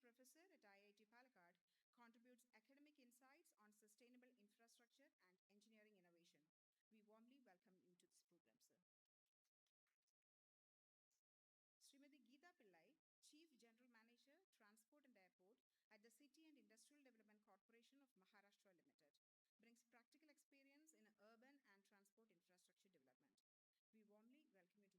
professor at IIT Palakkad, contributes academic insights on sustainable infrastructure and engineering innovation. We warmly welcome you to this program, sir. Srimati Geeta Pillai, Chief General Manager, Transport and Airport at the City and Industrial Development Corporation of Maharashtra Limited, brings practical experience in urban and transport infrastructure development.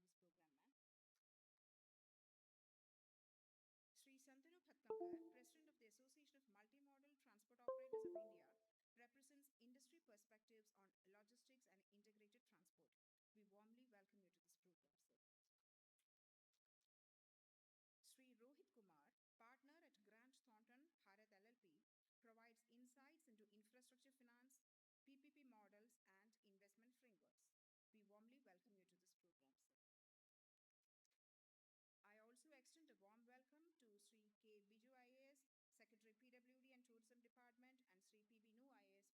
We warmly welcome you to this program, ma'am. Sri Santanu Phatkamkar, President of the Association of Multimodal Transport Operators of India, represents industry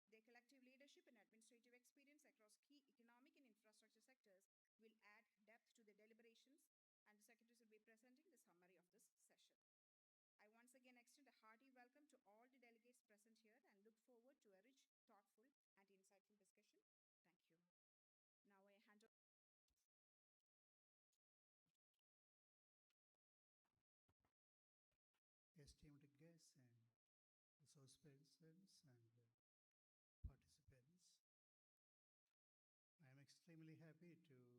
perspectives on logistics and integrated transport. We warmly welcome you to this program, sir. Sri Rohit Kumar, partner at Grant Thornton Bharat LLP, provides insights into infrastructure finance, PPP models, and investment frameworks. We warmly welcome you to this program, sir. I also extend a warm welcome to Sri K. Biju IAS, Secretary PWD and Tourism Department, and Sri P.B. Nu IAS, Special Secretary Transport Department. Their collective leadership and administrative experience across key economic and infrastructure sectors will add depth to the deliberations, and the secretaries will be presenting the summary of this session. I once again extend a hearty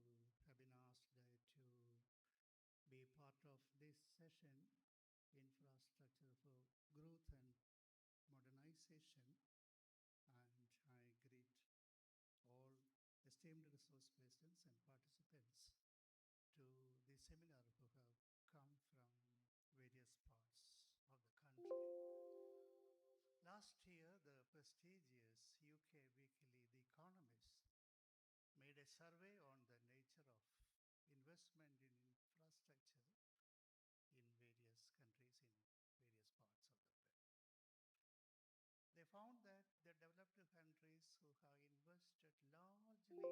welcome to all the delegates present here and look forward to a rich, thoughtful, and insightful discussion. Thank you. Now I hand over. Esteemed guests and resource persons and participants, I am extremely happy to have been asked to be part of this session, Infrastructure for Growth and Modernization, and I greet all esteemed resource persons and participants to the seminar who have come from various parts of the country. Last year, the prestigious UK weekly The Economist made a survey on the nature of investment in infrastructure in various countries in various parts of the world. They found that the developed countries who have invested largely in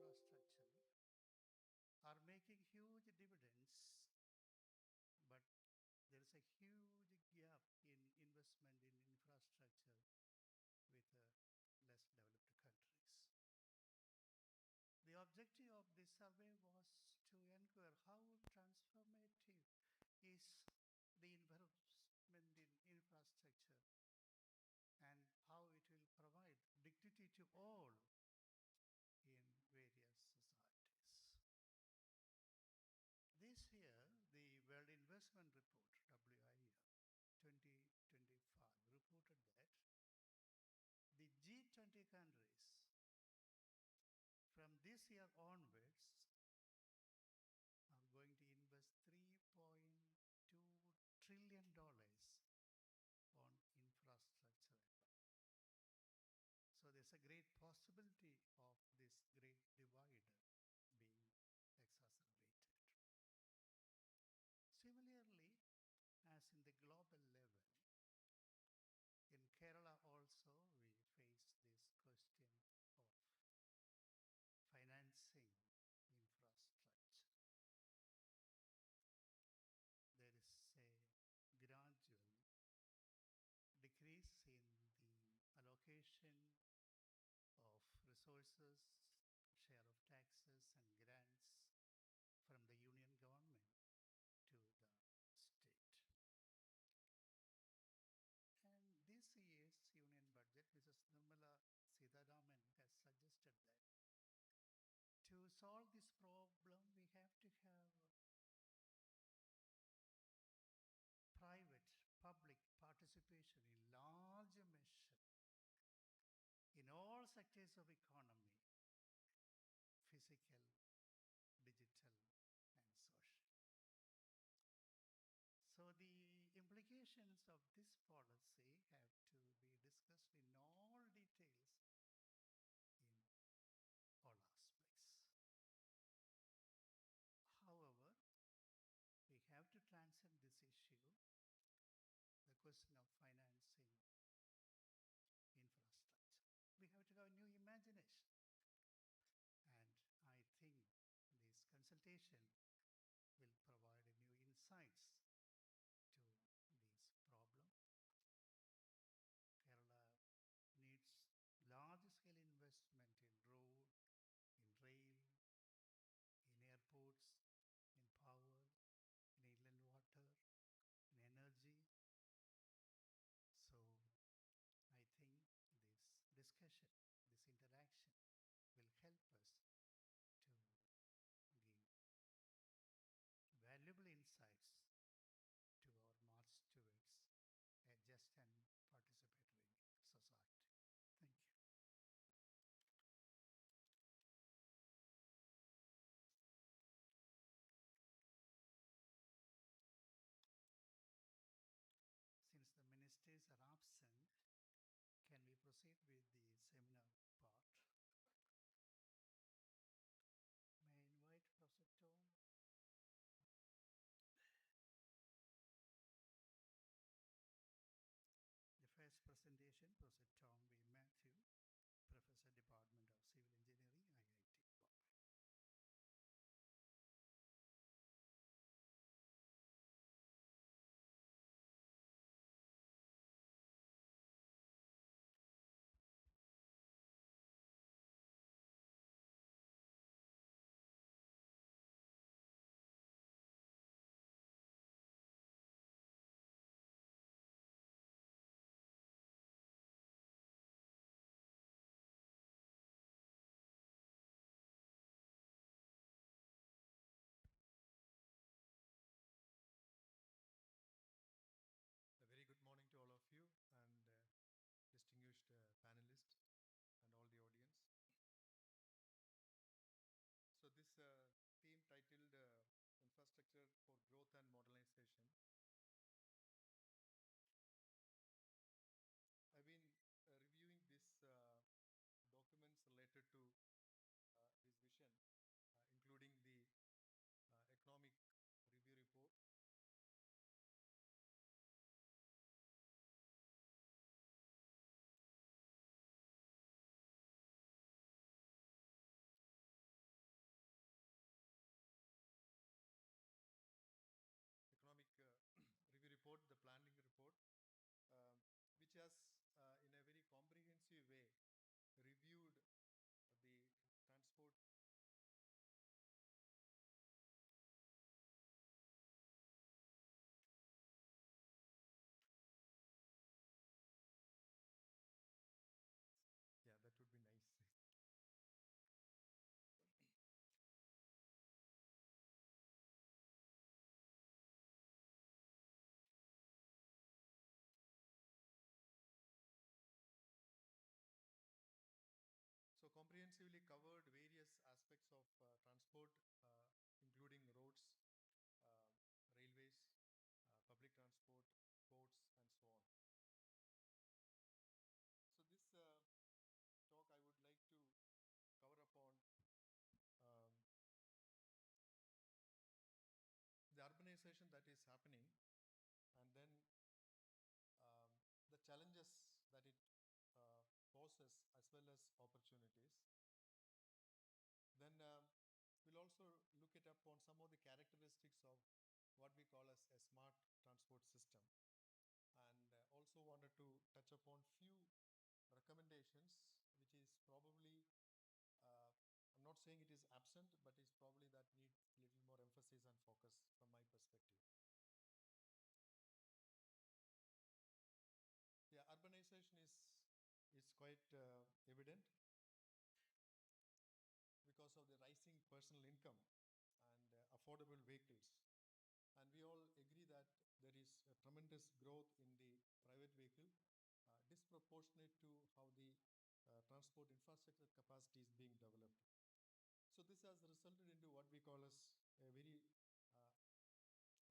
infrastructure are making huge dividends, but there is a huge gap in investment in infrastructure with less developed countries. The objective of this survey was to inquire how transformative is the investment in infrastructure and how it will provide dignity to all in various societies. This year, the World Investment Report, WIR 2025, reported that the G20 countries from this year onwards are going to invest $3.2 trillion on infrastructure alone. So there's a great possibility of this great divide being exacerbated. Similarly, as in the global level, in Kerala also we face this question of financing infrastructure. There is a gradual decrease in the allocation of resources, share of taxes and grants from the union government to the state. And this year's union budget, Mrs. Nirmala Sitharaman has suggested that to solve this problem, we have to have private, public participation in large measure in all sectors of economy, physical, digital, and social. So the implications of this policy have to be discussed in all details in all aspects. However, we have to transcend this issue, the question of financing infrastructure. We have to have a new imagination. And I think this consultation will provide a new for Growth and Modernization. I've been reviewing these documents related to this vision, including the economic review report, review report, the planning report, um, which has, in a very comprehensive way, reviewed the transport. Yeah, that would be nice. So comprehensively covered various aspects of transport, including roads, uh, railways, public transport, ports, and so on. So this talk I would like to cover upon um, the urbanization that is happening, and then um, the challenges that it uh, poses as well as opportunities. Then we'll also look it up on some of the characteristics of what we call as a smart transport system, and also wanted to touch upon few recommendations, which is probably I'm not saying it is absent, but is probably that need a little more emphasis and focus from my perspective. Yeah, urbanization is quite evident because of the rising personal income and affordable vehicles. And we all agree that there is a tremendous growth in the private vehicle, disproportionate to how the transport infrastructure capacity is being developed. So this has resulted into what we call as a very uh,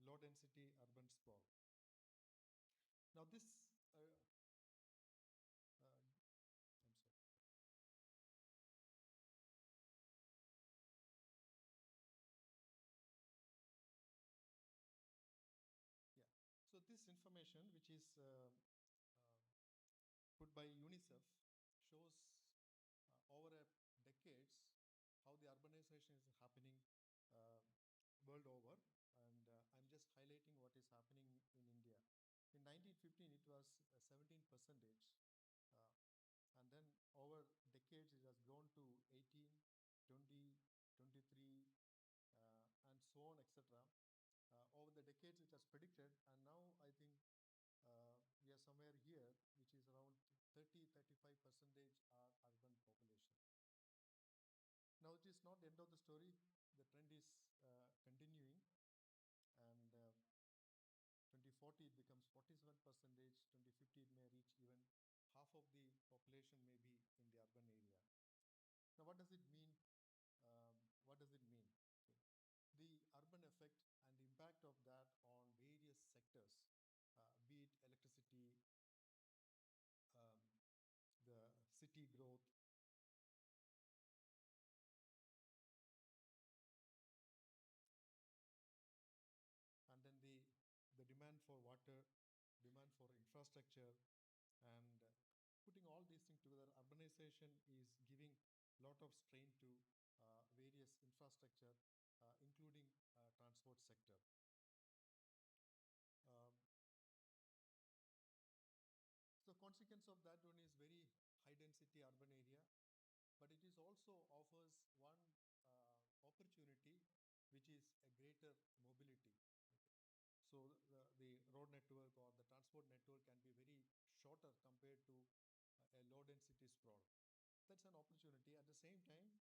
low density urban sprawl. Now this, I'm sorry. Yeah. So this information, which is put by UNICEF, shows over a decades how the urbanization is happening uh, world over, and I'm just highlighting what is happening in India. In 1915, it was 17%, and then over decades it has grown to 18, 20, 23, and so on, etc. Over the decades, it has predicted, and now I think we are somewhere here, which is around 30-35% are urban population. Now, it is not the end of the story. The trend is continuing, and 2040 it becomes 47%. 2050 it may reach even half of the population may be in the urban area. Now, what does it mean? What does it mean? Okay. The urban effect and the impact of that on various sectors, be it electricity, um, the city growth, and then the demand for water, demand for infrastructure, and putting all these things together, urbanization is giving a lot of strain to various infrastructure, including transport sector. Um, so consequence of that one is very high density urban area, but it is also offers one opportunity, which is a greater mobility. Okay. So the road network or the transport network can be very shorter compared to a low density sprawl. That's an opportunity. At the same time,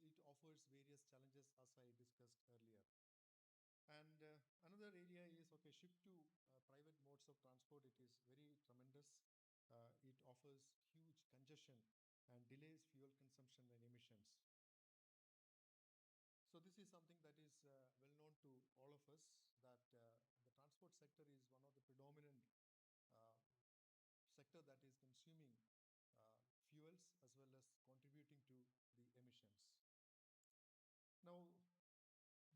it offers various challenges, as I discussed earlier. And another area is, okay, shift to private modes of transport. It is very tremendous. It offers huge congestion and delays fuel consumption and emissions. So this is something that is well known to all of us that the transport sector is one of the predominant uh, sector that is consuming uh, fuels as well as contributing to the emissions. Now,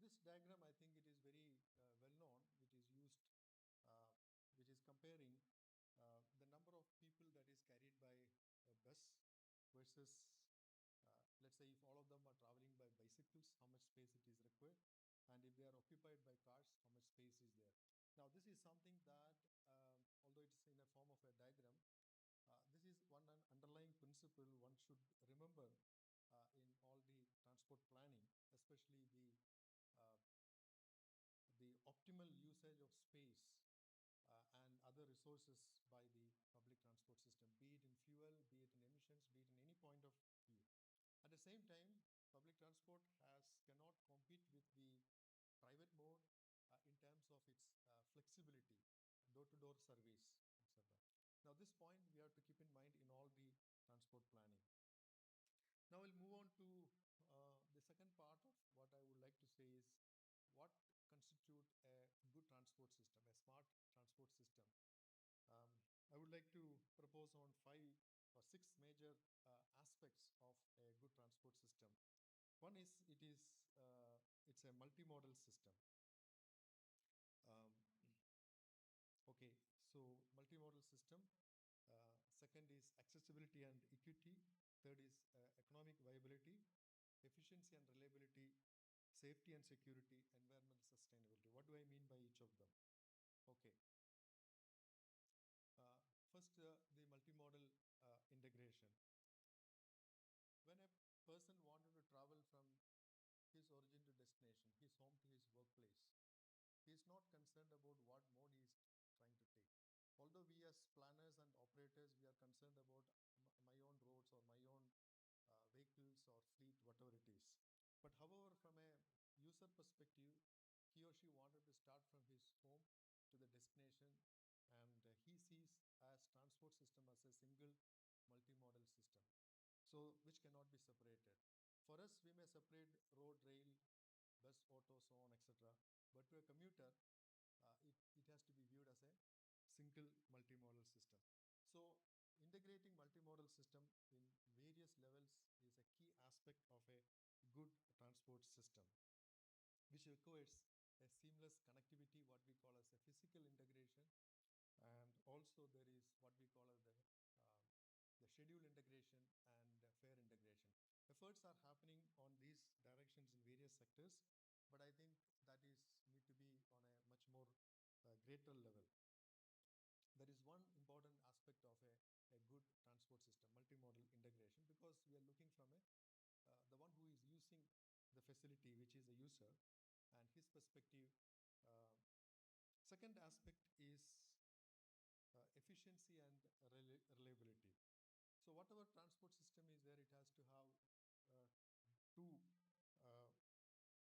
this diagram, I think it is very well known. It is used, uh, which is comparing the number of people that is carried by a bus versus, let's say, if all of them are traveling by bicycles, how much space it is required, and if they are occupied by cars, how much space is there. Now, this is something that, although it's in a form of a diagram, this is one underlying principle one should remember in all the transport planning, especially uh, the optimal usage of space and other resources by the public transport system, be it in fuel, be it in emissions, be it in any point of view. At the same time, public transport cannot compete with the private mode in terms of its flexibility, door-to-door service, etc. Now, this point we have to keep in mind in all the transport planning. Now, we'll move on to the second part of what I would like to say is what constitute a good transport system, a smart transport system. Um, I would like to propose on 5 or 6 major aspects of a good transport system. One is it's a multimodal system. Um, okay, so multimodal system. Second is accessibility and equity. Third is economic viability, efficiency and reliability, safety and security, environmental sustainability. What do I mean by each of them? Okay. First, the multimodal integration. When a person wanted to travel from his origin to destination, his home to his workplace, he is not concerned about what mode he is trying to take. Although we as planners and operators, we are concerned about my own roads or my own vehicles or fleet, whatever it is. But however, from a user perspective, he or she wanted to start from his home to the destination, and he sees as transport system as a single multimodal system, so which cannot be separated. For us, we may separate road, rail, bus, auto, so on, etc. But to a commuter, it has to be viewed as a single multimodal system. So integrating multimodal system in various levels is a key aspect of a good transport system, which requires a seamless connectivity, what we call as a physical integration, and also there is what we call as the schedule integration and fare integration. Efforts are happening on these directions in various sectors, but I think that is need to be on a much more greater level. There is one important aspect of a good transport system, multimodal integration, because we are looking from the one who is using the facility, which is the user, and his perspective. Uh, Second aspect is efficiency and reliability. So whatever transport system is there, it has to have uh, two uh,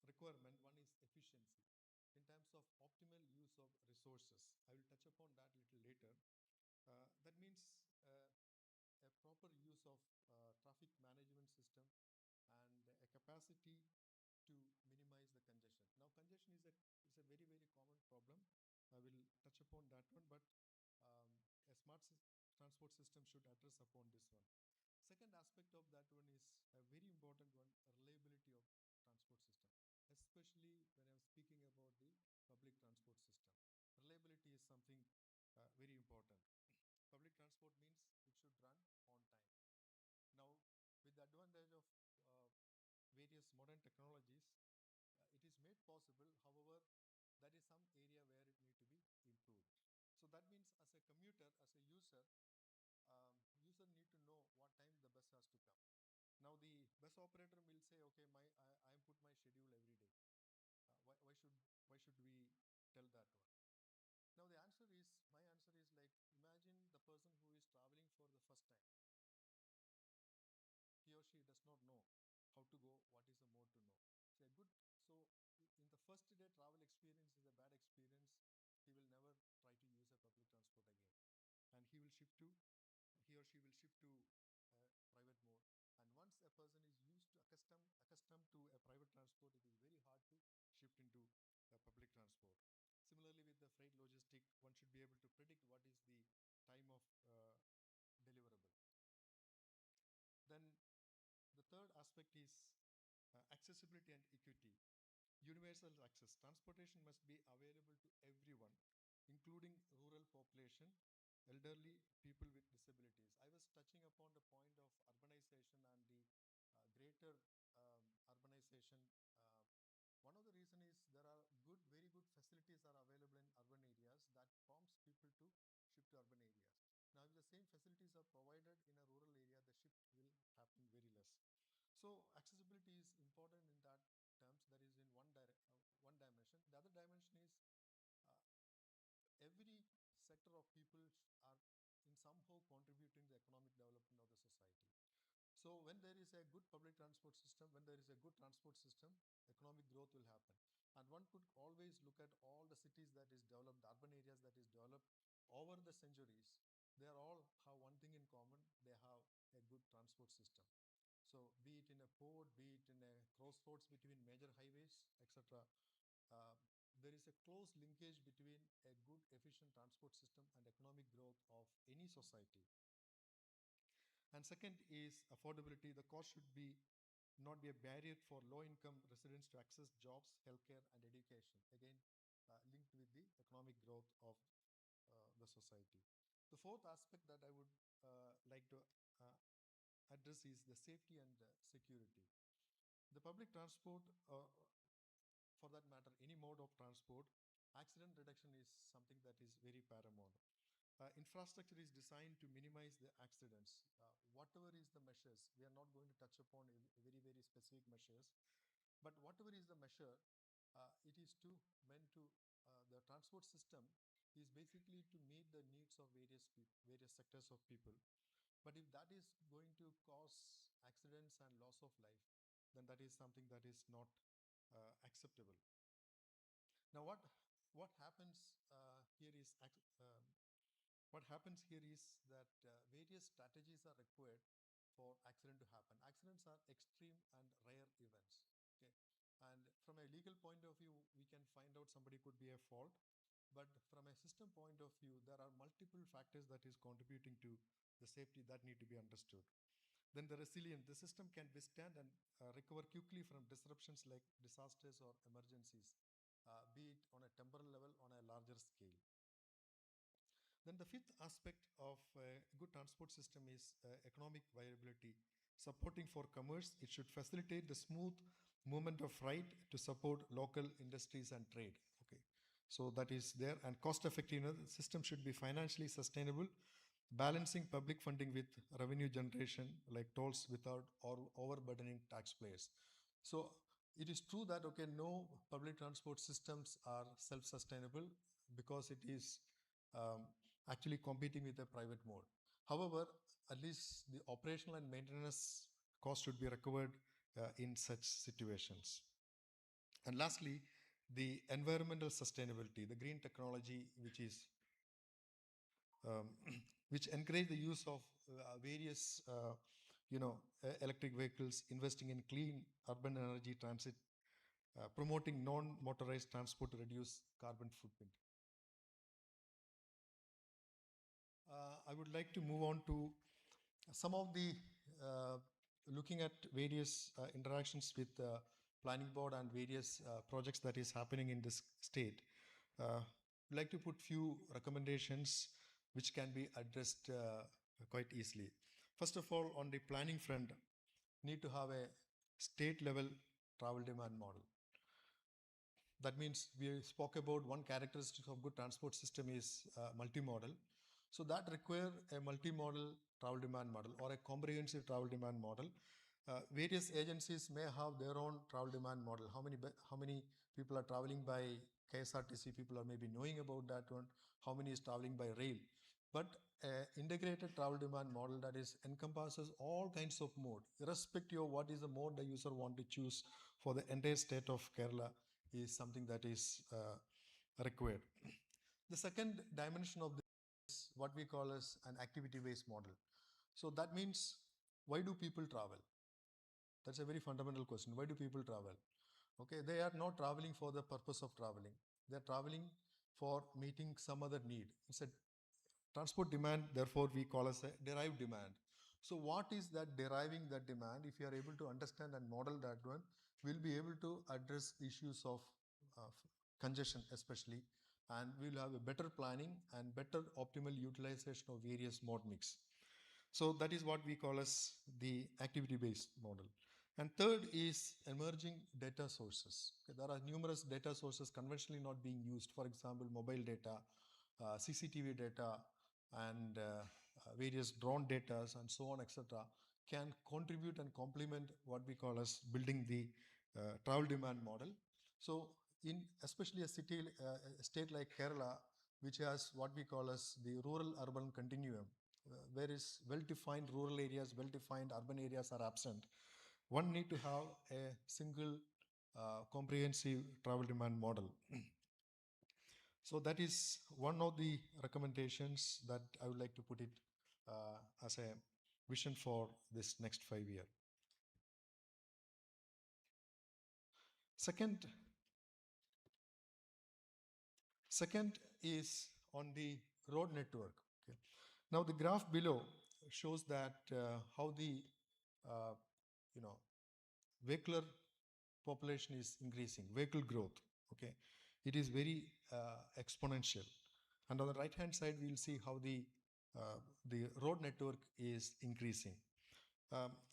requirement. One is efficiency in terms of optimal use of resources. I will touch upon that a little later. That means a proper use of traffic management system and a capacity to minimize the congestion. Now, congestion is a very, very common problem. I will touch upon that one, but um, a smart transport system should address upon this one. Second aspect of that one is a very important one, reliability of transport system, especially when I'm speaking about the public transport system. Reliability is something very important. Public transport means it should run on time. Now, with the advantage of uh, various modern technologies, it is made possible. However, that is some area where it need to be improved. So that means as a commuter, as a user, user need to know what time the bus has to come. Now the bus operator will say, okay, I put my schedule every day. Why should we tell that one? Now the answer is, my answer is like, imagine the person who is traveling for the first time. He or she does not know how to go, what is the mode to know. So in the first day travel experience is a bad experience, he will never try to use a public transport again. And he or she will shift to private mode. And once a person is accustomed to a private transport, it is very hard to shift into similarly, with the freight logistic, one should be able to predict what is the time of deliverable. Then the third aspect is accessibility and equity. Universal access. Transportation must be available to everyone, including rural population, elderly, people with disabilities. I was touching upon the point of urbanization and the greater urbanization. One of the reason is there are very good facilities are available in urban areas that prompts people to shift to urban areas. Now, if the same facilities are provided in a rural area, the shift will happen very less. So accessibility is important in that terms. That is in one dimension. The other dimension is uh, every sector of people are in somehow contributing the economic development of the society. So when there is a good public transport system, when there is a good transport system, economic growth will happen. And one could always look at all the cities that is developed, the urban areas that is developed over the centuries. They are all have one thing in common. They have a good transport system. So be it in a port, be it in a crossroads between major highways, etc. Uh, there is a close linkage between a good, efficient transport system and economic growth of any society. And second is affordability. The cost should be not be a barrier for low-income residents to access jobs, healthcare, and education. Again, linked with the economic growth of the society. The fourth aspect that I would like to uh, address is the safety and security. The public transport, for that matter, any mode of transport, accident reduction is something that is very paramount. Infrastructure is designed to minimize the accidents. Whatever is the measures, we are not going to touch upon very specific measures, but whatever is the measure, it is to meant to the transport system is basically to meet the needs of various sectors of people. But if that is going to cause accidents and loss of life, then that is something that is not acceptable. Now, what happens here is what happens here is that various strategies are required for accident to happen. Accidents are extreme and rare events. Okay, and from a legal point of view, we can find out somebody could be a fault, but from a system point of view, there are multiple factors that is contributing to the safety that need to be understood. Then the resilience, the system can withstand and recover quickly from disruptions like disasters or emergencies, be it on a temporal level, on a larger scale. Then the fifth aspect of a good transport system is economic viability. Supporting for commerce, it should facilitate the smooth movement of freight to support local industries and trade. Okay, so that is there. And cost effectiveness, the system should be financially sustainable, balancing public funding with revenue generation like tolls without overburdening taxpayers. So it is true that okay, no public transport systems are self-sustainable because it is um, actually competing with a private mode. However, at least the operational and maintenance cost should be recovered in such situations. And lastly, the environmental sustainability, the green technology, which is um, which encourage the use of various electric vehicles, investing in clean urban energy transit, promoting non-motorized transport to reduce carbon footprint. I would like to move on to some of the looking at various interactions with planning board and various projects that is happening in this state. I'd like to put few recommendations which can be addressed quite easily. First of all, on the planning front, need to have a state level travel demand model. That means we spoke about one characteristic of good transport system is multimodal. So that require a multimodal travel demand model or a comprehensive travel demand model. Various agencies may have their own travel demand model. How many people are traveling by KSRTC? People are maybe knowing about that one. How many is traveling by rail? But integrated travel demand model that is encompasses all kinds of mode, irrespective of what is the mode the user want to choose for the entire state of Kerala is something that is required. The second dimension of this is what we call as an activity-based model. So that means, why do people travel? That's a very fundamental question. Why do people travel? Okay, they are not traveling for the purpose of traveling. They're traveling for meeting some other need. It's a transport demand, therefore we call as a derived demand. So what is that deriving that demand? If you are able to understand and model that one, we'll be able to address issues of congestion especially, and we'll have a better planning and better optimal utilization of various mode mix. So that is what we call as the activity-based model. And third is emerging data sources. Okay, there are numerous data sources conventionally not being used. For example, mobile data, CCTV data, and various drone data, and so on, etc., can contribute and complement what we call as building the travel demand model. So, in especially a state like Kerala, which has what we call as the rural-urban continuum, whereas well-defined rural areas, well-defined urban areas are absent. One need to have a single comprehensive travel demand model. So that is one of the recommendations that I would like to put it as a vision for this next 5 year. Second is on the road network. Okay. Now the graph below shows that how the uh, you know vehicular population is increasing, vehicle growth. Okay, it is very exponential. And on the right hand side, we will see how the road network is increasing.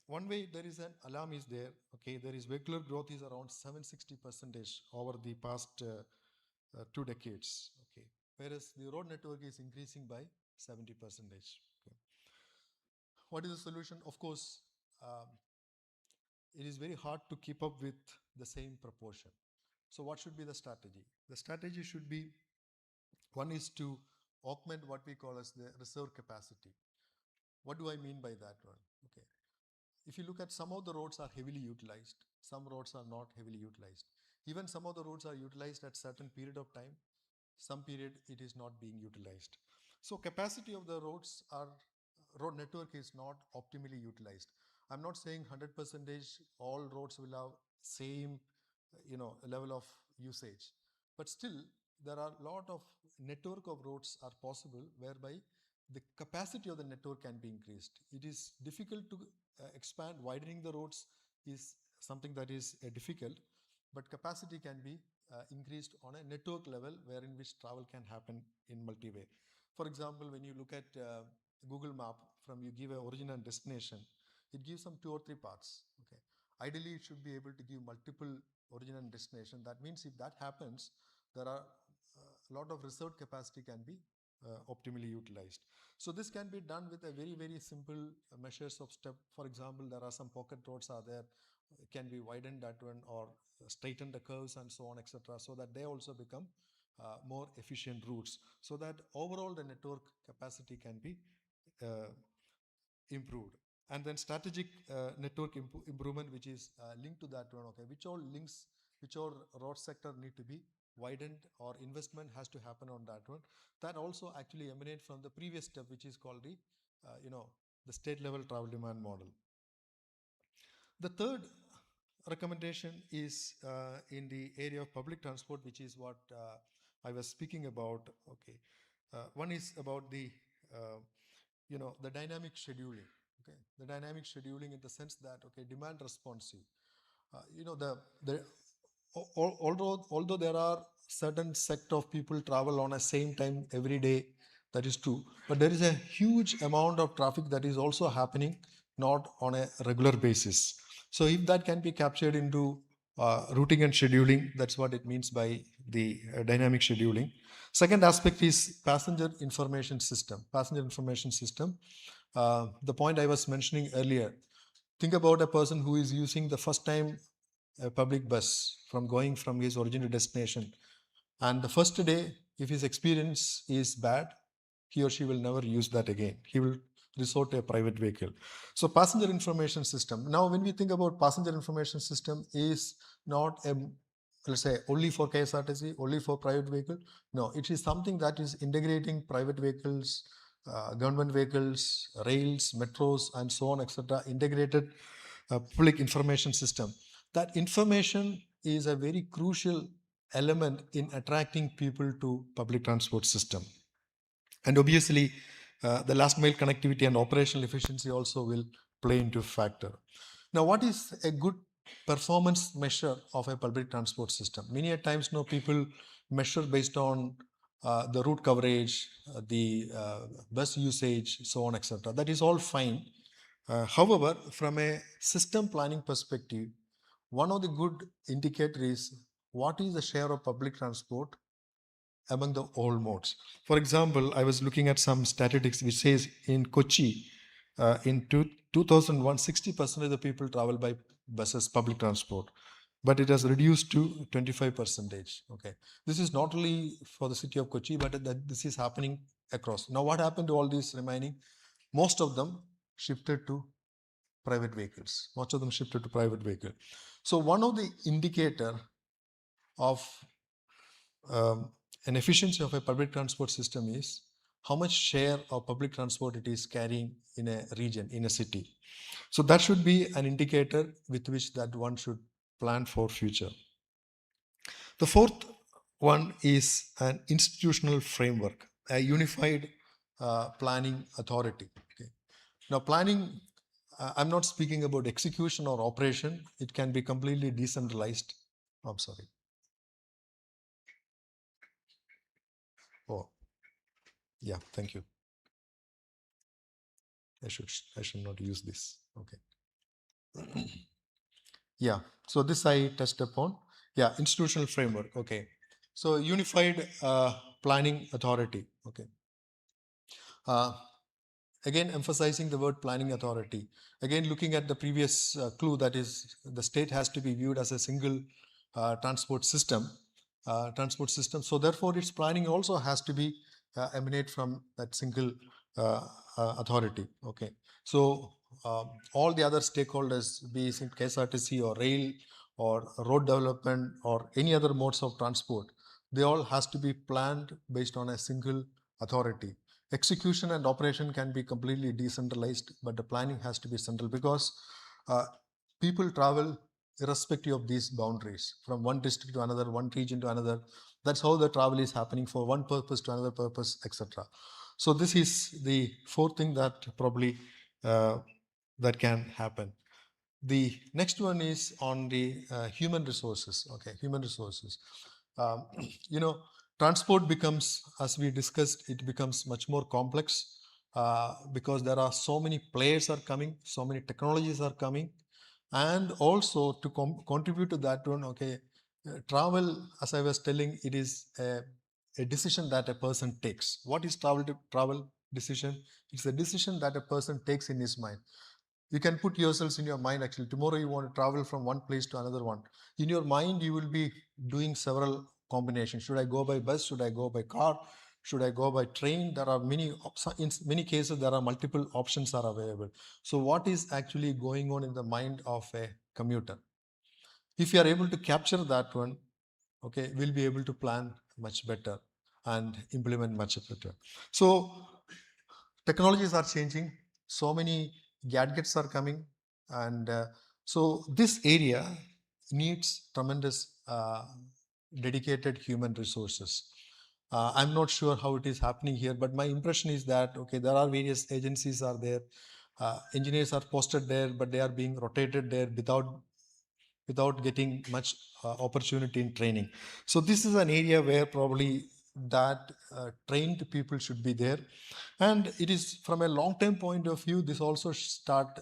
One way there is an alarm is there. Okay, there is vehicular growth is around 760% over the past 2 decades. Okay, whereas the road network is increasing by 70%. Okay. What is the solution? Of course, um, it is very hard to keep up with the same proportion. So what should be the strategy? The strategy should be, one is to augment what we call as the reserve capacity. What do I mean by that one? Okay. If you look at some of the roads are heavily utilized, some roads are not heavily utilized. Even some of the roads are utilized at certain period of time, some period it is not being utilized. So capacity of the road network is not optimally utilized. I'm not saying 100% all roads will have same level of usage, but still there are a lot of network of roads are possible whereby the capacity of the network can be increased. It is difficult to expand. Widening the roads is something that is difficult, but capacity can be increased on a network level wherein which travel can happen in multi-way. For example, when you look at Google Map, from you give a origin and destination, it gives some 2 or 3 paths. Okay, ideally it should be able to give multiple origin and destination. That means if that happens, there are a lot of reserved capacity can be optimally utilized. So this can be done with a very simple measures of step. For example, there are some pocket roads are there, can be widened that one or straighten the curves and so on, etc., so that they also become more efficient routes, so that overall the network capacity can be improved. And then strategic network improvement, which is linked to that one. Okay, which all road sector need to be widened or investment has to happen on that one. That also actually emanate from the previous step, which is called the state level travel demand model. The third recommendation is in the area of public transport, which is what I was speaking about. Okay, one is about the dynamic scheduling. Okay, the dynamic scheduling in the sense that, okay, demand responsive. Although there are certain sect of people travel on a same time every day, that is true, but there is a huge amount of traffic that is also happening not on a regular basis. So if that can be captured into routing and scheduling, that's what it means by the dynamic scheduling. Second aspect is passenger information system. The point I was mentioning earlier. Think about a person who is using the first time a public bus from going from his original destination. And the first day, if his experience is bad, he or she will never use that again. He will resort to a private vehicle. So passenger information system. Now, when we think about passenger information system, is not a, let's say, only for KSRTC, only for private vehicle. No, it is something that is integrating private vehicles, government vehicles, rails, metros, and so on, etc. Integrated public information system. That information is a very crucial element in attracting people to public transport system. And obviously, the last mile connectivity and operational efficiency also will play into factor. Now, what is a good performance measure of a public transport system? Many a times, people measure based on the route coverage, the bus usage, so on, etc. That is all fine. However, from a system planning perspective, one of the good indicator is what is the share of public transport among the all modes. For example, I was looking at some statistics which says in Kochi, in 2001, 60% of the people travel by buses, public transport, but it has reduced to 25%. Okay, this is not only for the city of Kochi, but that this is happening across. Now, what happened to all these remaining? Most of them shifted to private vehicles. Most of them shifted to private vehicle. So one of the indicator of an efficiency of a public transport system is how much share of public transport it is carrying in a region, in a city. So that should be an indicator with which that one should plan for future. The fourth one is an institutional framework, a unified planning authority. Okay. Now, planning, I'm not speaking about execution or operation. It can be completely decentralized. I'm sorry. Oh, yeah, thank you. I should not use this. Okay. Yeah, so this I touched upon. Yeah, institutional framework. Okay. So unified planning authority. Okay. Again, emphasizing the word planning authority. Again, looking at the previous clue, that is, the state has to be viewed as a single transport system. So therefore, its planning also has to be emanate from that single authority. Okay. So all the other stakeholders, be it KSRTC or rail or road development or any other modes of transport, they all has to be planned based on a single authority. Execution and operation can be completely decentralized, but the planning has to be central, because people travel irrespective of these boundaries, from one district to another, one region to another. That's how the travel is happening, for one purpose to another purpose, etc. So this is the fourth thing that probably that can happen. The next one is on the human resources. Okay, human resources. Um, you know, transport becomes, as we discussed, it becomes much more complex because there are so many players are coming, so many technologies are coming, and also to contribute to that one. Okay, travel, as I was telling, it is a decision that a person takes. What is travel decision? It's a decision that a person takes in his mind. You can put yourselves in your mind, actually tomorrow you want to travel from one place to another one. In your mind you will be doing several combinations. Should I go by bus? Should I go by car? Should I go by train? There are in many cases there are multiple options are available. So what is actually going on in the mind of a commuter? If you are able to capture that one, okay, we'll be able to plan much better and implement much better. So technologies are changing, so many gadgets are coming, and so this area needs tremendous dedicated human resources. I'm not sure how it is happening here, but my impression is that, okay, there are various agencies are there, engineers are posted there, but they are being rotated there without getting much opportunity in training. So this is an area where probably that trained people should be there. And it is from a long-term point of view, this also start,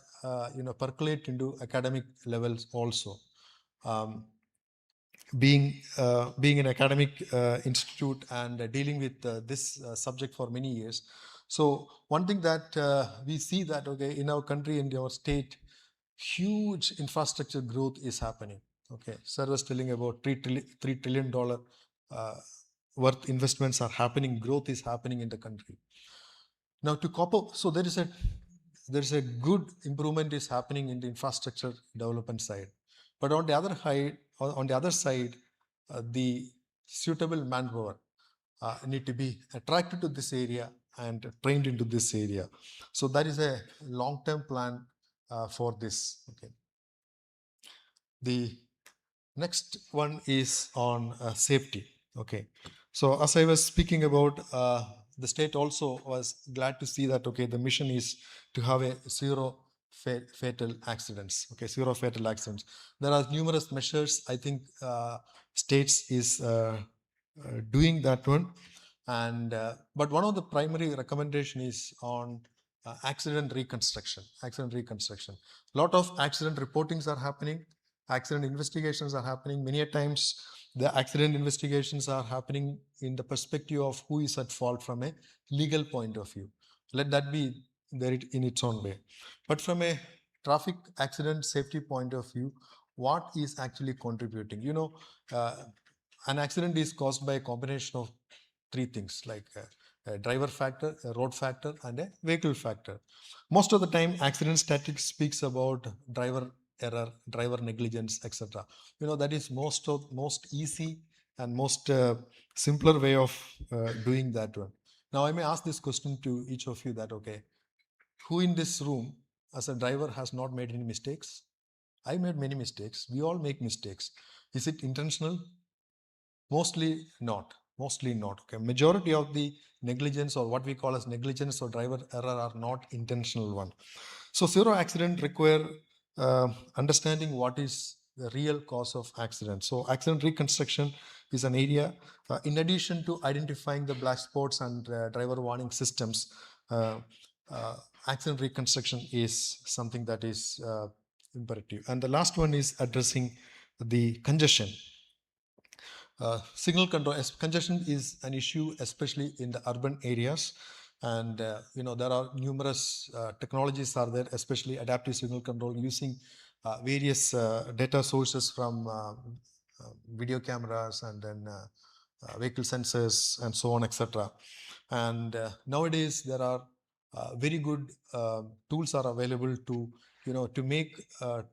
percolate into academic levels also. Being an academic institute and dealing with this subject for many years. So one thing that we see that, okay, in our country, in our state, huge infrastructure growth is happening. Okay, sir was telling about $3 trillion worth investments are happening, growth is happening in the country. Now to cop up, so there is a good improvement is happening in the infrastructure development side, but on the other side, the suitable manpower need to be attracted to this area and trained into this area. So that is a long-term plan for this. Okay. The Next one is on safety. Okay. So as I was speaking about, the state also was glad to see that, okay, the mission is to have a zero fatal accidents. Okay, zero fatal accidents. There are numerous measures. I think states is doing that one. And but one of the primary recommendation is on accident reconstruction. Accident reconstruction. Lot of accident reportings are happening. Accident investigations are happening. Many a times, the accident investigations are happening in the perspective of who is at fault from a legal point of view. Let that be there in its own way. But from a traffic accident safety point of view, what is actually contributing? An accident is caused by a combination of three things, like a driver factor, a road factor, and a vehicle factor. Most of the time, accident statistics speaks about driver error, driver negligence, etc. That is most easy and most simpler way of doing that one. Now, I may ask this question to each of you that, okay, who in this room as a driver has not made any mistakes? I made many mistakes. We all make mistakes. Is it intentional? Mostly not. Mostly not. Okay. Majority of the negligence, or what we call as negligence or driver error, are not intentional one. So zero accident require understanding what is the real cause of accident. So accident reconstruction is an area. In addition to identifying the black spots and driver warning systems, uh, uh, accident reconstruction is something that is imperative. And the last one is addressing the congestion. Signal control congestion is an issue, especially in the urban areas, and there are numerous technologies are there, especially adaptive signal control using various data sources from video cameras and then vehicle sensors and so on, etc. And nowadays there are very good tools are available to make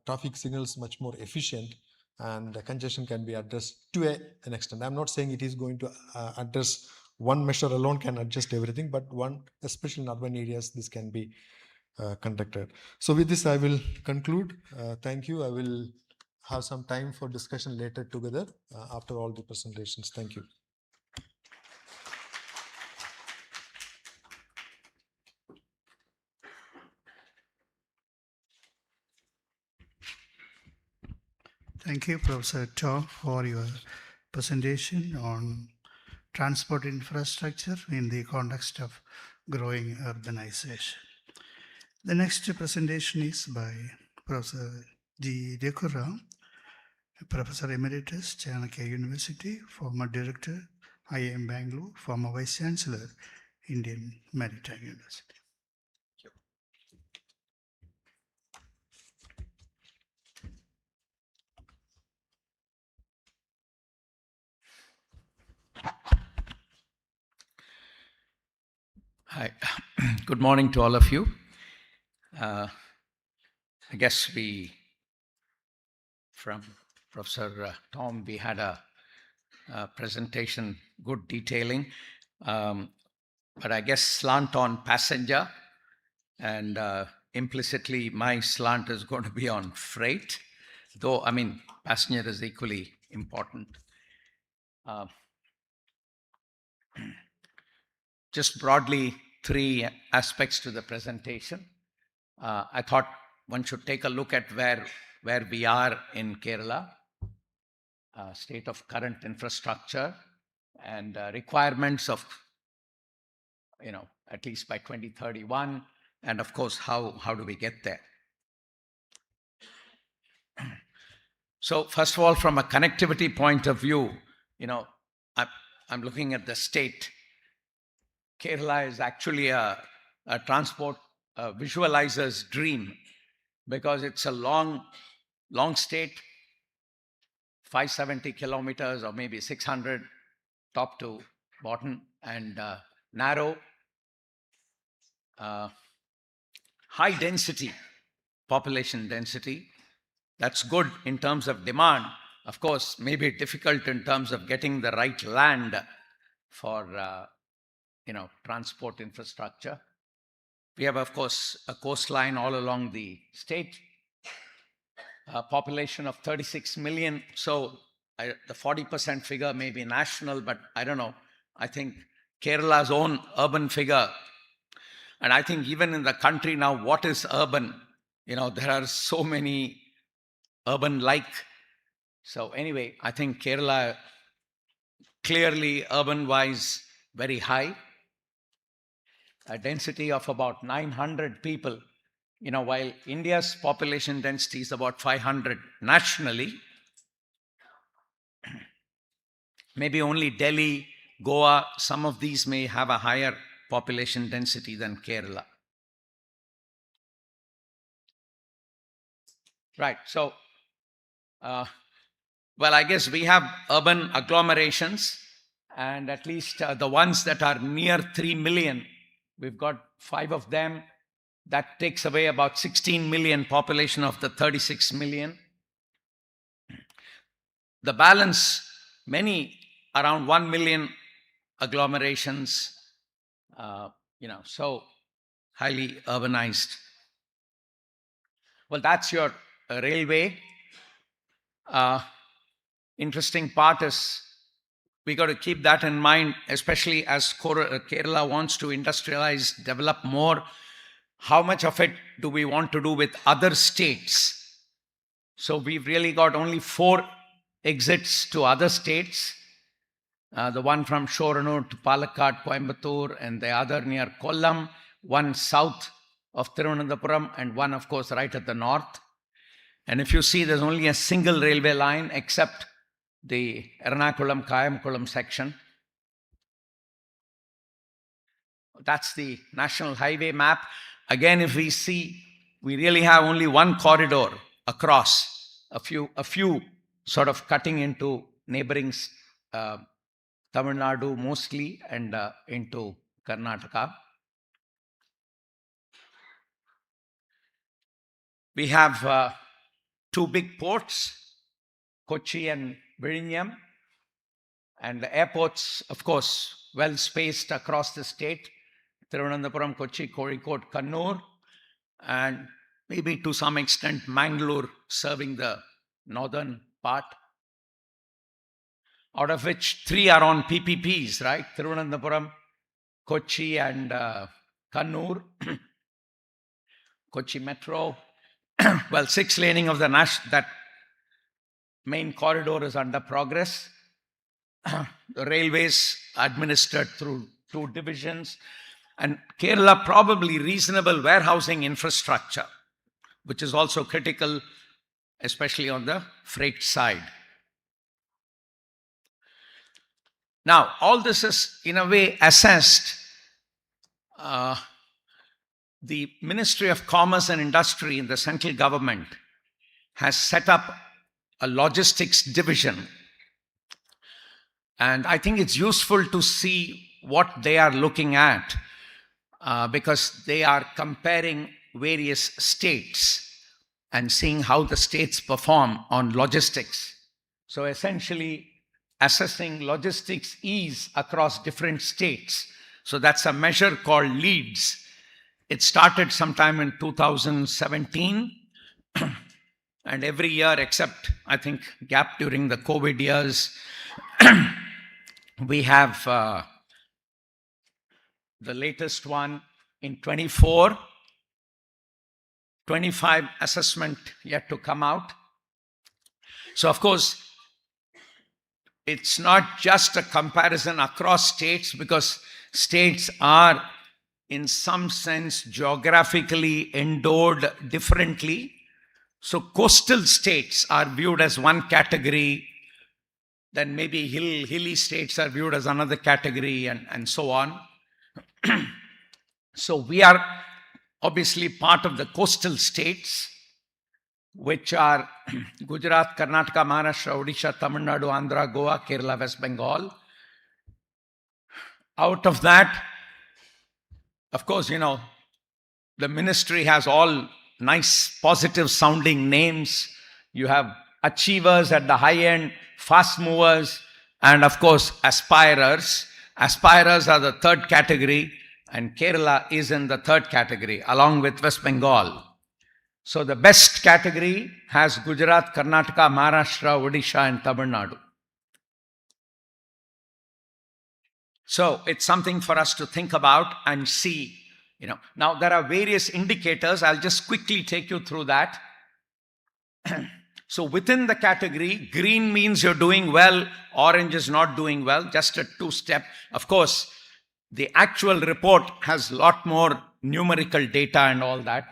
traffic signals much more efficient, and congestion can be addressed to an extent. I'm not saying it is going to address one measure alone can adjust everything, but one, especially in urban areas, this can be conducted. So with this, I will conclude. Thank you. I will have some time for discussion later together after all the presentations. Thank you. Thank you, Professor Tom, for your presentation on transport infrastructure in the context of growing urbanization. The next presentation is by Professor G. Dekura, Professor Emeritus, Chanakya University, former Director, IIM Bangalore, former Vice Chancellor, Indian Maritime University. Hi, good morning to all of you. I guess from Professor Tom, we had a presentation, good detailing, but I guess slant on passenger, and implicitly my slant is going to be on freight, though, I mean, passenger is equally important. Just broadly, three aspects to the presentation. I thought one should take a look at where we are in Kerala, state of current infrastructure, and requirements of, at least by 2031, and of course, how do we get there? So first of all, from a connectivity point of view, I'm looking at the state. Kerala is actually a transport visualizer's dream, because it's a long state, 570 kilometers or maybe 600 top to bottom, and narrow, high density, population density. That's good in terms of demand. Of course, maybe difficult in terms of getting the right land for transport infrastructure. We have, of course, a coastline all along the state. a population of 36 million. So the 40% figure may be national, but I don't know. I think Kerala's own urban figure, and I think even in the country now, what is urban? There are so many urban-like. So anyway, I think Kerala clearly urban-wise very high, a density of about 900 people. While India's population density is about 500 nationally, maybe only Delhi, Goa, some of these may have a higher population density than Kerala. Right, so, well, I guess we have urban agglomerations, and at least the ones that are near 3 million, we've got 5 of them. That takes away about 16 million population of the 36 million. The balance, many, around 1 million agglomerations, so highly urbanized. Well, that's your railway. Interesting part is we got to keep that in mind, especially as Kerala wants to industrialize, develop more. How much of it do we want to do with other states? So we've really got only 4 exits to other states. The one from Shoranur to Palakkad, Coimbatore, and the other near Kollam, one south of Thiruvananthapuram, and one, of course, right at the north. And if you see, there's only a single railway line except the Ernakulam-Kayamkulam section. That's the national highway map. Again, if we see, we really have only one corridor across, a few sort of cutting into neighboring Tamil Nadu mostly, and into Karnataka. We have 2 big ports, Kochi and Vizhinjam, and the airports, of course, well spaced across the state, Thiruvananthapuram, Kochi, Kozhikode, Kannur, and maybe to some extent Mangalore serving the northern part, out of which 3 are on PPPs, right? Thiruvananthapuram, Kochi, and Kannur, Kochi Metro. Well, 6 laning of that main corridor is under progress. The railways administered through 2 divisions, and Kerala probably reasonable warehousing infrastructure, which is also critical, especially on the freight side. Now, all this is in a way assessed. The Ministry of Commerce and Industry in the central government has set up a logistics division. And I think it's useful to see what they are looking at, because they are comparing various states and seeing how the states perform on logistics. So essentially assessing logistics ease across different states. So that's a measure called LEADS. It started sometime in 2017, and every year except, I think, gap during the COVID years, we have the latest one in 24, 25 assessment yet to come out. So, of course, it's not just a comparison across states, because states are in some sense geographically endowed differently. So coastal states are viewed as one category, then maybe hilly states are viewed as another category, and so on. So we are obviously part of the coastal states, which are Gujarat, Karnataka, Maharashtra, Odisha, Tamil Nadu, Andhra, Goa, Kerala, West Bengal. Out of that, of course, the ministry has all nice, positive sounding names. You have achievers at the high end, fast movers, and of course, aspirers. Aspirers are the 3rd category, and Kerala is in the 3rd category, along with West Bengal. So the best category has Gujarat, Karnataka, Maharashtra, Odisha, and Tamil Nadu. So it's something for us to think about and see. Now there are various indicators. I'll just quickly take you through that. So within the category, green means you're doing well, orange is not doing well, just a two-step. Of course, the actual report has a lot more numerical data and all that.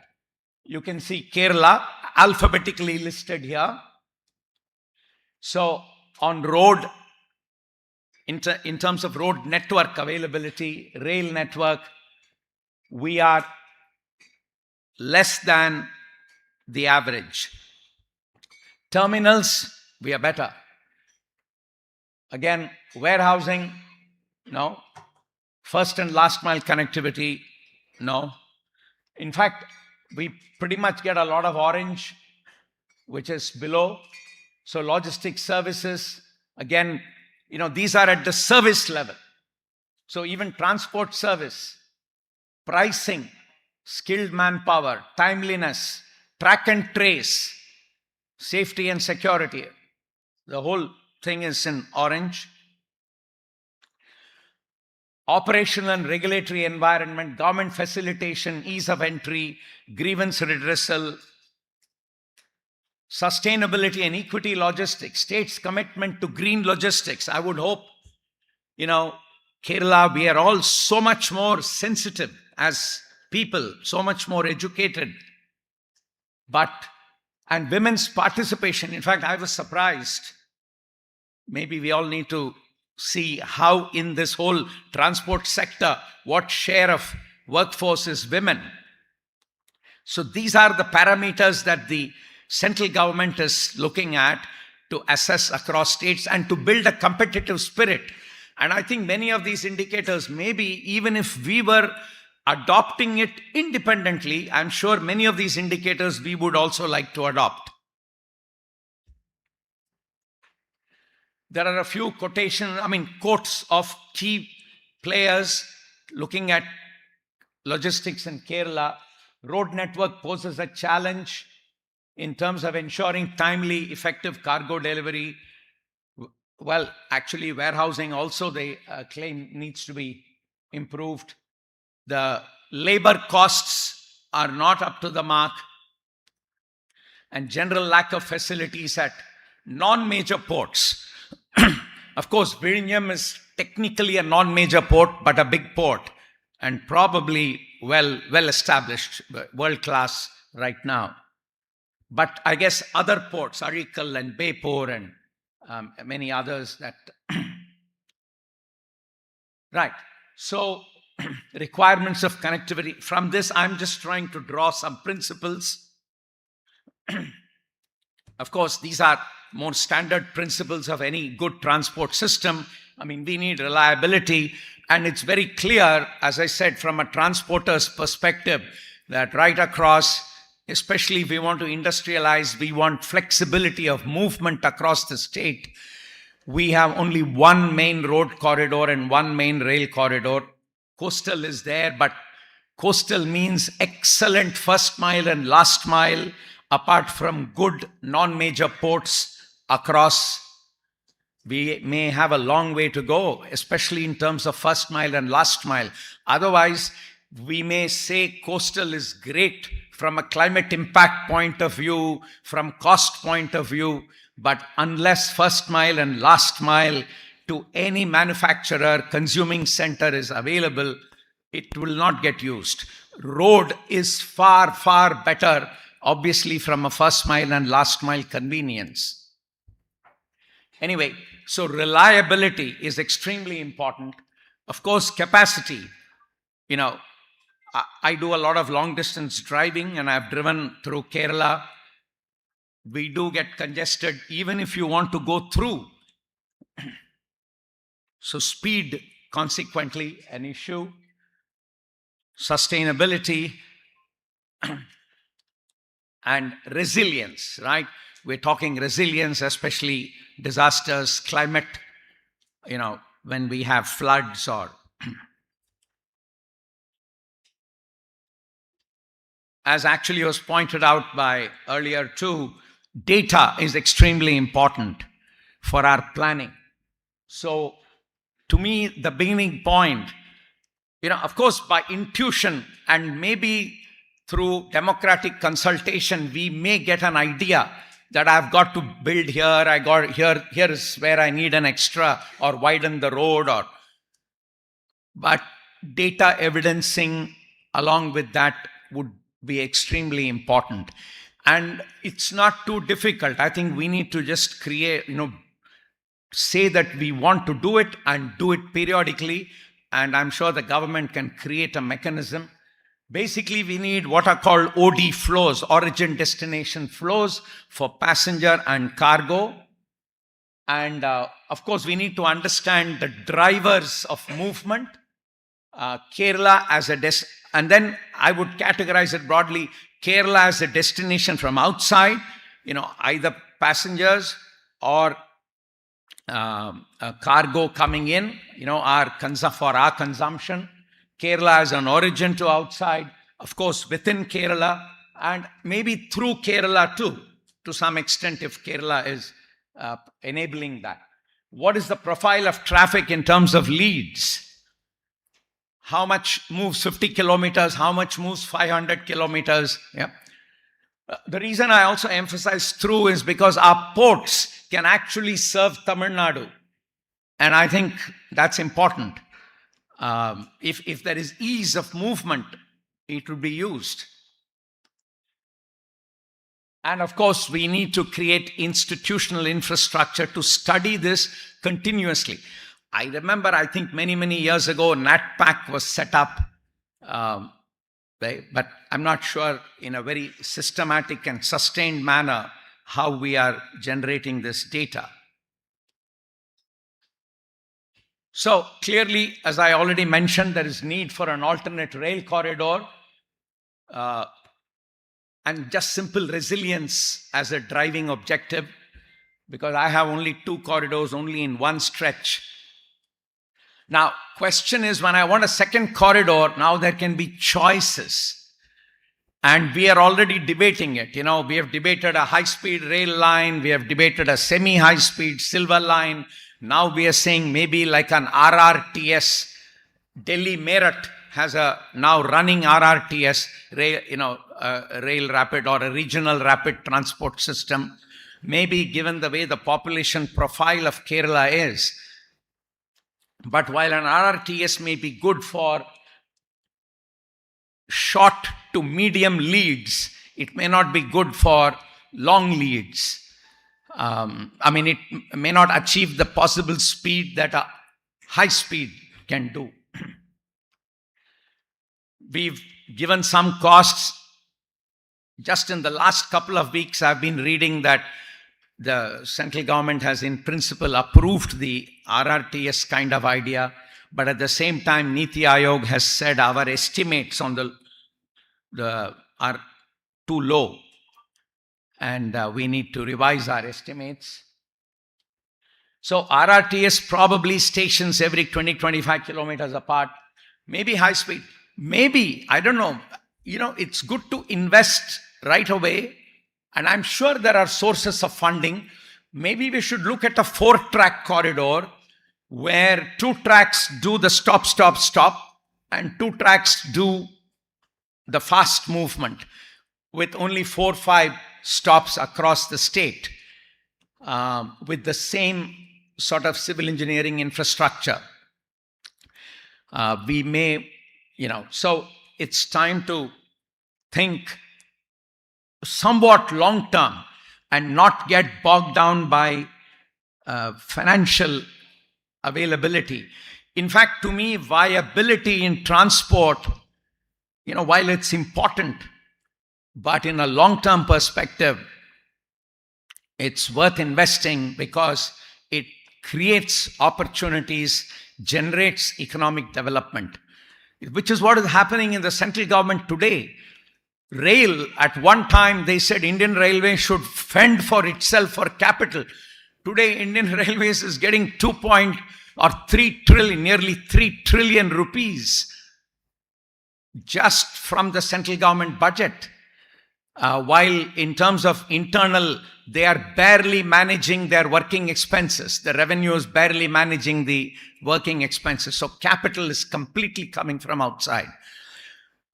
You can see Kerala alphabetically listed here. So on road, in terms of road network availability, rail network, we are less than the average. Terminals, we are better. Again, warehousing, no. First and last mile connectivity, no. In fact, we pretty much get a lot of orange, which is below. So logistics services, again, these are at the service level. So even transport service, pricing, skilled manpower, timeliness, track and trace, safety and security, the whole thing is in orange. Operational and regulatory environment, government facilitation, ease of entry, grievance redressal, sustainability and equity logistics, state's commitment to green logistics. I would hope, Kerala, we are all so much more sensitive as people, so much more educated. And women's participation, in fact, I was surprised. Maybe we all need to see how in this whole transport sector, what share of workforce is women. So these are the parameters that the central government is looking at to assess across states and to build a competitive spirit. And I think many of these indicators, maybe even if we were adopting it independently, I'm sure many of these indicators we would also like to adopt. There are a few quotes of key players looking at logistics in Kerala. Road network poses a challenge in terms of ensuring timely, effective cargo delivery. Well, actually, warehousing also, they claim, needs to be improved. The labor costs are not up to the mark, and general lack of facilities at non-major ports. Of course, Vizhinjam is technically a non-major port, but a big port, and probably well established, world-class right now. But I guess other ports, Arikal and Baipur and many others that... Right. So requirements of connectivity. From this, I'm just trying to draw some principles. Of course, these are more standard principles of any good transport system. We need reliability, and it's very clear, as I said, from a transporter's perspective, that right across, especially if we want to industrialize, we want flexibility of movement across the state. We have only one main road corridor and one main rail corridor. Coastal is there, but coastal means excellent first mile and last mile, apart from good non-major ports across. We may have a long way to go, especially in terms of first mile and last mile. Otherwise, we may say coastal is great from a climate impact point of view, from cost point of view, but unless first mile and last mile to any manufacturer, consuming center is available, it will not get used. Road is far, far better, obviously, from a first mile and last mile convenience. Anyway, so reliability is extremely important. Of course, capacity. I do a lot of long distance driving, and I've driven through Kerala. We do get congested even if you want to go through. So speed, consequently, an issue. Sustainability and resilience, right? We're talking resilience, especially disasters, climate, when we have floods or... as actually was pointed out by earlier too, data is extremely important for our planning. So to me, the beginning point, of course, by intuition and maybe through democratic consultation, we may get an idea that I've got to build here, here is where I need an extra or widen the road, but data evidencing along with that would be extremely important. And it's not too difficult. I think we need to just create, say that we want to do it and do it periodically. And I'm sure the government can create a mechanism. Basically, we need what are called OD flows, origin destination flows, for passenger and cargo. And of course, we need to understand the drivers of movement. Kerala as a and then I would categorize it broadly. Kerala as a destination from outside, either passengers or cargo coming in, for our consumption. Kerala as an origin to outside, of course, within Kerala, and maybe through Kerala too, to some extent, if Kerala is enabling that. What is the profile of traffic in terms of leads? How much moves 50 kilometers? How much moves 500 kilometers? Yeah. The reason I also emphasize through is because our ports can actually serve Tamil Nadu. And I think that's important. If there is ease of movement, it will be used. And of course, we need to create institutional infrastructure to study this continuously. I remember, I think many, many years ago, NatPac was set up, but I'm not sure in a very systematic and sustained manner how we are generating this data. So clearly, as I already mentioned, there is need for an alternate rail corridor and just simple resilience as a driving objective, because I have only 2 corridors, only in one stretch. Now, question is, when I want a second corridor, now there can be choices. And we are already debating it. We have debated a high-speed rail line. We have debated a semi-high-speed silver line. Now we are saying maybe like an RRTS. Delhi Meerut has a now running RRTS, rail rapid or a regional rapid transport system. Maybe given the way the population profile of Kerala is. But while an RRTS may be good for short to medium leads, it may not be good for long leads. It may not achieve the possible speed that a high speed can do. We've given some costs. Just in the last couple of weeks, I've been reading that the central government has in principle approved the RRTS kind of idea, but at the same time, Niti Aayog has said our estimates on are too low, and we need to revise our estimates. So RRTS probably stations every 20-25 kilometers apart, maybe high speed, maybe, I don't know. It's good to invest right away. And I'm sure there are sources of funding. Maybe we should look at a 4-track corridor where 2 tracks do the stop, stop, stop, and 2 tracks do the fast movement with only 4-5 stops across the state with the same sort of civil engineering infrastructure. We may, so it's time to think somewhat long term and not get bogged down by financial availability. In fact, to me, viability in transport, while it's important, but in a long-term perspective, it's worth investing because it creates opportunities, generates economic development, which is what is happening in the central government today. Rail, at one time, they said Indian Railways should fend for itself for capital. Today, Indian Railways is getting 3 trillion, nearly 3 trillion rupees just from the central government budget. while in terms of internal, they are barely managing their working expenses. The revenue is barely managing the working expenses. So capital is completely coming from outside.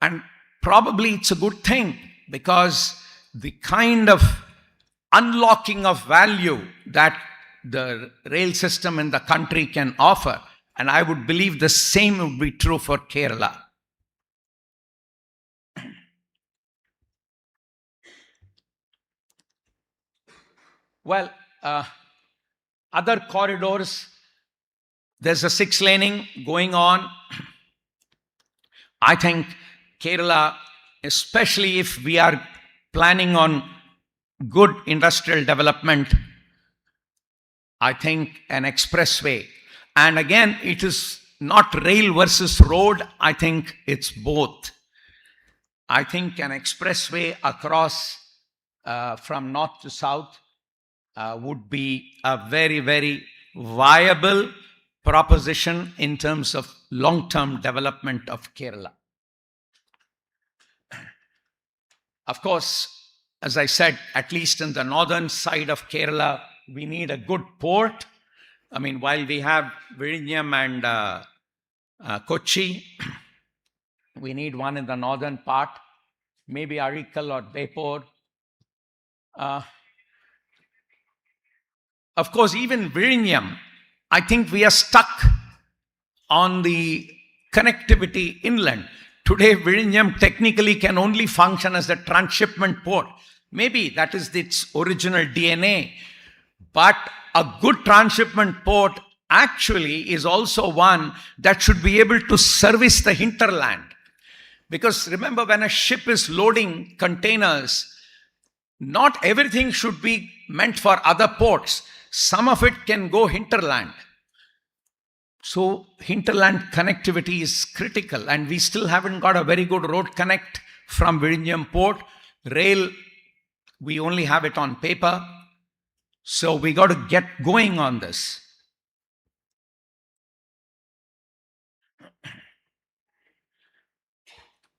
And probably it's a good thing, because the kind of unlocking of value that the rail system in the country can offer, and I would believe the same would be true for Kerala. Well, other corridors, there's a 6-laning going on. I think Kerala, especially if we are planning on good industrial development, I think an expressway. And again, it is not rail versus road. I think it's both. I think an expressway across from north to south would be a very, very viable proposition in terms of long-term development of Kerala. Of course, as I said, at least in the northern side of Kerala, we need a good port. I mean, while we have Vizhinjam and Kochi, we need one in the northern part, maybe Arikal or Bepur. Of course, even Vizhinjam, I think we are stuck on the connectivity inland. Today, Vizhinjam technically can only function as a transshipment port. Maybe that is its original DNA. But a good transshipment port actually is also one that should be able to service the hinterland. Because remember, when a ship is loading containers, not everything should be meant for other ports. Some of it can go hinterland. So hinterland connectivity is critical, and we still haven't got a very good road connect from Vizhinjam port. Rail, we only have it on paper. So we got to get going on this.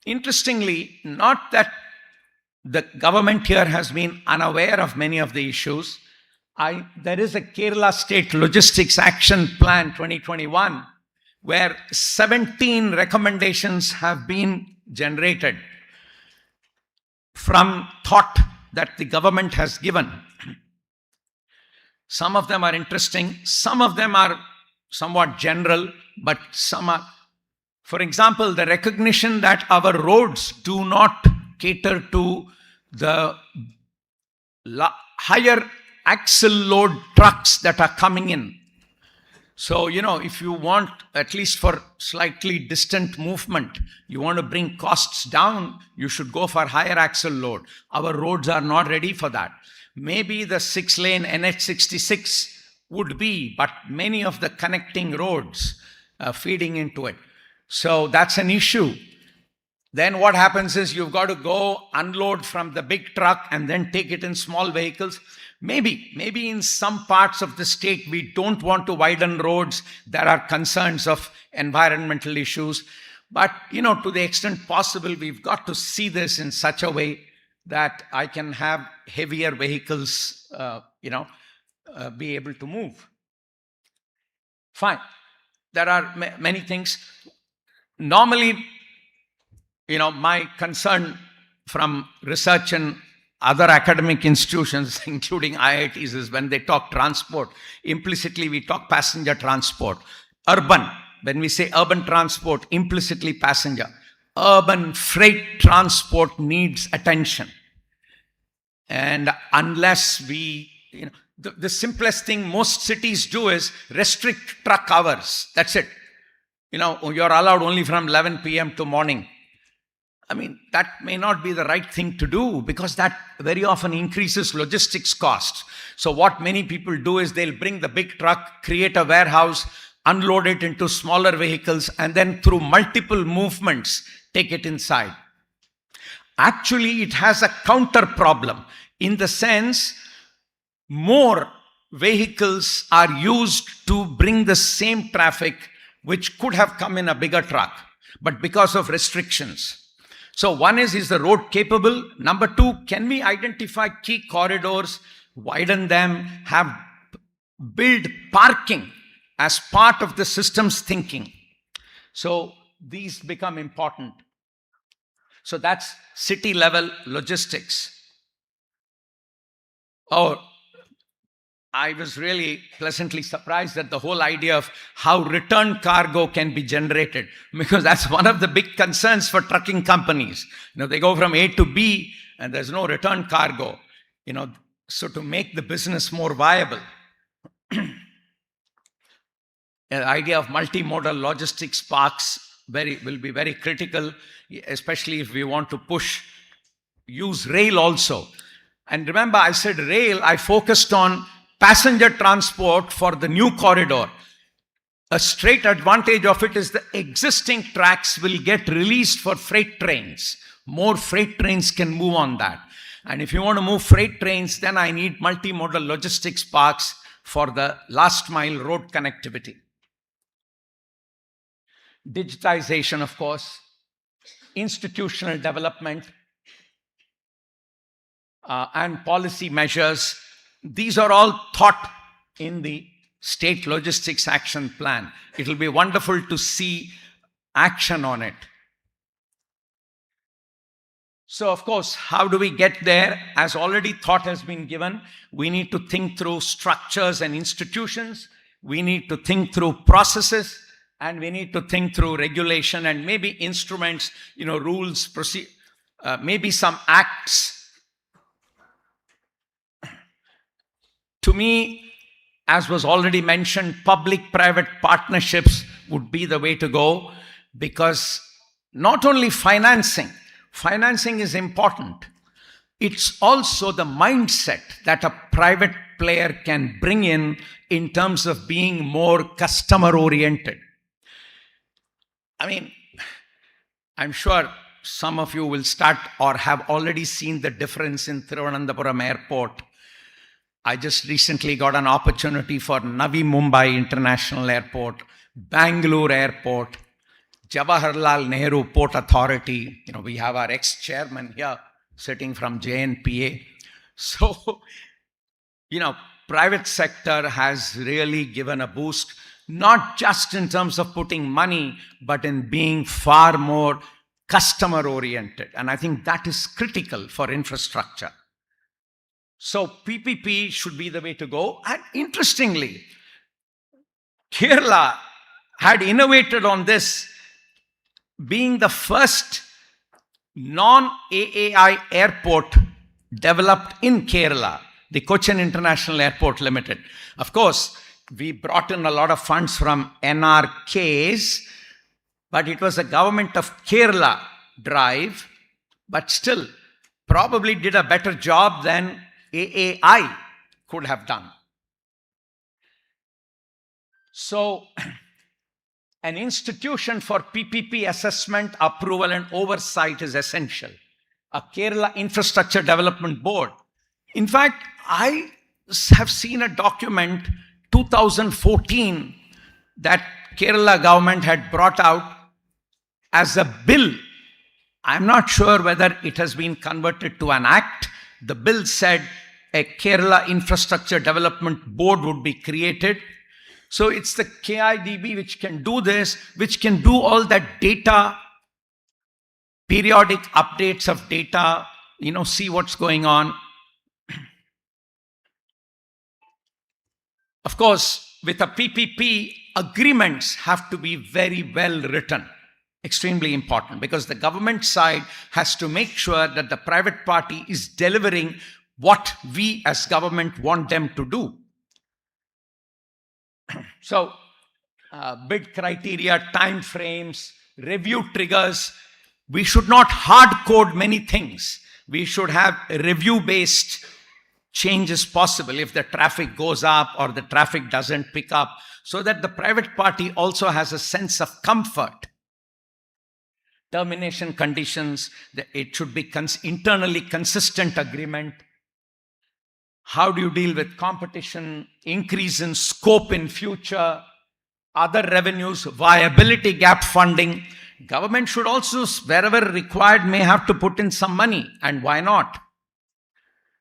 Interestingly, not that the government here has been unaware of many of the issues. There is a Kerala State Logistics Action Plan 2021 where 17 recommendations have been generated from thought that the government has given. Some of them are interesting, some of them are somewhat general, but some are, for example, the recognition that our roads do not cater to the higher axle load trucks that are coming in. So, if you want, at least for slightly distant movement, you want to bring costs down, you should go for higher axle load. Our roads are not ready for that. Maybe the 6-lane NH66 would be, but many of the connecting roads feeding into it. So that's an issue. Then what happens is you've got to go unload from the big truck and then take it in small vehicles. Maybe in some parts of the state we don't want to widen roads. There are concerns of environmental issues. But, to the extent possible, we've got to see this in such a way that I can have heavier vehicles, be able to move. Fine. There are many things. Normally, my concern from research and other academic institutions, including IITs, is when they talk transport, implicitly we talk passenger transport. Urban, when we say urban transport, implicitly passenger. Urban freight transport needs attention. And unless we, the simplest thing most cities do is restrict truck hours. That's it. You're allowed only from 11 p.m. to morning. I mean, that may not be the right thing to do, because that very often increases logistics costs. So what many people do is they'll bring the big truck, create a warehouse, unload it into smaller vehicles, and then through multiple movements, take it inside. Actually, it has a counter problem in the sense more vehicles are used to bring the same traffic which could have come in a bigger truck, but because of restrictions. So one is the road capable? Number two, can we identify key corridors, widen them, build parking as part of the system's thinking? So these become important. So that's city level logistics. Oh, I was really pleasantly surprised at the whole idea of how return cargo can be generated, because that's one of the big concerns for trucking companies. They go from A to B and there's no return cargo, so to make the business more viable. The idea of multimodal logistics parks will be very critical, especially if we want to use rail also. And remember, I said rail, I focused on passenger transport for the new corridor. A straight advantage of it is the existing tracks will get released for freight trains. More freight trains can move on that. And if you want to move freight trains, then I need multimodal logistics parks for the last mile road connectivity. Digitization, of course, institutional development, and policy measures. These are all thought in the State Logistics Action Plan. It will be wonderful to see action on it. So, of course, how do we get there? As already thought has been given, we need to think through structures and institutions. We need to think through processes. And we need to think through regulation and maybe instruments, rules, maybe some acts. To me, as was already mentioned, public-private partnerships would be the way to go, because not only financing is important, it's also the mindset that a private player can bring in terms of being more customer-oriented. I'm sure some of you will start or have already seen the difference in Thiruvananthapuram Airport. I just recently got an opportunity for Navi Mumbai International Airport, Bangalore Airport, Jawaharlal Nehru Port Authority. We have our ex-chairman here sitting from JNPA. So, private sector has really given a boost, not just in terms of putting money, but in being far more customer-oriented. And I think that is critical for infrastructure. So PPP should be the way to go. And interestingly, Kerala had innovated on this, being the first non-AAI airport developed in Kerala, the Cochin International Airport Limited. Of course, we brought in a lot of funds from NRKs, but it was a government of Kerala drive, but still probably did a better job than AAI could have done. So, an institution for PPP assessment, approval, and oversight is essential. A Kerala Infrastructure Development Board. In fact, I have seen a document, 2014, that Kerala government had brought out as a bill. I'm not sure whether it has been converted to an act. The bill said a Kerala Infrastructure Development Board would be created. So it's the KIDB which can do this, which can do all that data, periodic updates of data, see what's going on. Of course, with a PPP, agreements have to be very well written. Extremely important, because the government side has to make sure that the private party is delivering what we as government want them to do. So, bid criteria, time frames, review triggers. We should not hard code many things. We should have review-based changes possible if the traffic goes up or the traffic doesn't pick up, so that the private party also has a sense of comfort. Termination conditions, it should be internally consistent agreement. How do you deal with competition, increase in scope in future, other revenues, viability gap funding? government should also, wherever required, may have to put in some money, and why not?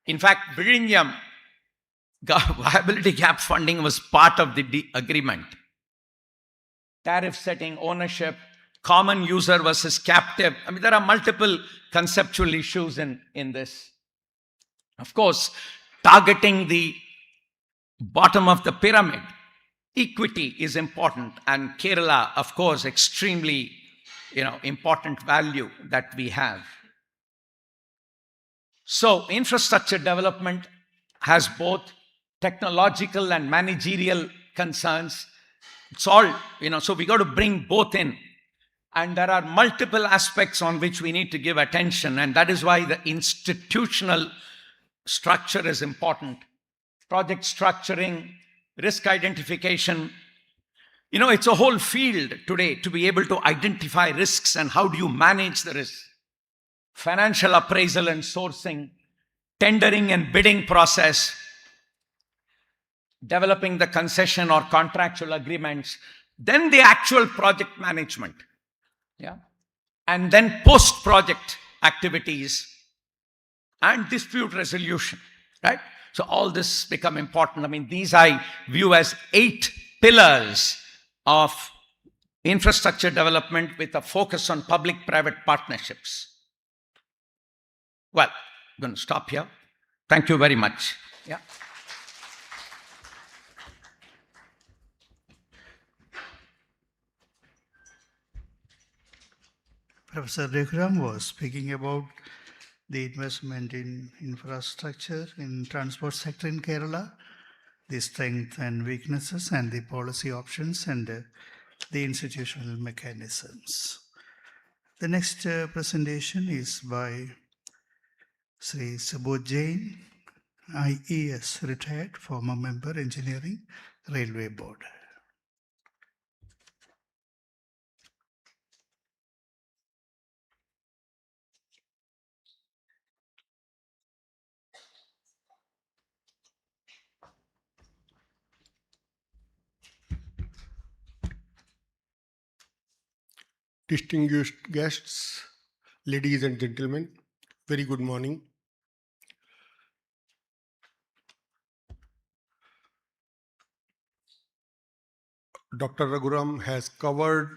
In fact, Viഴിņam viability gap funding was part of the agreement. Tariff setting, ownership, common user versus captive. I mean, there are multiple conceptual issues in this. Of course, targeting the bottom of the pyramid, equity is important, and Kerala, of course, extremely, important value that we have. So infrastructure development has both technological and managerial concerns. It's all, so we got to bring both in. And there are multiple aspects on which we need to give attention, and that is why the institutional structure is important. Project structuring, risk identification. It's a whole field today to be able to identify risks and how do you manage the risks. Financial appraisal and sourcing, tendering and bidding process, developing the concession or contractual agreements, then the actual project management, and then post-project activities and dispute resolution, right? So all this become important. I mean, these I view as 8 pillars of infrastructure development with a focus on public-private partnerships. Well, I'm going to stop here. Thank you very much. Yeah. Professor Raghuram was speaking about the investment in infrastructure in transport sector in Kerala, the strengths and weaknesses and the policy options and the institutional mechanisms. The next presentation is by Sri Subodh Jain, IES retired, former member, Engineering, Railway Board. Distinguished guests, ladies and gentlemen, very good morning. Dr. Raghuram has covered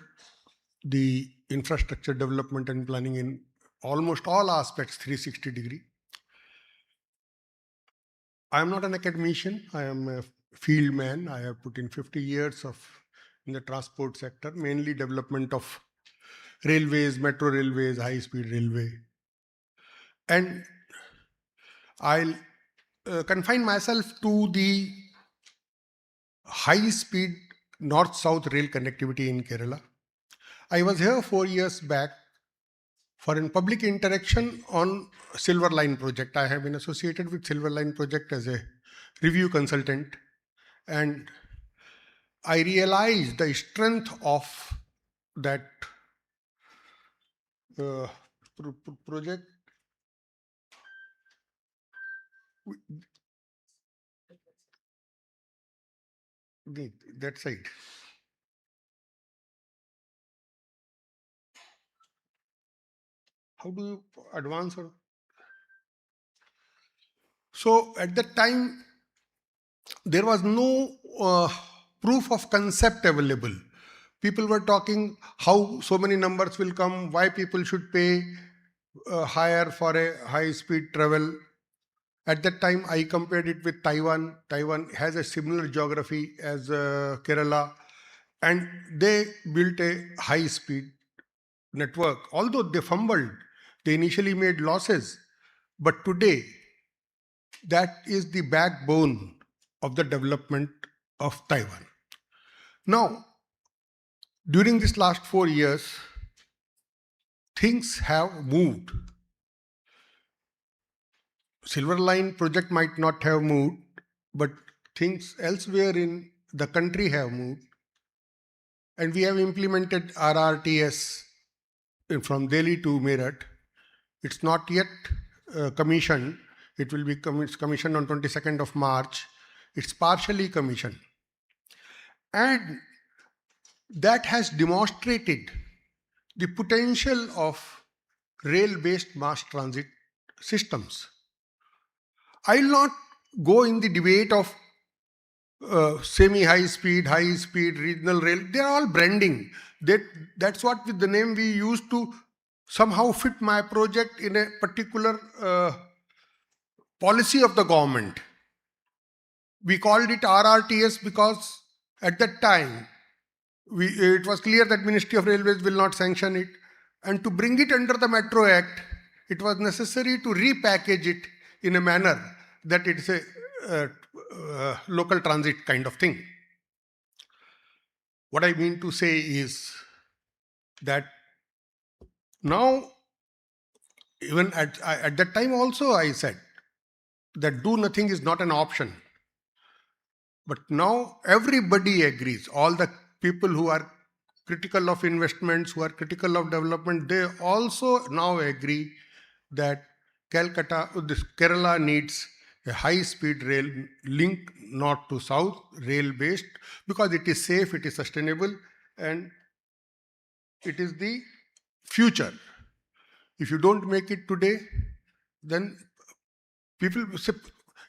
the infrastructure development and planning in almost all aspects, 360 degree. I am not an academician, I am a field man. I have put in 50 years in the transport sector, mainly development of railways, metro railways, high-speed railway. And I'll confine myself to the high-speed north-south rail connectivity in Kerala. I was here 4 years back for a public interaction on Silver Line project. I have been associated with Silver Line project as a review consultant, and I realized the strength of that project. That side. How do you advance? So at that time, there was no proof of concept available. People were talking how so many numbers will come, why people should pay higher for a high-speed travel. At that time, I compared it with Taiwan. Taiwan has a similar geography as Kerala, and they built a high-speed network. Although they fumbled, they initially made losses, but today, that is the backbone of the development of Taiwan. Now, during this last 4 years, things have moved. Silver Line project might not have moved, but things elsewhere in the country have moved. And we have implemented RRTS from Delhi to Meerut. It's not yet commissioned. It will be commissioned on 22nd of March. It's partially commissioned. And that has demonstrated the potential of rail-based mass transit systems. I will not go in the debate of semi-high speed, regional rail. They are all branding. That's what with the name we used to somehow fit my project in a particular policy of the government. We called it RRTS because at that time it was clear that Ministry of Railways will not sanction it, and to bring it under the Metro Act, it was necessary to repackage it in a manner that it's a local transit kind of thing. What I mean to say is that now, even at that time also I said that do nothing is not an option. But now everybody agrees, all the people who are critical of investments, who are critical of development, they also now agree that Kerala needs a high-speed rail link north to south, rail-based, because it is safe, it is sustainable, and it is the future. If you don't make it today, then people say,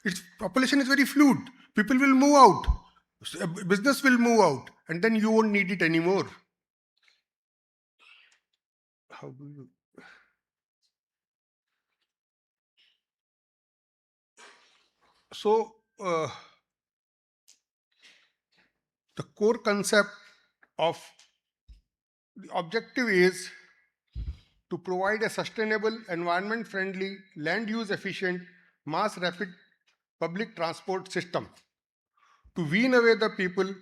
its population is very fluid. People will move out. Business will move out, and then you won't need it anymore. How do you? So, the core concept of the objective is to provide a sustainable, environment-friendly, land-use-efficient, mass-rapid public transport system to wean away the people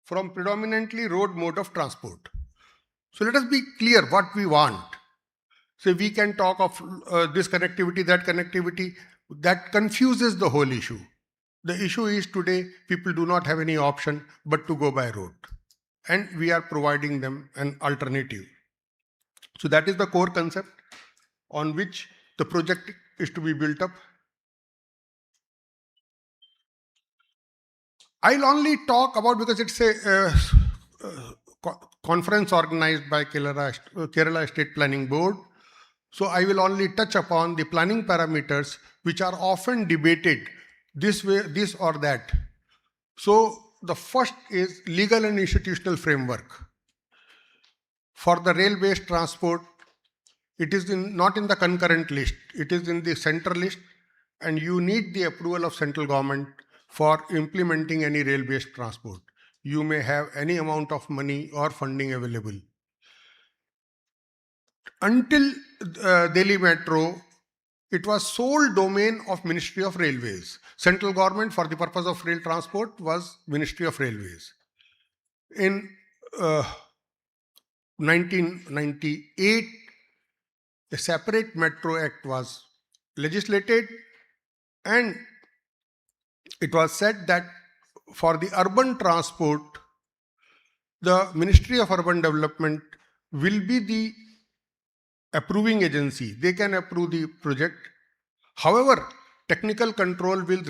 from predominantly road mode of transport. So let us be clear what we want. So we can talk of this connectivity, that confuses the whole issue. The issue is today people do not have any option but to go by road, and we are providing them an alternative. So that is the core concept on which the project is to be built up. I'll only talk about, because it's a conference organized by Kerala State Planning Board. So I will only touch upon the planning parameters which are often debated this way, this or that. So the first is legal and institutional framework. For the rail-based transport, it is not in the concurrent list, it is in the center list, and you need the approval of central government for implementing any rail-based transport. You may have any amount of money or funding available. Until Delhi Metro, it was sole domain of Ministry of Railways. Central government, for the purpose of rail transport, was Ministry of Railways. In 1998, a separate Metro Act was legislated, and it was said that for the urban transport, the Ministry of Urban Development will be the approving agency. They can approve the project. However, technical control will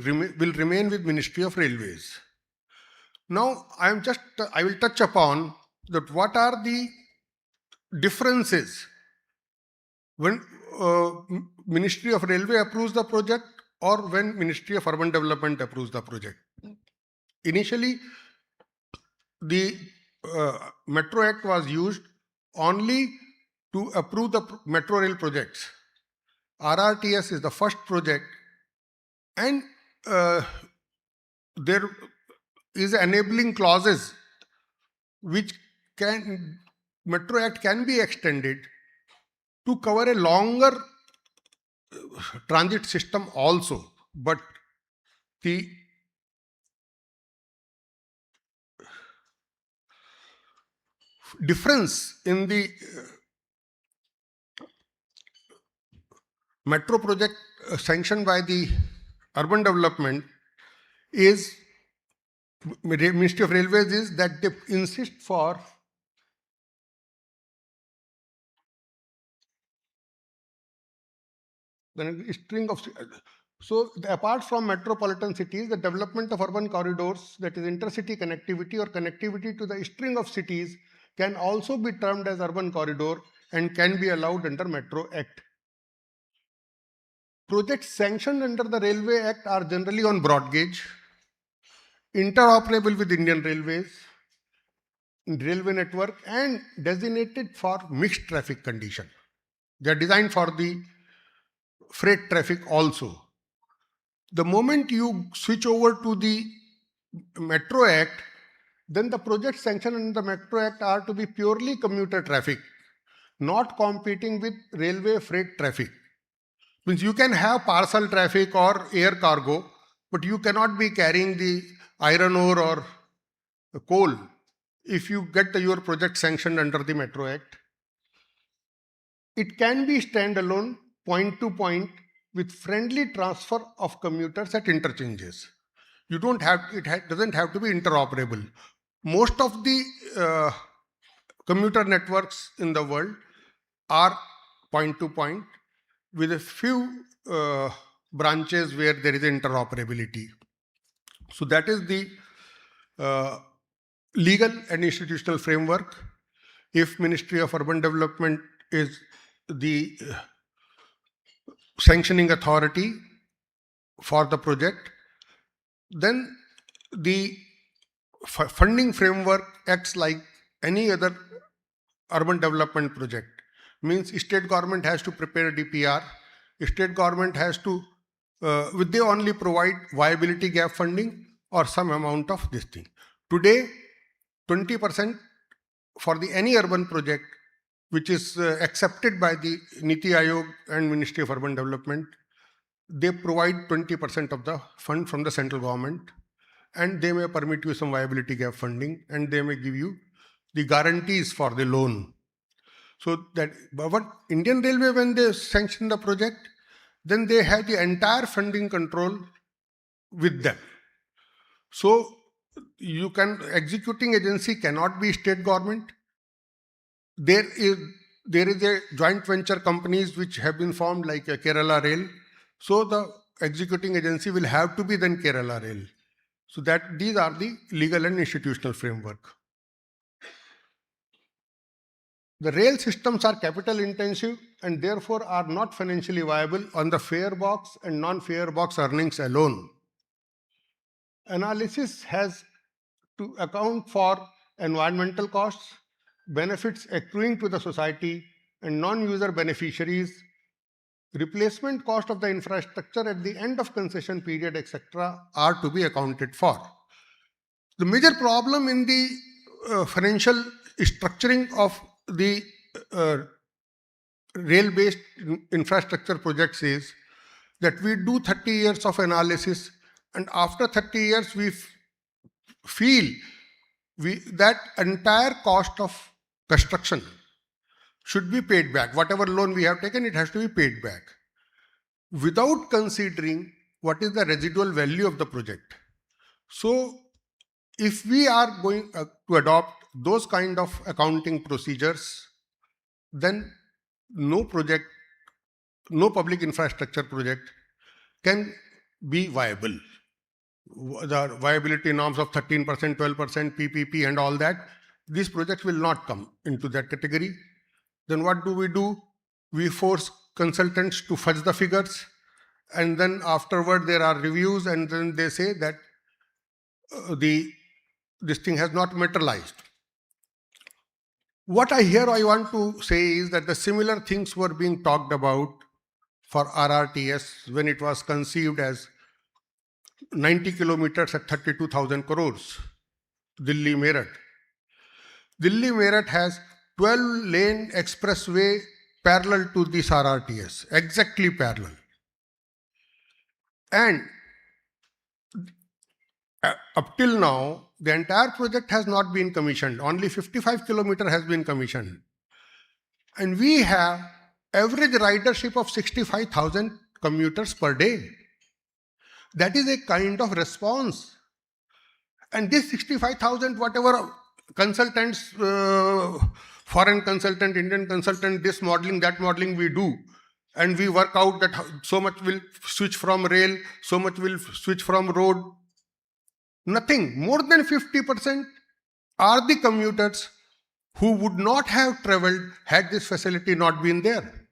remain with Ministry of Railways. Now, I will touch upon that what are the differences when Ministry of Railway approves the project or when Ministry of Urban Development approves the project. Initially, the Metro Act was used only to approve the metro rail projects. RRTS is the first project, and there is enabling clauses which Metro Act can be extended to cover a longer transit system also. But the difference in the metro project sanctioned by the urban development is Ministry of Railways is that they insist for the string of. So apart from metropolitan cities, the development of urban corridors, that is intercity connectivity or connectivity to the string of cities, can also be termed as urban corridor and can be allowed under Metro Act. Projects sanctioned under the Railway Act are generally on broad gauge, interoperable with Indian Railways, railway network, and designated for mixed traffic condition. They are designed for the freight traffic also. The moment you switch over to the Metro Act, then the projects sanctioned under the Metro Act are to be purely commuter traffic, not competing with railway freight traffic. Means you can have parcel traffic or air cargo, but you cannot be carrying the iron ore or coal if you get your project sanctioned under the Metro Act. It can be standalone, point to point, with friendly transfer of commuters at interchanges. You don't have, doesn't have to be interoperable. Most of the commuter networks in the world are point to point, with a few branches where there is interoperability. So that is the legal and institutional framework. If Ministry of Urban Development is the sanctioning authority for the project, then the funding framework acts like any other urban development project. Means state government has to prepare a DPR, state government has to, they only provide viability gap funding or some amount of this thing. Today, 20% for any urban project which is accepted by the Niti Aayog and Ministry of Urban Development, they provide 20% of the fund from the central government, and they may permit you some viability gap funding, and they may give you the guarantees for the loan. So that, but Indian Railway, when they sanction the project, then they have the entire funding control with them. So you can, executing agency cannot be state government. There is a joint venture companies which have been formed like a Kerala Rail. So the executing agency will have to be then Kerala Rail. So that these are the legal and institutional framework. The rail systems are capital intensive and therefore are not financially viable on the fare box and non-fare box earnings alone. Analysis has to account for environmental costs, benefits accruing to the society and non-user beneficiaries, replacement cost of the infrastructure at the end of concession period, etc., are to be accounted for. The major problem in the financial structuring of the rail-based infrastructure projects is that we do 30 years of analysis, and after 30 years we feel that entire cost of construction should be paid back. Whatever loan we have taken, it has to be paid back, without considering what is the residual value of the project. So if we are going to adopt those kind of accounting procedures, then no project, no public infrastructure project can be viable. The viability norms of 13%, 12%, PPP and all that, these projects will not come into that category. Then what do? We force consultants to fudge the figures, and then afterward there are reviews, and then they say that this thing has not materialized. What I want to say is that the similar things were being talked about for RRTS when it was conceived as 90 kilometers at 32,000 crores, Delhi Meerut. Delhi Meerut has 12-lane expressway parallel to this RRTS, exactly parallel. And up till now, the entire project has not been commissioned. Only 55 kilometers has been commissioned. And we have average ridership of 65,000 commuters per day. That is a kind of response. And this 65,000, whatever consultants, foreign consultant, Indian consultant, this modeling, that modeling we do, and we work out that so much will switch from rail, so much will switch from road. Nothing. More than 50% are the commuters who would not have traveled had this facility not been there.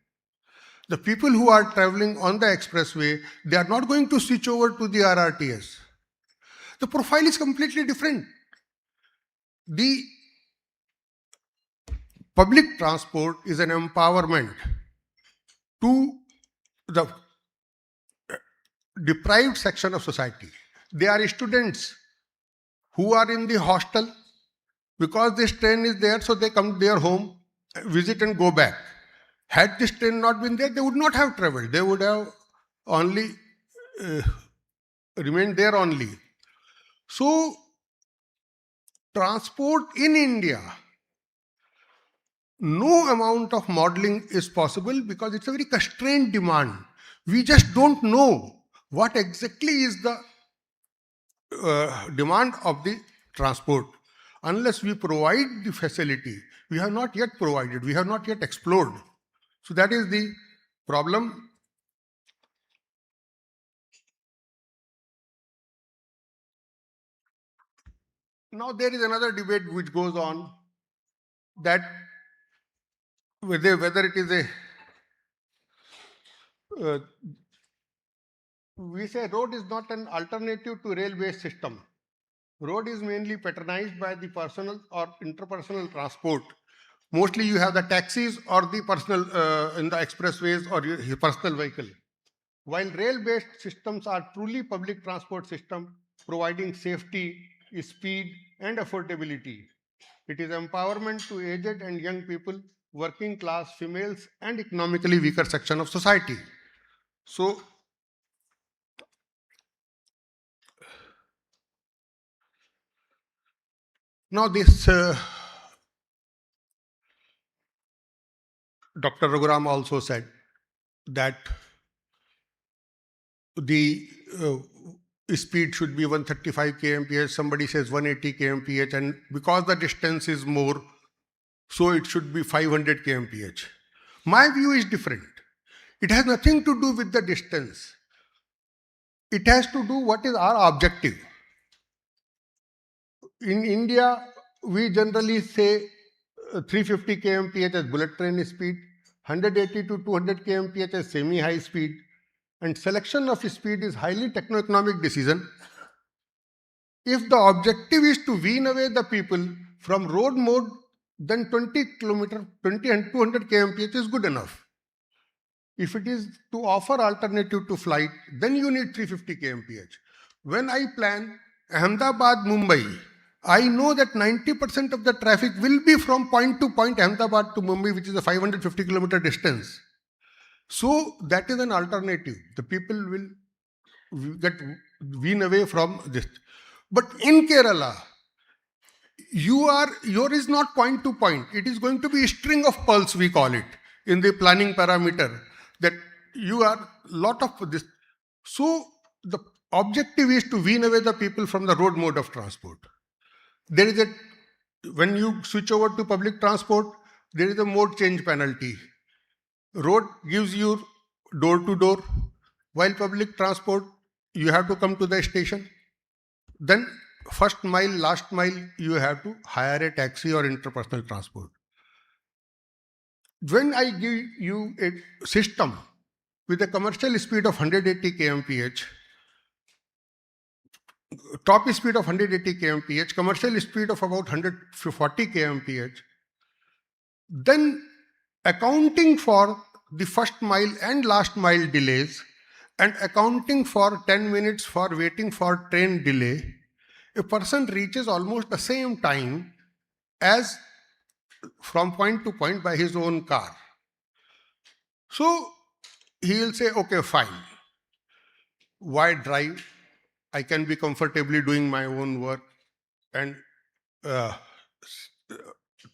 The people who are traveling on the expressway, they are not going to switch over to the RRTS. The profile is completely different. The public transport is an empowerment to the deprived section of society. They are students who are in the hostel because this train is there, so they come to their home, visit and go back. Had this train not been there, they would not have traveled. They would have only remained there only. So, transport in India, no amount of modeling is possible because it's a very constrained demand. We just don't know what exactly is the demand of the transport. Unless we provide the facility, we have not yet provided, we have not yet explored. So that is the problem. Now there is another debate which goes on, that whether it is a we say road is not an alternative to rail-based system. Road is mainly patronized by the personal or interpersonal transport. Mostly you have the taxis or the personal in the expressways or your personal vehicle. While rail-based systems are truly public transport system providing safety, speed and affordability. It is empowerment to aged and young people, working class, females and economically weaker section of society. So now this Dr. Raghuram also said that the speed should be 135 kmph, somebody says 180 kmph, and because the distance is more, so it should be 500 kmph. My view is different. It has nothing to do with the distance. It has to do what is our objective. In India, we generally say 350 kmph as bullet train speed, 180 to 200 kmph as semi-high speed, and selection of speed is highly techno-economic decision. If the objective is to wean away the people from road mode, then 20 and 200 kmph is good enough. If it is to offer alternative to flight, then you need 350 kmph. When I plan Ahmedabad, Mumbai, I know that 90% of the traffic will be from point to point, Ahmedabad to Mumbai, which is a 550 kilometer distance. So that is an alternative. The people will get wean away from this. But in Kerala, your is not point to point. It is going to be a string of pearls, we call it, in the planning parameter, that you are lot of this. So the objective is to wean away the people from the road mode of transport. There is when you switch over to public transport, there is a mode change penalty. Road gives you door to door, while public transport, you have to come to the station. Then first mile, last mile, you have to hire a taxi or interpersonal transport. When I give you a system with a commercial speed of 180 kmph, top speed of 180 kmph, commercial speed of about 140 kmph, then accounting for the first mile and last mile delays and accounting for 10 minutes for waiting for train delay, a person reaches almost the same time as from point to point by his own car. So he will say, okay, fine. Why drive? I can be comfortably doing my own work and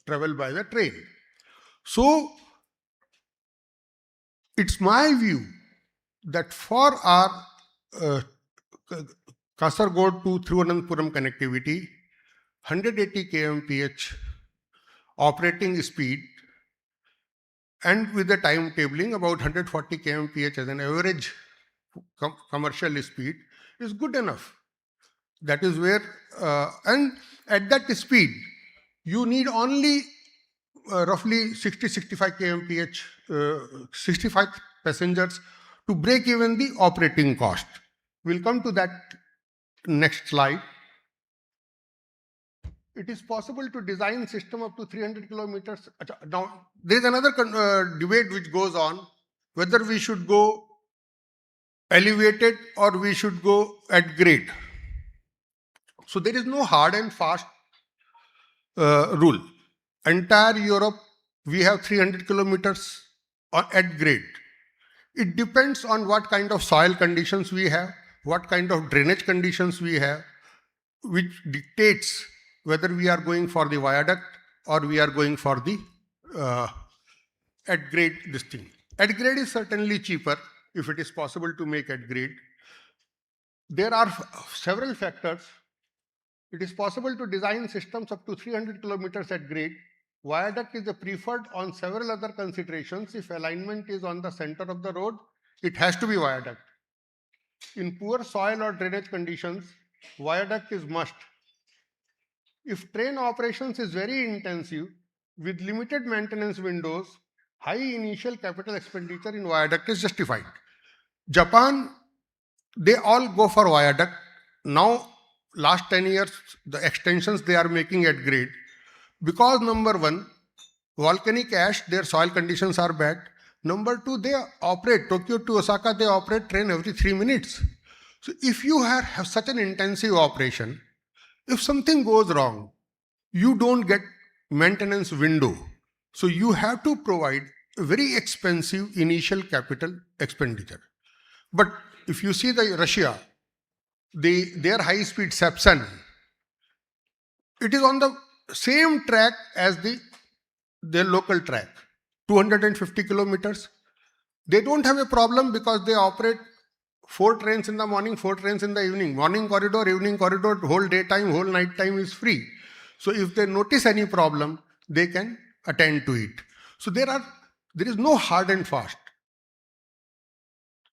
travel by the train. So it's my view that for our Kasargod to Thiruvananthapuram connectivity, 180 kmph operating speed and with the timetabling about 140 kmph as an average commercial speed is good enough. That is where, and at that speed, you need only roughly 60-65 kmph, 65 passengers to break even the operating cost. We'll come to that next slide. It is possible to design system up to 300 kilometers. Now, there is another debate which goes on, whether we should go elevated or we should go at grade. So there is no hard and fast rule. Entire Europe, we have 300 kilometers at grade. It depends on what kind of soil conditions we have, what kind of drainage conditions we have, which dictates whether we are going for the viaduct or we are going for the at grade this thing. At grade is certainly cheaper if it is possible to make at grade. There are several factors. It is possible to design systems up to 300 kilometers at grade. Viaduct is the preferred on several other considerations. If alignment is on the center of the road, it has to be viaduct. In poor soil or drainage conditions, viaduct is must. If train operations is very intensive with limited maintenance windows, high initial capital expenditure in viaduct is justified. Japan, they all go for viaduct. Now, last 10 years, the extensions they are making at grade. Because number one, volcanic ash, their soil conditions are bad. Number two, they operate, Tokyo to Osaka, they operate train every 3 minutes. So if you have such an intensive operation, if something goes wrong, you don't get maintenance window. So you have to provide a very expensive initial capital expenditure. But if you see the Russia, their high-speed Sepsan, it is on the same track as their local track, 250 kilometers. They don't have a problem because they operate 4 trains in the morning, 4 trains in the evening. Morning corridor, evening corridor, whole daytime, whole night time is free. So if they notice any problem, they can attend to it. So there is no hard and fast.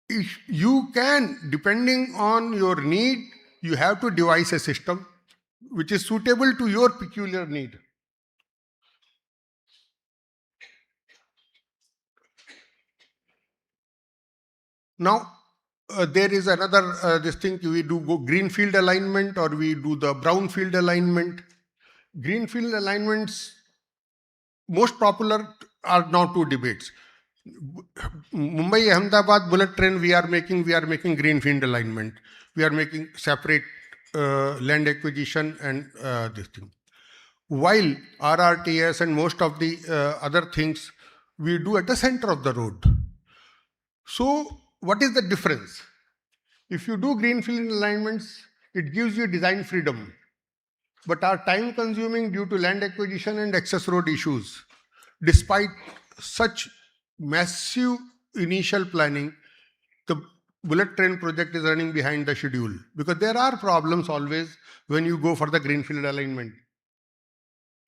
If you can, depending on your need, you have to devise a system which is suitable to your peculiar need. Now, there is another this thing, we do go greenfield alignment or we do the brownfield alignment. Greenfield alignments, most popular are now 2 debates. Mumbai Ahmedabad bullet train we are making greenfield alignment. We are making separate land acquisition and this thing. While RRTS and most of the other things we do at the center of the road. So what is the difference? If you do greenfield alignments, it gives you design freedom, but are time consuming due to land acquisition and access road issues. Despite such massive initial planning, the bullet train project is running behind the schedule because there are problems always when you go for the greenfield alignment.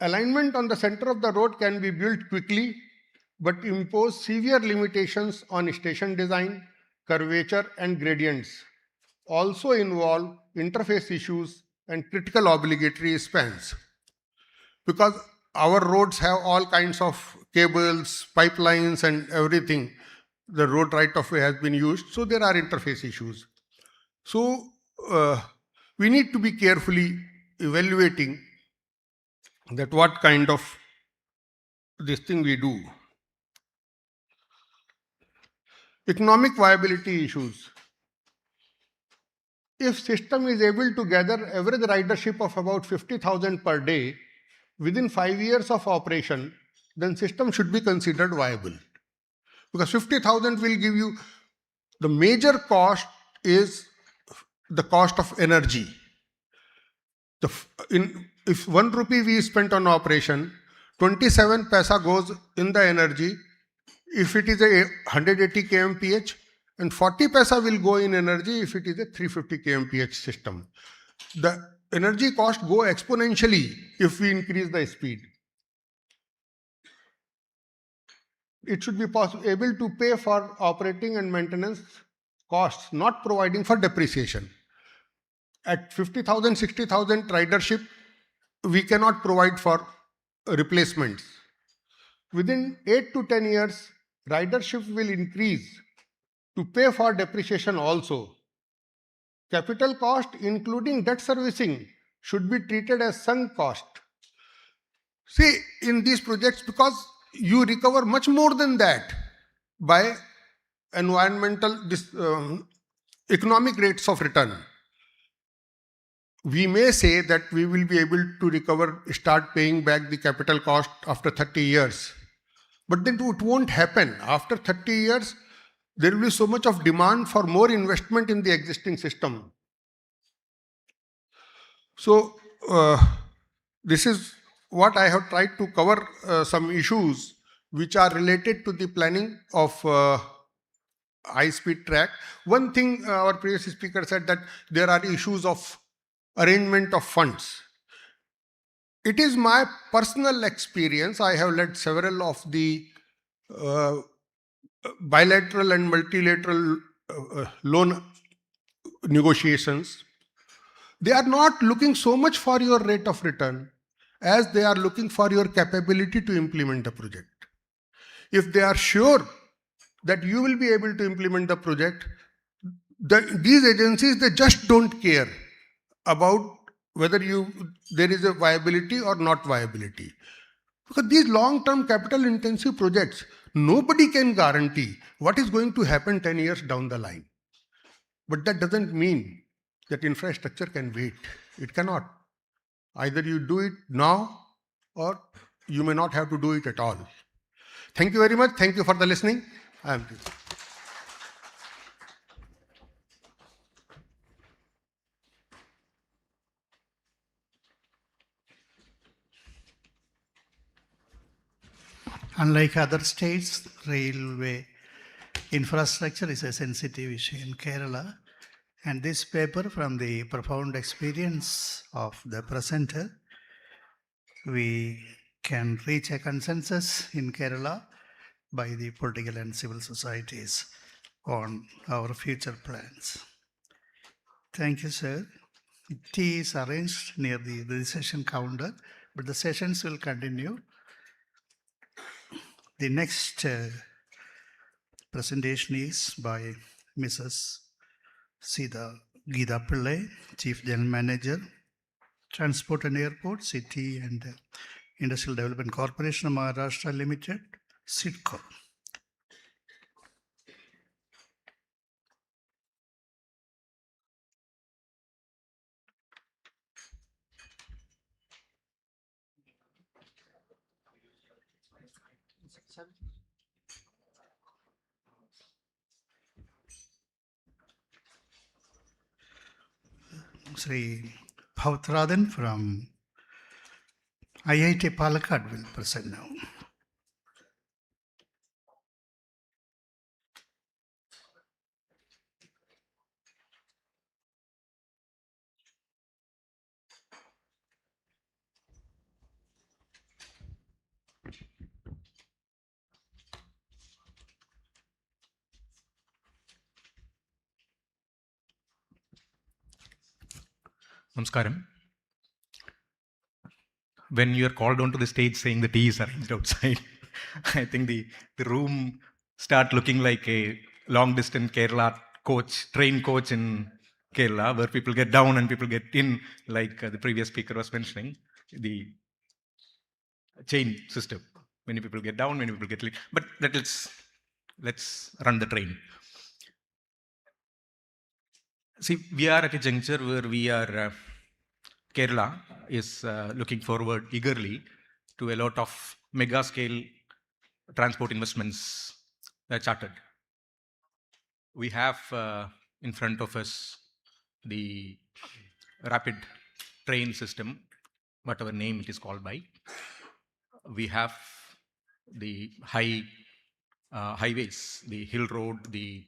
Alignment on the center of the road can be built quickly, but impose severe limitations on station design, curvature, and gradients. Also involve interface issues and critical obligatory spans. Because our roads have all kinds of cables, pipelines, and everything. The road right of way has been used, so there are interface issues. So we need to be carefully evaluating that what kind of this thing we do. Economic viability issues. If system is able to gather average ridership of about 50,000 per day within 5 years of operation, then system should be considered viable. Because 50,000 will give you, the major cost is the cost of energy. If 1 rupee we spent on operation, 27 paisa goes in the energy. If it is a 180 kmph, and 40 paisa will go in energy if it is a 350 kmph system. The energy cost go exponentially if we increase the speed. It should be able to pay for operating and maintenance costs, not providing for depreciation. At 50,000, 60,000 ridership, we cannot provide for replacements. within 8 to 10 years, ridership will increase to pay for depreciation also. Capital cost, including debt servicing, should be treated as sunk cost. See, in these projects, because you recover much more than that by environmental economic rates of return. We may say that we will be able to recover, start paying back the capital cost after 30 years. But then it won't happen. After 30 years, there will be so much of demand for more investment in the existing system. So, this is what I have tried to cover, some issues which are related to the planning of high-speed track. One thing our previous speaker said, that there are issues of arrangement of funds. It is my personal experience. I have led several of the bilateral and multilateral loan negotiations. They are not looking so much for your rate of return as they are looking for your capability to implement the project. If they are sure that you will be able to implement the project, these agencies, they just don't care about whether there is a viability or not viability. Because these long-term capital intensive projects, nobody can guarantee what is going to happen 10 years down the line. But that doesn't mean that infrastructure can wait. It cannot. Either you do it now or you may not have to do it at all. Thank you very much. Thank you for the listening. I am pleased. Unlike other states, railway infrastructure is a sensitive issue in Kerala. And this paper, from the profound experience of the presenter, we can reach a consensus in Kerala by the political and civil societies on our future plans. Thank you, sir. Tea is arranged near the registration counter, but the sessions will continue. The next presentation is by Mrs. Sita Geeta Pillai, Chief General Manager, Transport and Airport, City and Industrial Development Corporation of Maharashtra Limited, CIDCO. Sri Bhavtradhan from IIT Palakkad will present now. Namaskaram. When you are called onto the stage saying the tea is arranged outside, I think the room start looking like a long distance Kerala train coach in Kerala, where people get down and people get in, like the previous speaker was mentioning, the chain system. Many people get down, many people get late. But let's run the train. See, we are at a juncture where we are, Kerala is looking forward eagerly to a lot of mega scale transport investments chartered. We have in front of us the rapid train system, whatever name it is called by. We have the highways, the hill road, the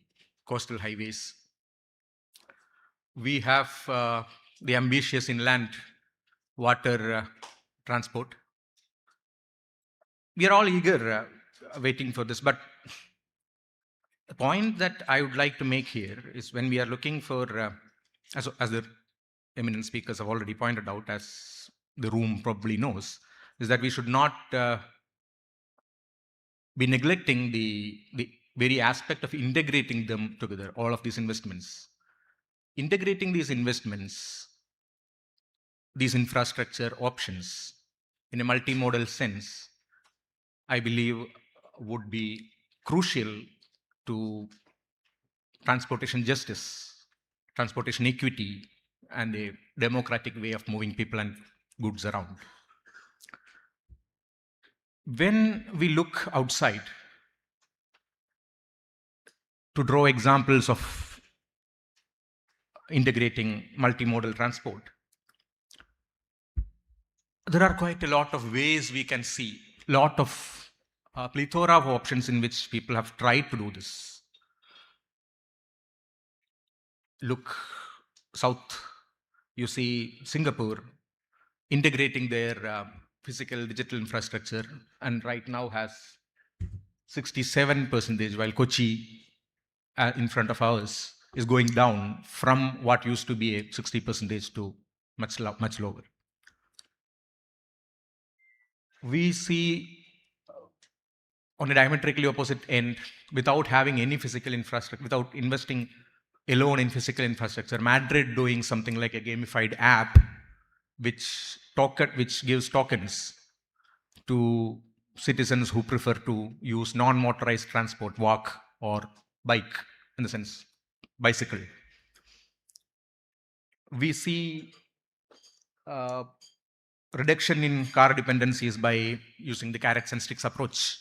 coastal highways. We have the ambitious inland water transport. We are all eager waiting for this, but the point that I would like to make here is, when we are looking for, as the eminent speakers have already pointed out, as the room probably knows, is that we should not be neglecting the very aspect of integrating them together, all of these investments. Integrating these investments, these infrastructure options in a multimodal sense, I believe would be crucial to transportation justice, transportation equity, and a democratic way of moving people and goods around. When we look outside to draw examples of integrating multimodal transport, there are quite a lot of ways we can see, lot of plethora of options in which people have tried to do this. Look south, you see Singapore integrating their physical digital infrastructure, and right now has 67%, while Kochi in front of ours is going down from what used to be a 60% to much lower. We see on a diametrically opposite end, without having any physical infrastructure, without investing alone in physical infrastructure, Madrid doing something like a gamified app which gives tokens to citizens who prefer to use non-motorized transport, walk or bike, in the sense bicycle. We see reduction in car dependencies by using the carrots and sticks approach,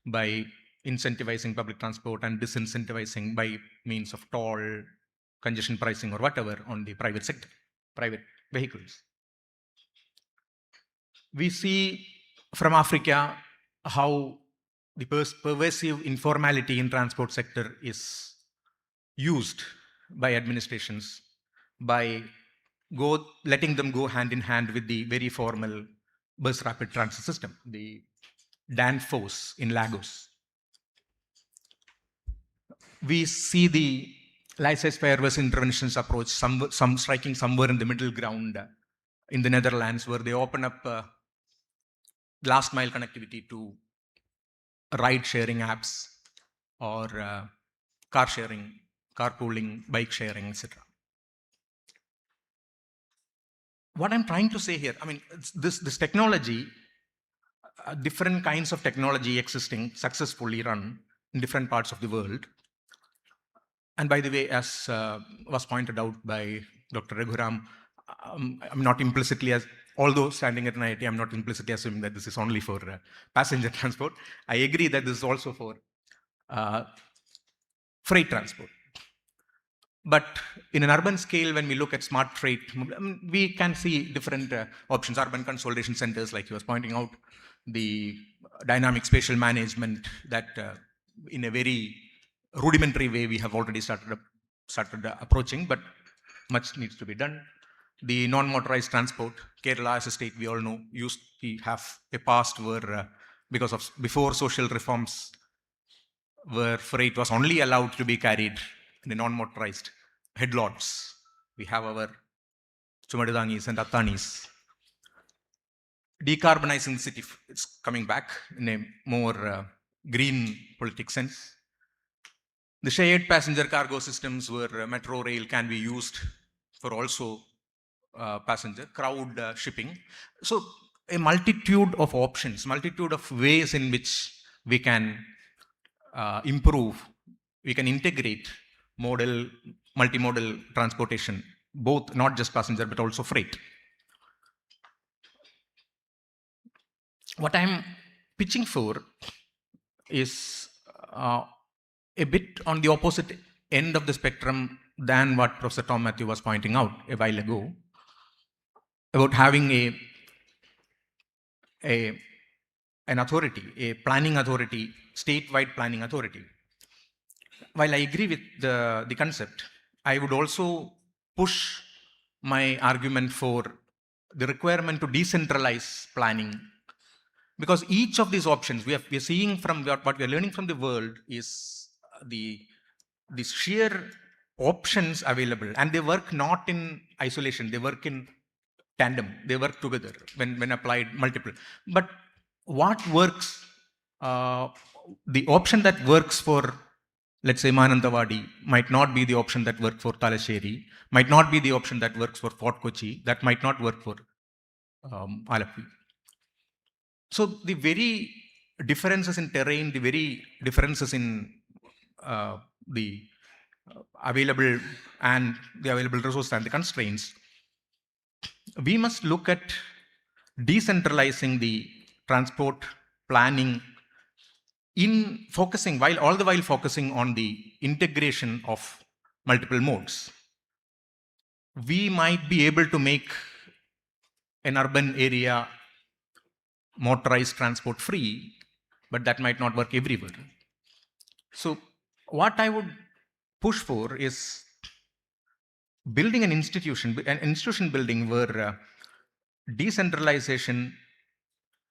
by incentivizing public transport and disincentivizing by means of toll, congestion pricing or whatever on the private sector, private vehicles. We see from Africa how the pervasive informality in transport sector is used by administrations by letting them go hand in hand with the very formal bus rapid transit system, the Danfoss in Lagos. We see the laissez-faire bus interventions approach, some striking somewhere in the middle ground in the Netherlands, where they open up last mile connectivity to ride sharing apps or car sharing, carpooling, bike sharing, etc. What I'm trying to say here, I mean, this technology, different kinds of technology existing, successfully run in different parts of the world. And by the way, as was pointed out by Dr. Raghuram, I'm not implicitly, although standing at an IIT, I'm not implicitly assuming that this is only for passenger transport. I agree that this is also for freight transport. But in an urban scale, when we look at smart freight, we can see different options. Urban consolidation centers, like he was pointing out, the dynamic spatial management that in a very rudimentary way we have already started approaching, but much needs to be done. The non-motorized transport, Kerala as a state, we all know, we have a past where before social reforms, where freight was only allowed to be carried in the non-motorized headlots. We have our Chumadidangis and Attanis. Decarbonizing the city, it's coming back in a more green politic sense. The shared passenger cargo systems where metro rail can be used for also passenger, crowd shipping. So a multitude of options, multitude of ways in which we can improve, we can integrate multimodal transportation, both not just passenger but also freight. What I'm pitching for is a bit on the opposite end of the spectrum than what Professor Tom Matthew was pointing out a while ago, about having an authority, a planning authority, statewide planning authority. While I agree with the concept, I would also push my argument for the requirement to decentralize planning, because each of these options we are seeing from what we are learning from the world is the sheer options available, and they work not in isolation, they work in tandem, they work together when applied multiple. But what works the option that works for, let's say, Manantawadi might not be the option that works for Talasheri, might not be the option that works for Fort Kochi, that might not work for Alappuzha. So the very differences in terrain, the very differences in the available and the available resources and the constraints, we must look at decentralizing the transport planning in focusing, while all the while focusing on the integration of multiple modes. We might be able to make an urban area motorized transport free, but that might not work everywhere. So what I would push for is building an institution building where decentralization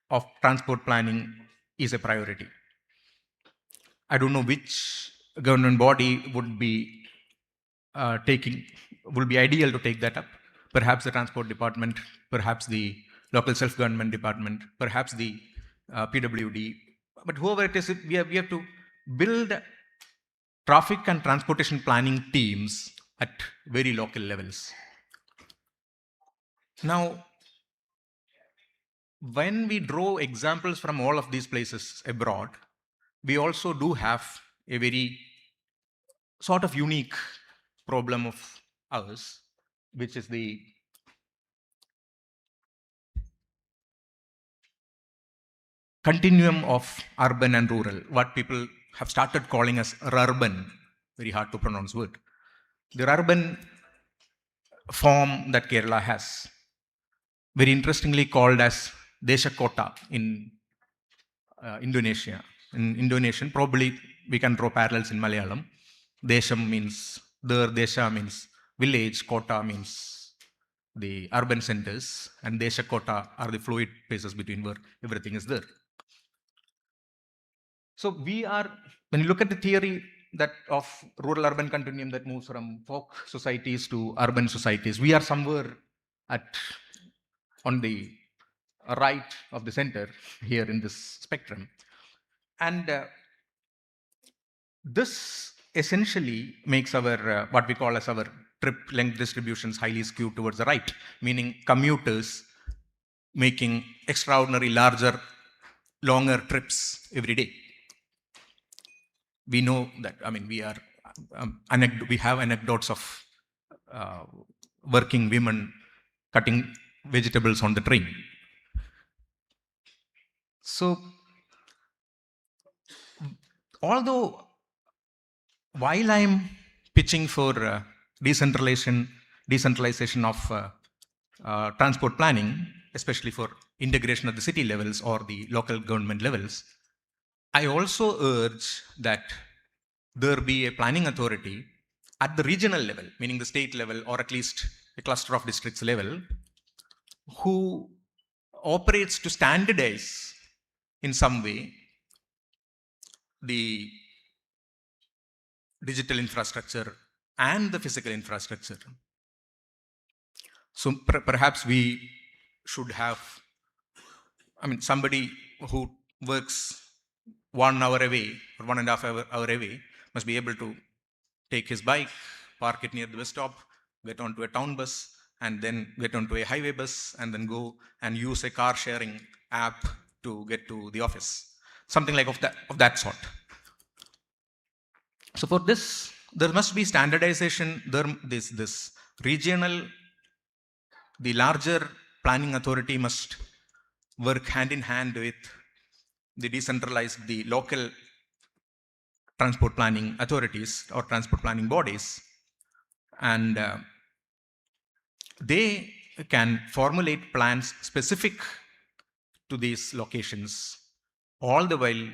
of transport planning is a priority. I don't know which government body would be would be ideal to take that up. Perhaps the transport department, perhaps the local self-government department, perhaps the PWD. But whoever it is, we have to build traffic and transportation planning teams at very local levels. Now, when we draw examples from all of these places abroad, we also do have a very sort of unique problem of ours, which is the continuum of urban and rural, what people have started calling as rurban, very hard to pronounce word. The urban form that Kerala has, very interestingly called as Deshakota in Indonesia. In Indonesian, probably we can draw parallels in Malayalam. Desham means there, Desha means village, Kota means the urban centers, and Deshakota are the fluid places between where everything is there. So we are, when you look at the theory that of rural-urban continuum that moves from folk societies to urban societies, we are somewhere on the right of the center here in this spectrum. And this essentially makes our, what we call as our trip length distributions highly skewed towards the right, meaning commuters making extraordinary larger, longer trips every day. We know that, I mean, we have anecdotes of working women cutting vegetables on the train. So, although while I'm pitching for decentralization of transport planning, especially for integration at the city levels or the local government levels, I also urge that there be a planning authority at the regional level, meaning the state level or at least a cluster of districts level, who operates to standardize in some way the digital infrastructure and the physical infrastructure. So perhaps we should have, somebody who works 1 hour away or 1.5 hour away must be able to take his bike, park it near the bus stop, get onto a town bus, and then get onto a highway bus, and then go and use a car sharing app to get to the office. Something like of that sort. So for this, there must be standardization. This regional, the larger planning authority must work hand in hand with the decentralized, the local transport planning authorities or transport planning bodies, and they can formulate plans specific to these locations, all the while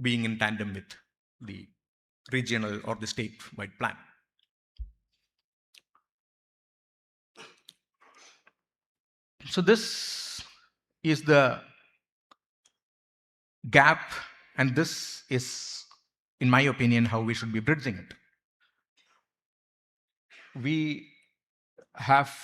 being in tandem with the regional or the state-wide plan. So this is the gap, and this is, in my opinion, how we should be bridging it. We have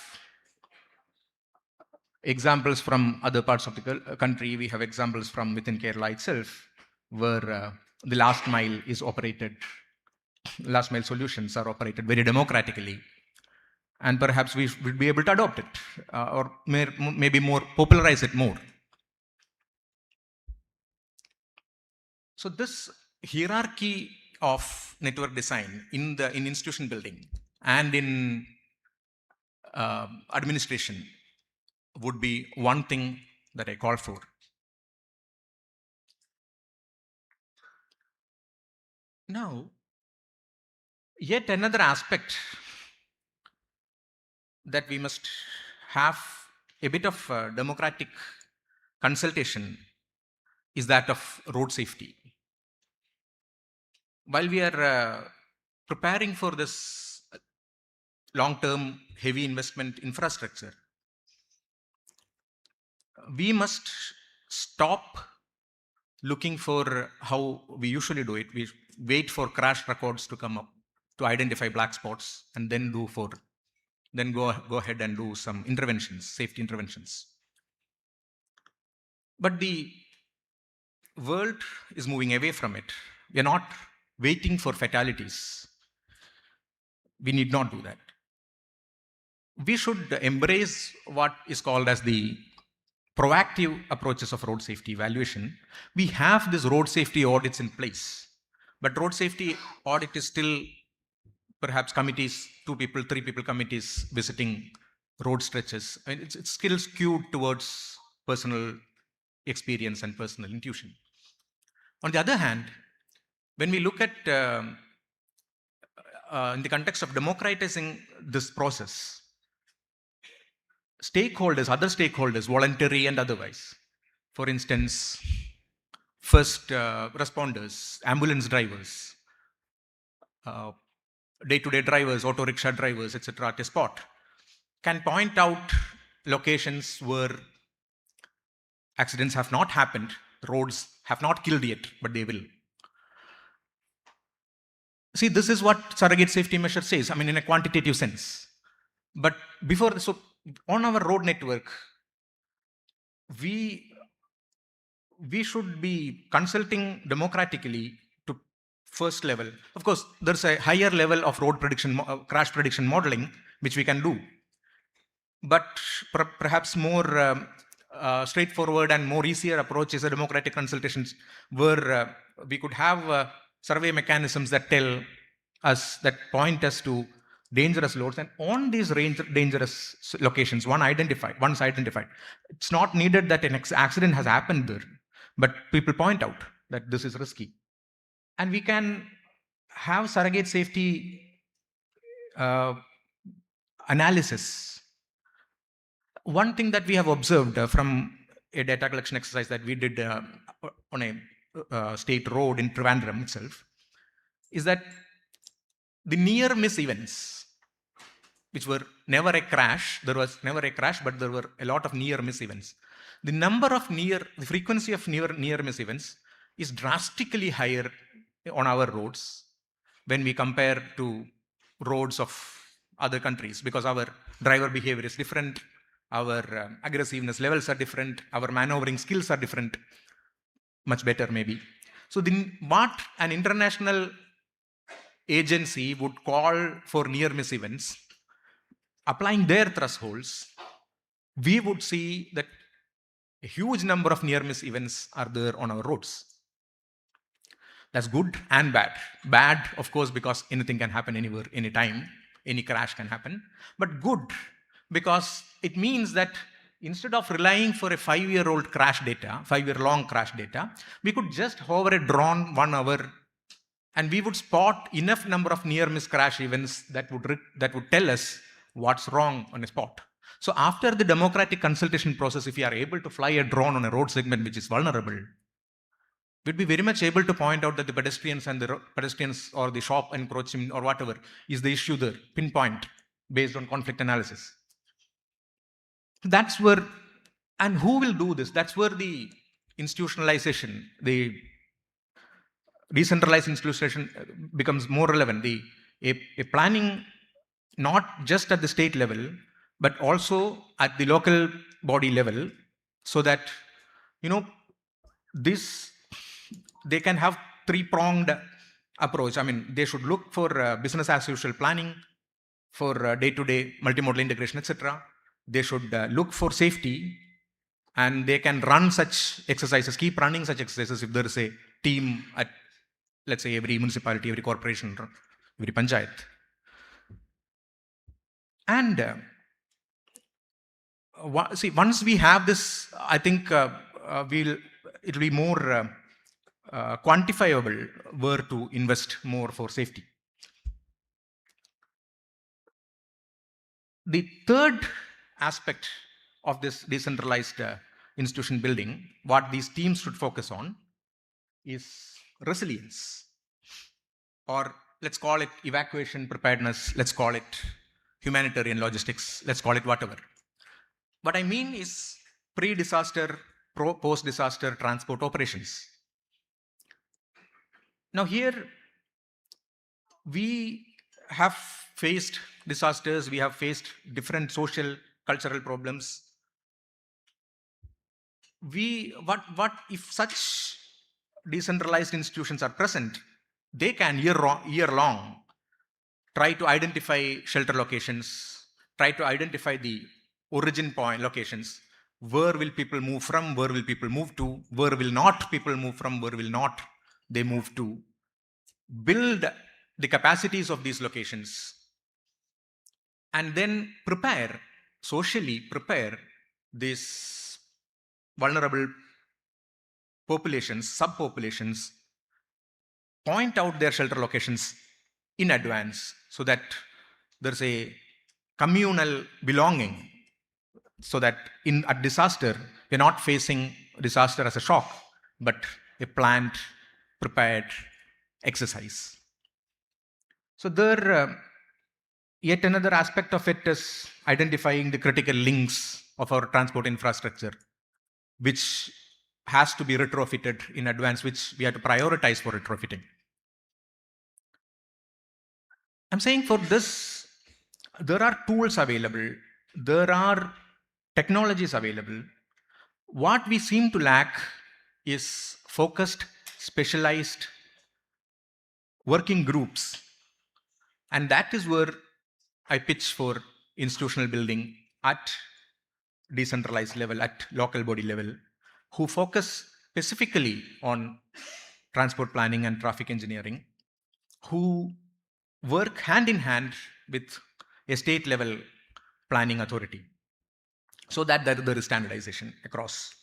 examples from other parts of the country. We have examples from within Kerala itself, where the last mile is operated, last mile solutions are operated very democratically. And perhaps we would be able to adopt it or maybe more popularize it more. So this hierarchy of network design in institution building and in administration would be one thing that I call for. Now, yet another aspect that we must have a bit of democratic consultation is that of road safety. While we are preparing for this long-term heavy investment infrastructure, we must stop looking for how we usually do it. We wait for crash records to come up to identify black spots and then go ahead and do some interventions, safety interventions. But the world is moving away from it. We are not waiting for fatalities. We need not do that. We should embrace what is called as the proactive approaches of road safety evaluation. We have these road safety audits in place, but road safety audit is still perhaps committees, 2 people, 3 people committees visiting road stretches. I mean, it's still skewed towards personal experience and personal intuition. On the other hand, when we look at in the context of democratizing this process, stakeholders, other stakeholders, voluntary and otherwise, for instance, first responders, ambulance drivers, day-to-day drivers, auto rickshaw drivers, etc., at a spot, can point out locations where accidents have not happened, roads have not killed yet, but they will. See, this is what surrogate safety measure says, I mean, in a quantitative sense. But before, so on our road network, we should be consulting democratically to first level. Of course, there's a higher level of road prediction, crash prediction modeling, which we can do. But perhaps more straightforward and more easier approach is a democratic consultations where we could have survey mechanisms that tell us, that point us to dangerous loads, and on these dangerous locations, once identified, it's not needed that an accident has happened there, but people point out that this is risky. And we can have surrogate safety analysis. One thing that we have observed from a data collection exercise that we did on a state road in Trivandrum itself is that the near miss events, which were never a crash, there was never a crash, but there were a lot of near miss events. The frequency of near miss events is drastically higher on our roads when we compare to roads of other countries, because our driver behavior is different, our aggressiveness levels are different, our maneuvering skills are different, much better maybe. So what an international agency would call for near miss events, applying their thresholds, we would see that a huge number of near miss events are there on our roads. That's good and bad. Bad, of course, because anything can happen anywhere, anytime, any crash can happen. But good, because it means that instead of relying for a 5-year-old crash data, 5-year-long crash data, we could just hover a drone 1 hour and we would spot enough number of near miss crash events that would tell us what's wrong on a spot. So after the democratic consultation process, if we are able to fly a drone on a road segment which is vulnerable, we'd be very much able to point out that the pedestrians or the shop encroachment or whatever is the issue there, pinpoint, based on conflict analysis. That's where, and who will do this? That's where the institutionalization, the decentralized institution becomes more relevant. A planning not just at the state level, but also at the local body level, so that, this they can have three-pronged approach. I mean, they should look for business as usual planning, for day-to-day multimodal integration, etc. They should look for safety, and they can run such exercises, keep running such exercises if there is a team at, let's say, every municipality, every corporation, every panchayat. And see, once we have this, I think it'll be more quantifiable where to invest more for safety. The third aspect of this decentralized institution building, what these teams should focus on, is resilience, or let's call it evacuation preparedness, let's call it humanitarian logistics, let's call it whatever. What I mean is pre-disaster, post-disaster transport operations. Now here, we have faced disasters, we have faced different social, cultural problems. What if such decentralized institutions are present, they can year long try to identify shelter locations, try to identify the origin point locations. Where will people move from? Where will people move to? Where will not people move from? Where will not they move to? Build the capacities of these locations, and then socially prepare these vulnerable populations, subpopulations, point out their shelter locations in advance so that there's a communal belonging, so that at disaster, we're not facing disaster as a shock, but a planned, prepared exercise. So yet another aspect of it is identifying the critical links of our transport infrastructure, which has to be retrofitted in advance, which we have to prioritize for retrofitting. I'm saying for this, there are tools available, there are technologies available. What we seem to lack is focused, specialized working groups. And that is where I pitch for institutional building at decentralized level, at local body level, who focus specifically on transport planning and traffic engineering, who work hand in hand with a state level planning authority, so that there is standardization across.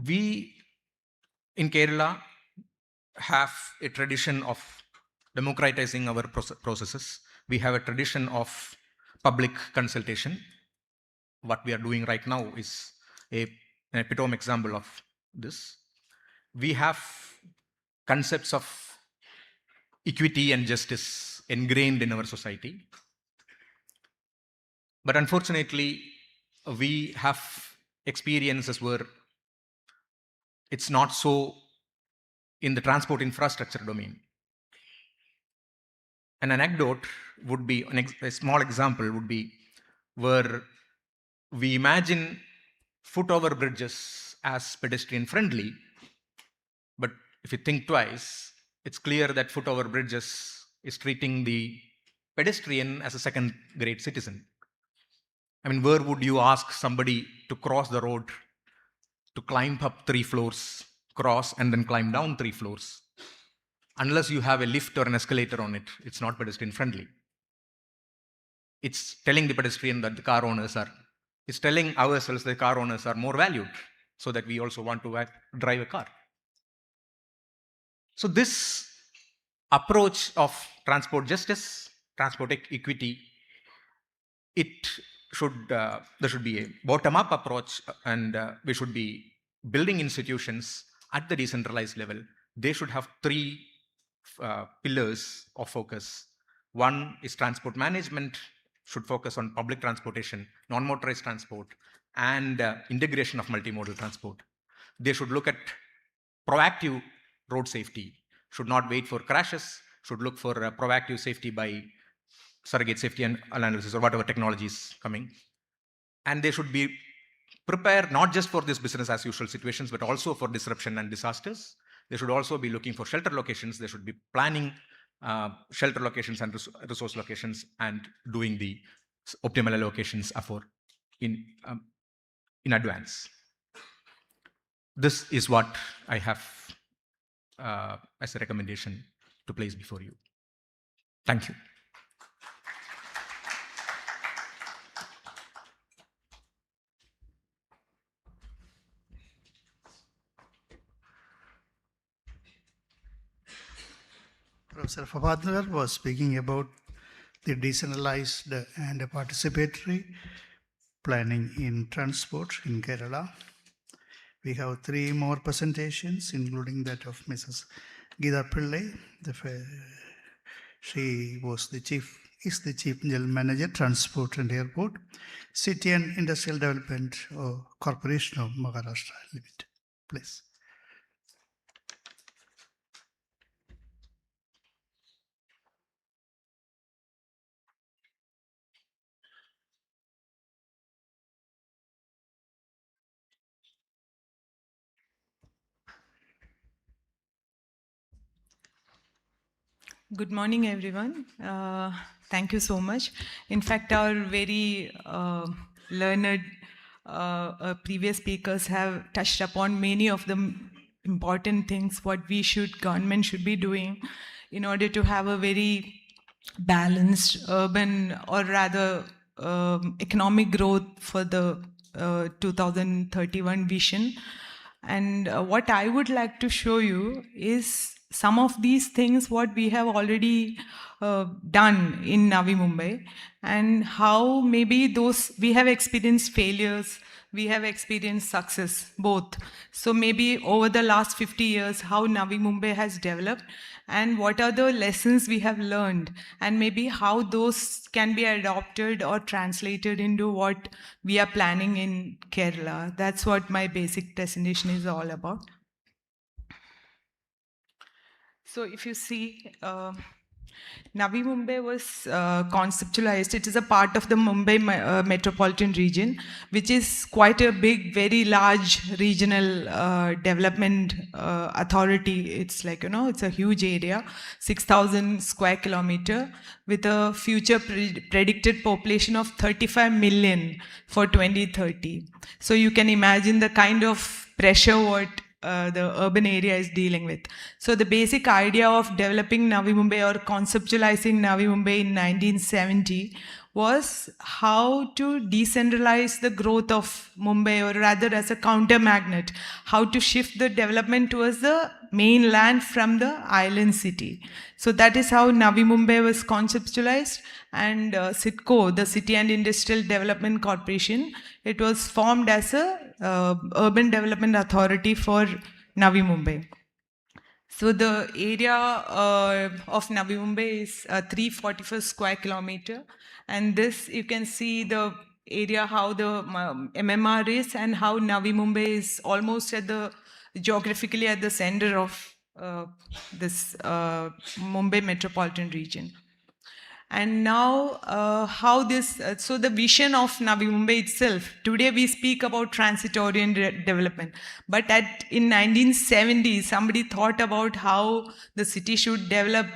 We in Kerala have a tradition of democratizing our processes. We have a tradition of public consultation. What we are doing right now is an epitome example of this. We have concepts of equity and justice ingrained in our society. But unfortunately, we have experiences where it's not so in the transport infrastructure domain. An anecdote would be, a small example would be where we imagine foot-over bridges as pedestrian friendly, but if you think twice, it's clear that foot-over bridges is treating the pedestrian as a second-grade citizen. I mean, where would you ask somebody to cross the road, to climb up 3 floors, cross, and then climb down 3 floors? Unless you have a lift or an escalator on it, it's not pedestrian friendly. It's telling the pedestrian that the car owners are, it's telling ourselves that car owners are more valued, so that we also want to drive a car. So this approach of transport justice, transport equity, there should be a bottom-up approach, and we should be building institutions at the decentralized level. They should have 3 pillars of focus. One is transport management, should focus on public transportation, non-motorized transport, and integration of multimodal transport. They should look at proactive road safety, should not wait for crashes, should look for proactive safety by surrogate safety and analysis or whatever technology is coming. And they should be prepare not just for this business as usual situations, but also for disruption and disasters. They should also be looking for shelter locations. They should be planning shelter locations and resource locations and doing the optimal allocations in advance. This is what I have as a recommendation to place before you. Thank you. Professor Fapadner was speaking about the decentralized and participatory planning in transport in Kerala. We have 3 more presentations, including that of Mrs. Geeta Pillai. She is the Chief General Manager, Transport and Airport, City and Industrial Development Corporation of Maharashtra Limited. Please. Good morning, everyone. Thank you so much. In fact, our very learned previous speakers have touched upon many of the important things what government should be doing in order to have a very balanced urban or rather economic growth for the 2031 vision. And what I would like to show you is some of these things what we have already done in Navi Mumbai, and how maybe those we have experienced failures, we have experienced success, both. So maybe over the last 50 years, how Navi Mumbai has developed, and what are the lessons we have learned, and maybe how those can be adopted or translated into what we are planning in Kerala. That's what my basic presentation is all about. So if you see, Navi Mumbai was conceptualized. It is a part of the Mumbai metropolitan region, which is quite a big, very large regional development authority. It's like, it's a huge area, 6,000 square kilometer, with a future predicted population of 35 million for 2030. So you can imagine the kind of pressure what the urban area is dealing with. So the basic idea of developing Navi Mumbai or conceptualizing Navi Mumbai in 1970 was how to decentralize the growth of Mumbai, or rather as a counter magnet, how to shift the development towards the mainland from the island city. So that is how Navi Mumbai was conceptualized, and CIDCO, the City and Industrial Development Corporation, it was formed as a urban development authority for Navi Mumbai. So the area of Navi Mumbai is 344 square kilometer, and this you can see the area how the MMR is, and how Navi Mumbai is almost at the geographically at the center of this Mumbai metropolitan region. And now how this, so the vision of Navi Mumbai itself, today we speak about transit-oriented development, but in 1970, somebody thought about how the city should develop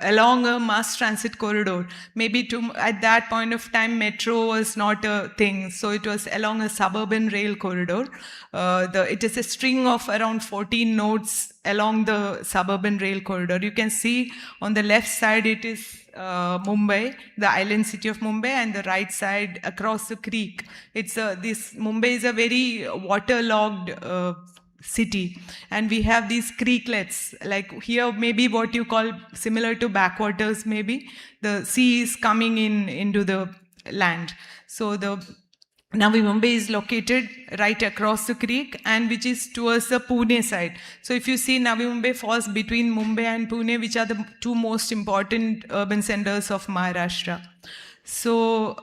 along a mass transit corridor. Maybe at that point of time, metro was not a thing, so it was along a suburban rail corridor. It is a string of around 14 nodes along the suburban rail corridor. You can see on the left side, it is Mumbai, the island city of Mumbai, and the right side across the creek. Mumbai is a very waterlogged city, and we have these creeklets, like here maybe what you call similar to backwaters, maybe the sea is coming into the land. So the Navi Mumbai is located right across the creek, and which is towards the Pune side. So if you see, Navi Mumbai falls between Mumbai and Pune, which are the two most important urban centers of Maharashtra. So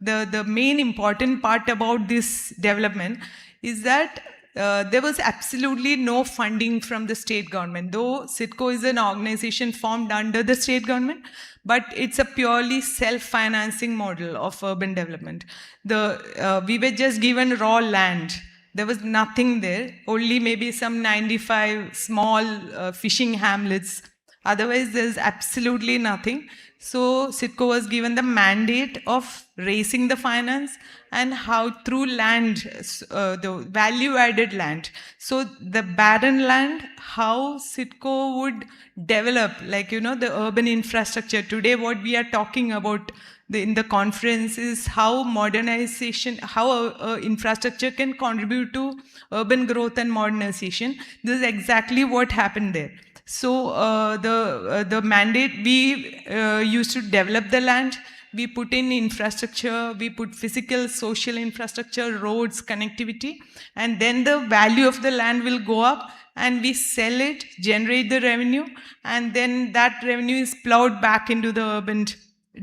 the main important part about this development is that there was absolutely no funding from the state government, though CITCO is an organization formed under the state government, but it's a purely self-financing model of urban development. We were just given raw land. There was nothing there, only maybe some 95 small fishing hamlets. Otherwise, there's absolutely nothing. So CITCO was given the mandate of raising the finance and how through land, the value-added land. So the barren land, how CITCO would develop, like, the urban infrastructure. Today, what we are talking about in the conference is how modernization, how infrastructure can contribute to urban growth and modernization. This is exactly what happened there. So the mandate, we used to develop the land, we put in infrastructure, we put physical, social infrastructure, roads, connectivity, and then the value of the land will go up and we sell it, generate the revenue, and then that revenue is plowed back into the urban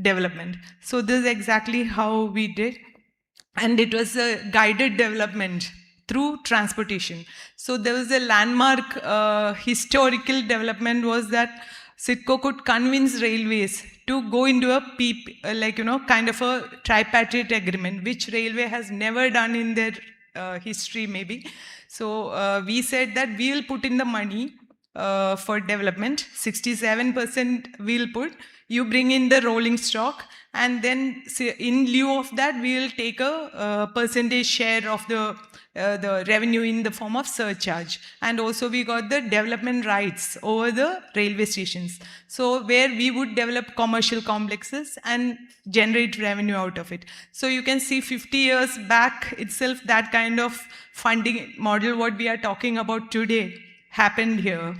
development. So this is exactly how we did. And it was a guided development through transportation. So there was a landmark historical development was that CITCO could convince railways to go into a kind of a tripartite agreement, which railway has never done in their history maybe. So we said that we will put in the money for development, 67% we'll put, you bring in the rolling stock, and then in lieu of that, we will take a percentage share of the revenue in the form of surcharge. And also we got the development rights over the railway stations. So where we would develop commercial complexes and generate revenue out of it. So you can see 50 years back itself, that kind of funding model, what we are talking about today, happened here.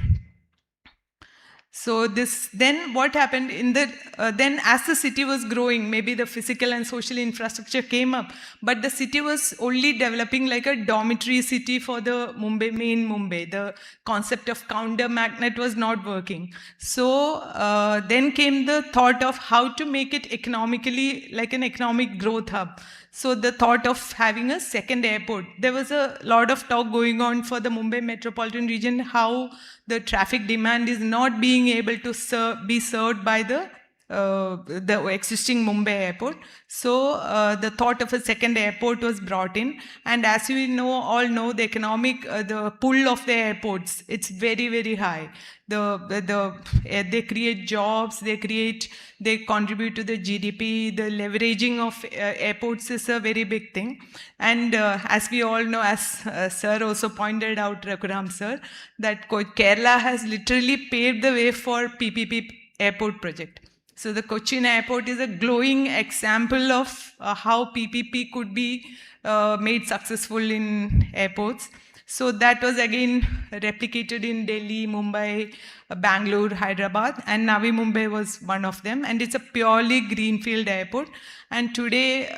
So then what happened then as the city was growing, maybe the physical and social infrastructure came up, but the city was only developing like a dormitory city for the main Mumbai. The concept of counter magnet was not working. So then came the thought of how to make it economically like an economic growth hub. So the thought of having a second airport. There was a lot of talk going on for the Mumbai metropolitan region, how the traffic demand is not being able to be served by the existing Mumbai airport. So the thought of a second airport was brought in. And as we all know, the economic, the pull of the airports, it's very, very high. They create jobs, they contribute to the GDP. The leveraging of airports is a very big thing. And as we all know, as Sir also pointed out, Raghuram Sir, that Kerala has literally paved the way for PPP airport project. So the Cochin airport is a glowing example of how PPP could be made successful in airports. So that was again replicated in Delhi, Mumbai, Bangalore, Hyderabad, and Navi Mumbai was one of them. And it's a purely greenfield airport. And today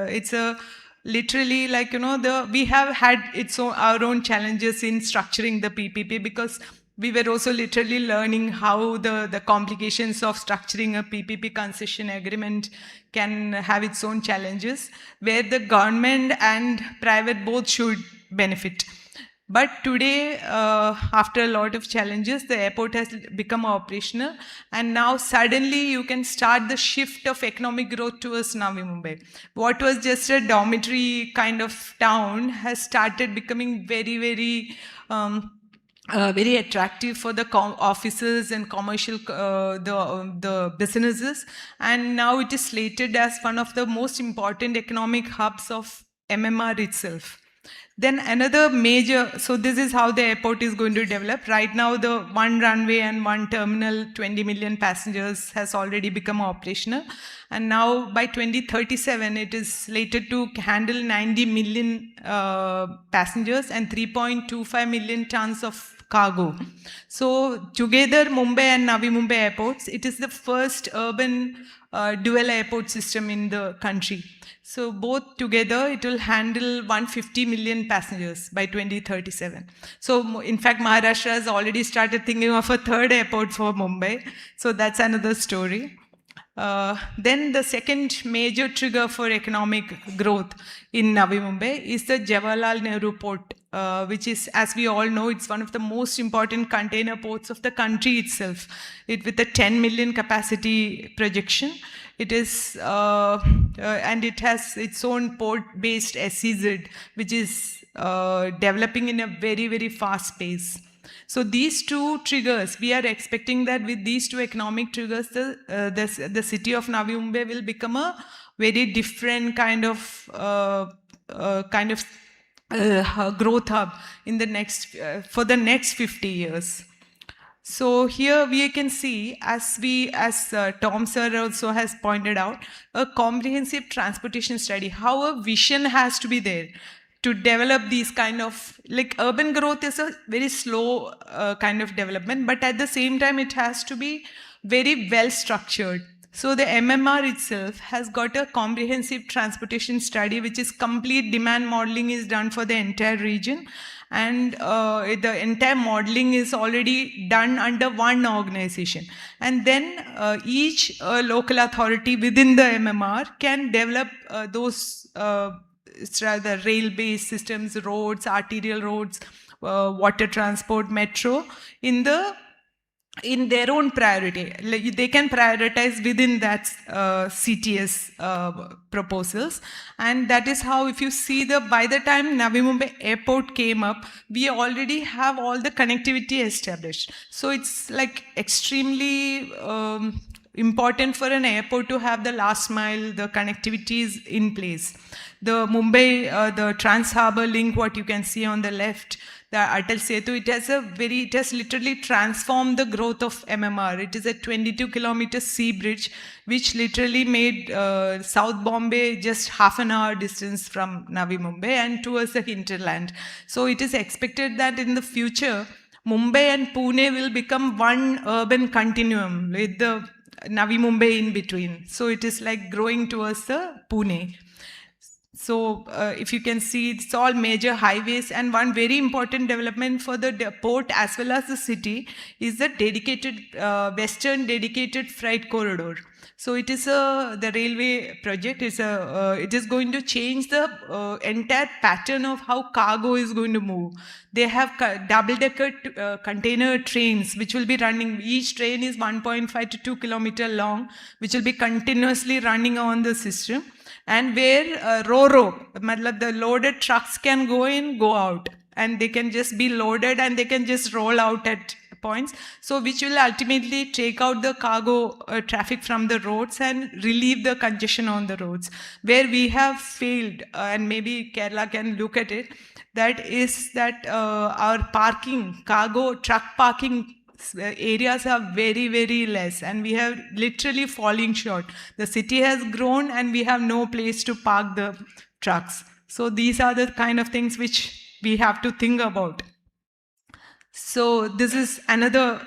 it's a literally like, we have had our own challenges in structuring the PPP, because we were also literally learning how the complications of structuring a PPP concession agreement can have its own challenges, where the government and private both should benefit. But today, after a lot of challenges, the airport has become operational, and now suddenly you can start the shift of economic growth towards Navi Mumbai. What was just a dormitory kind of town has started becoming very, very very attractive for the offices and commercial, the businesses. And now it is slated as one of the most important economic hubs of MMR itself. Then another major, so this is how the airport is going to develop. Right now, the one runway and one terminal, 20 million passengers has already become operational. And now by 2037, it is slated to handle 90 million passengers and 3.25 million tons of cargo. So together, Mumbai and Navi Mumbai airports, it is the first urban dual airport system in the country. So both together, it will handle 150 million passengers by 2037. So in fact, Maharashtra has already started thinking of a third airport for Mumbai. So that's another story. Then the second major trigger for economic growth in Navi Mumbai is the Jawaharlal Nehru Port which is, as we all know, it's one of the most important container ports of the country itself. With a 10 million capacity projection, it is, and it has its own port-based SEZ, which is developing in a very, very fast pace. So these two triggers, we are expecting that with these two economic triggers, the city of Navi Mumbai will become a very different kind of growth hub in the next for the next 50 years. So here we can see, as Tom sir also has pointed out, a comprehensive transportation study, how a vision has to be there to develop these kind of, like, urban growth is a very slow kind of development, but at the same time it has to be very well structured. So the MMR itself has got a comprehensive transportation study, which is complete demand modeling is done for the entire region. And the entire modeling is already done under one organization. And then each local authority within the MMR can develop those the rail-based systems, roads, arterial roads, water transport, metro, in their own priority. They can prioritize within that CTS proposals. And that is how, if you see, by the time Navi Mumbai airport came up, we already have all the connectivity established. So it's like extremely important for an airport to have the last mile, the connectivity is in place. The Mumbai, the Trans-Harbour link, what you can see on the left, the Atal Setu, it has literally transformed the growth of MMR. It is a 22-kilometer sea bridge, which literally made South Bombay just half an hour distance from Navi Mumbai and towards the hinterland. So it is expected that in the future, Mumbai and Pune will become one urban continuum with the Navi Mumbai in between. So it is like growing towards the Pune. So if you can see, it's all major highways, and one very important development for the port as well as the city is the dedicated western dedicated freight corridor. So it is the railway project. It is going to change the entire pattern of how cargo is going to move. They have double-decker container trains which will be running. Each train is 1.5 to 2 kilometer long, which will be continuously running on the system. And where the loaded trucks can go in, go out, and they can just be loaded and they can just roll out at points. So which will ultimately take out the cargo traffic from the roads and relieve the congestion on the roads. Where we have failed, and maybe Kerala can look at it, that is that our cargo truck parking areas are very, very less, and we have literally falling short. The city has grown and we have no place to park the trucks. So these are the kind of things which we have to think about. So this is another,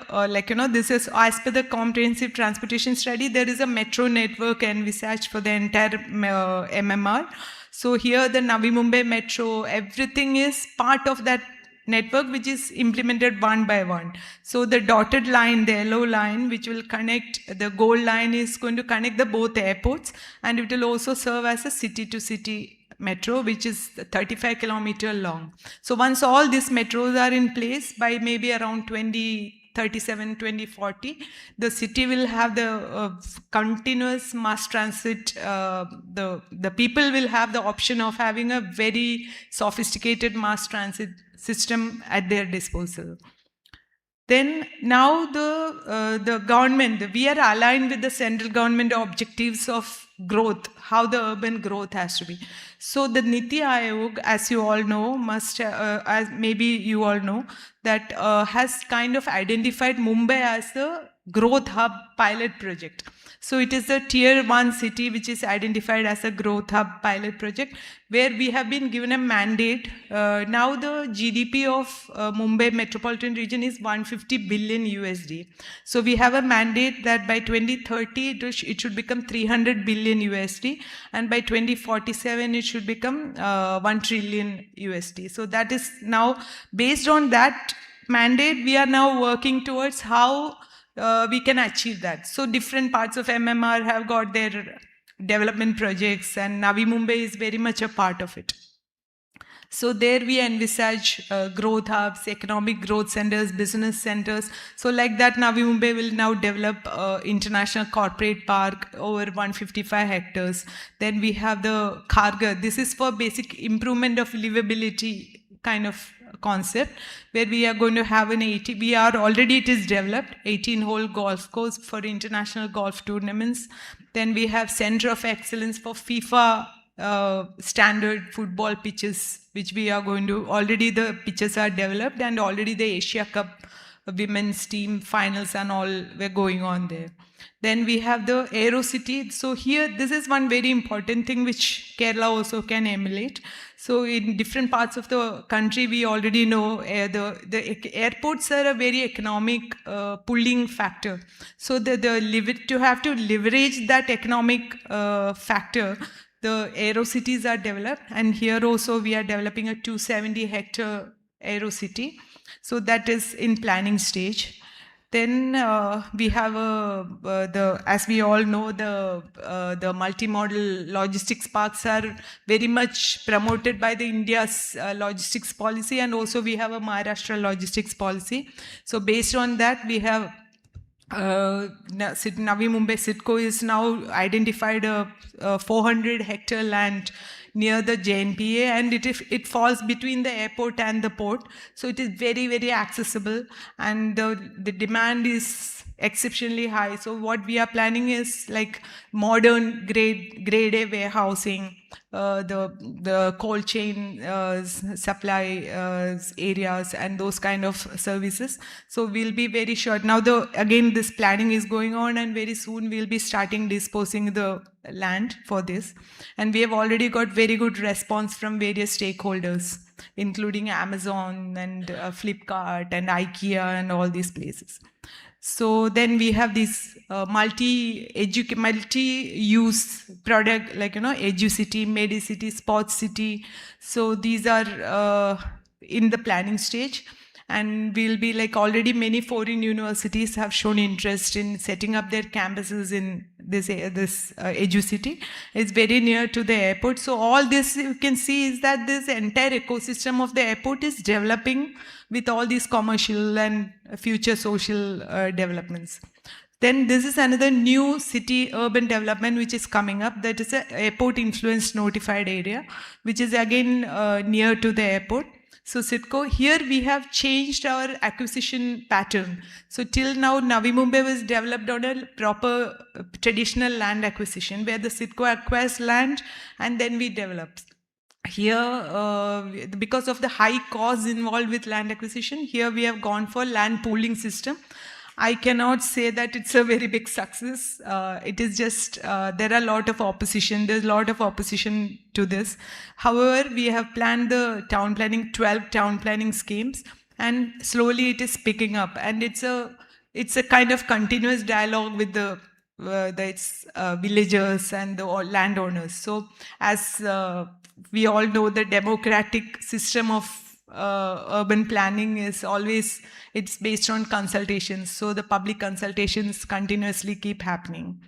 this is as per the comprehensive transportation study, there is a metro network envisaged for the entire MMR. So here the Navi Mumbai metro, everything is part of that network, which is implemented one by one. So the dotted line, the yellow line, which will connect, the gold line is going to connect the both airports, and it will also serve as a city-to-city metro, which is 35 kilometer long. So once all these metros are in place, by maybe around 2037, 2040, the city will have the continuous mass transit. The people will have the option of having a very sophisticated mass transit system at their disposal. Then now the government, we are aligned with the central government objectives of growth, how the urban growth has to be. So the Niti Aayog, as you all know, as maybe you all know, that has kind of identified Mumbai as a growth hub pilot project. So it is a tier 1 city which is identified as a growth hub pilot project, where we have been given a mandate. Now the GDP of Mumbai metropolitan region is 150 billion USD. So we have a mandate that by 2030 it should become 300 billion USD, and by 2047 it should become 1 trillion USD. So that is now, based on that mandate, we are now working towards how we can achieve that. So different parts of MMR have got their development projects, and Navi Mumbai is very much a part of it. So there we envisage growth hubs, economic growth centers, business centers. So like that, Navi Mumbai will now develop international corporate park over 155 hectares. Then we have the Kharghar. This is for basic improvement of livability kind of concept, where we are going to have an 80, we are already, it is developed, 18-hole golf course for international golf tournaments. Then we have Center of Excellence for FIFA standard football pitches, which we are going to, already the pitches are developed, and already the Asia Cup women's team finals and all were going on there. Then we have the Aero City. So here, this is one very important thing which Kerala also can emulate. So in different parts of the country, we already know the airports are a very economic pulling factor. So to have to leverage that economic factor, the Aero Cities are developed. And here also we are developing a 270-hectare Aero City. So that is in planning stage. Then we have as we all know, the multimodal logistics parks are very much promoted by the India's logistics policy, and also we have a Maharashtra logistics policy. So based on that, we have Navi Mumbai Sitco is now identified a 400-hectare land near the JNPA, and it falls between the airport and the port. So it is very, very accessible, and the demand is exceptionally high. So what we are planning is like modern grade A warehousing, the cold chain supply areas, and those kind of services. So we'll be very short. Now again this planning is going on, and very soon we'll be starting disposing the land for this. And we have already got very good response from various stakeholders, including Amazon and Flipkart and IKEA and all these places. So then we have these multi-use product, like, EduCity, Medicity, Sports City. So these are in the planning stage. And we'll be like, already many foreign universities have shown interest in setting up their campuses in this EduCity. It's very near to the airport. So all this you can see is that this entire ecosystem of the airport is developing with all these commercial and future social developments. Then this is another new city urban development which is coming up. That is an airport influenced notified area, which is again near to the airport. So Sitco, here we have changed our acquisition pattern. So till now, Navi Mumbai was developed on a proper traditional land acquisition, where the Sitco acquires land and then we develop. Here, because of the high costs involved with land acquisition, here we have gone for land pooling system. I cannot say that it's a very big success. It is just, there are a lot of opposition. There's a lot of opposition to this. However, we have planned the town planning, 12 town planning schemes, and slowly it is picking up. And it's a kind of continuous dialogue with the villagers and the landowners. So as we all know, the democratic system of urban planning is always, it's based on consultations. So the public consultations continuously keep happening.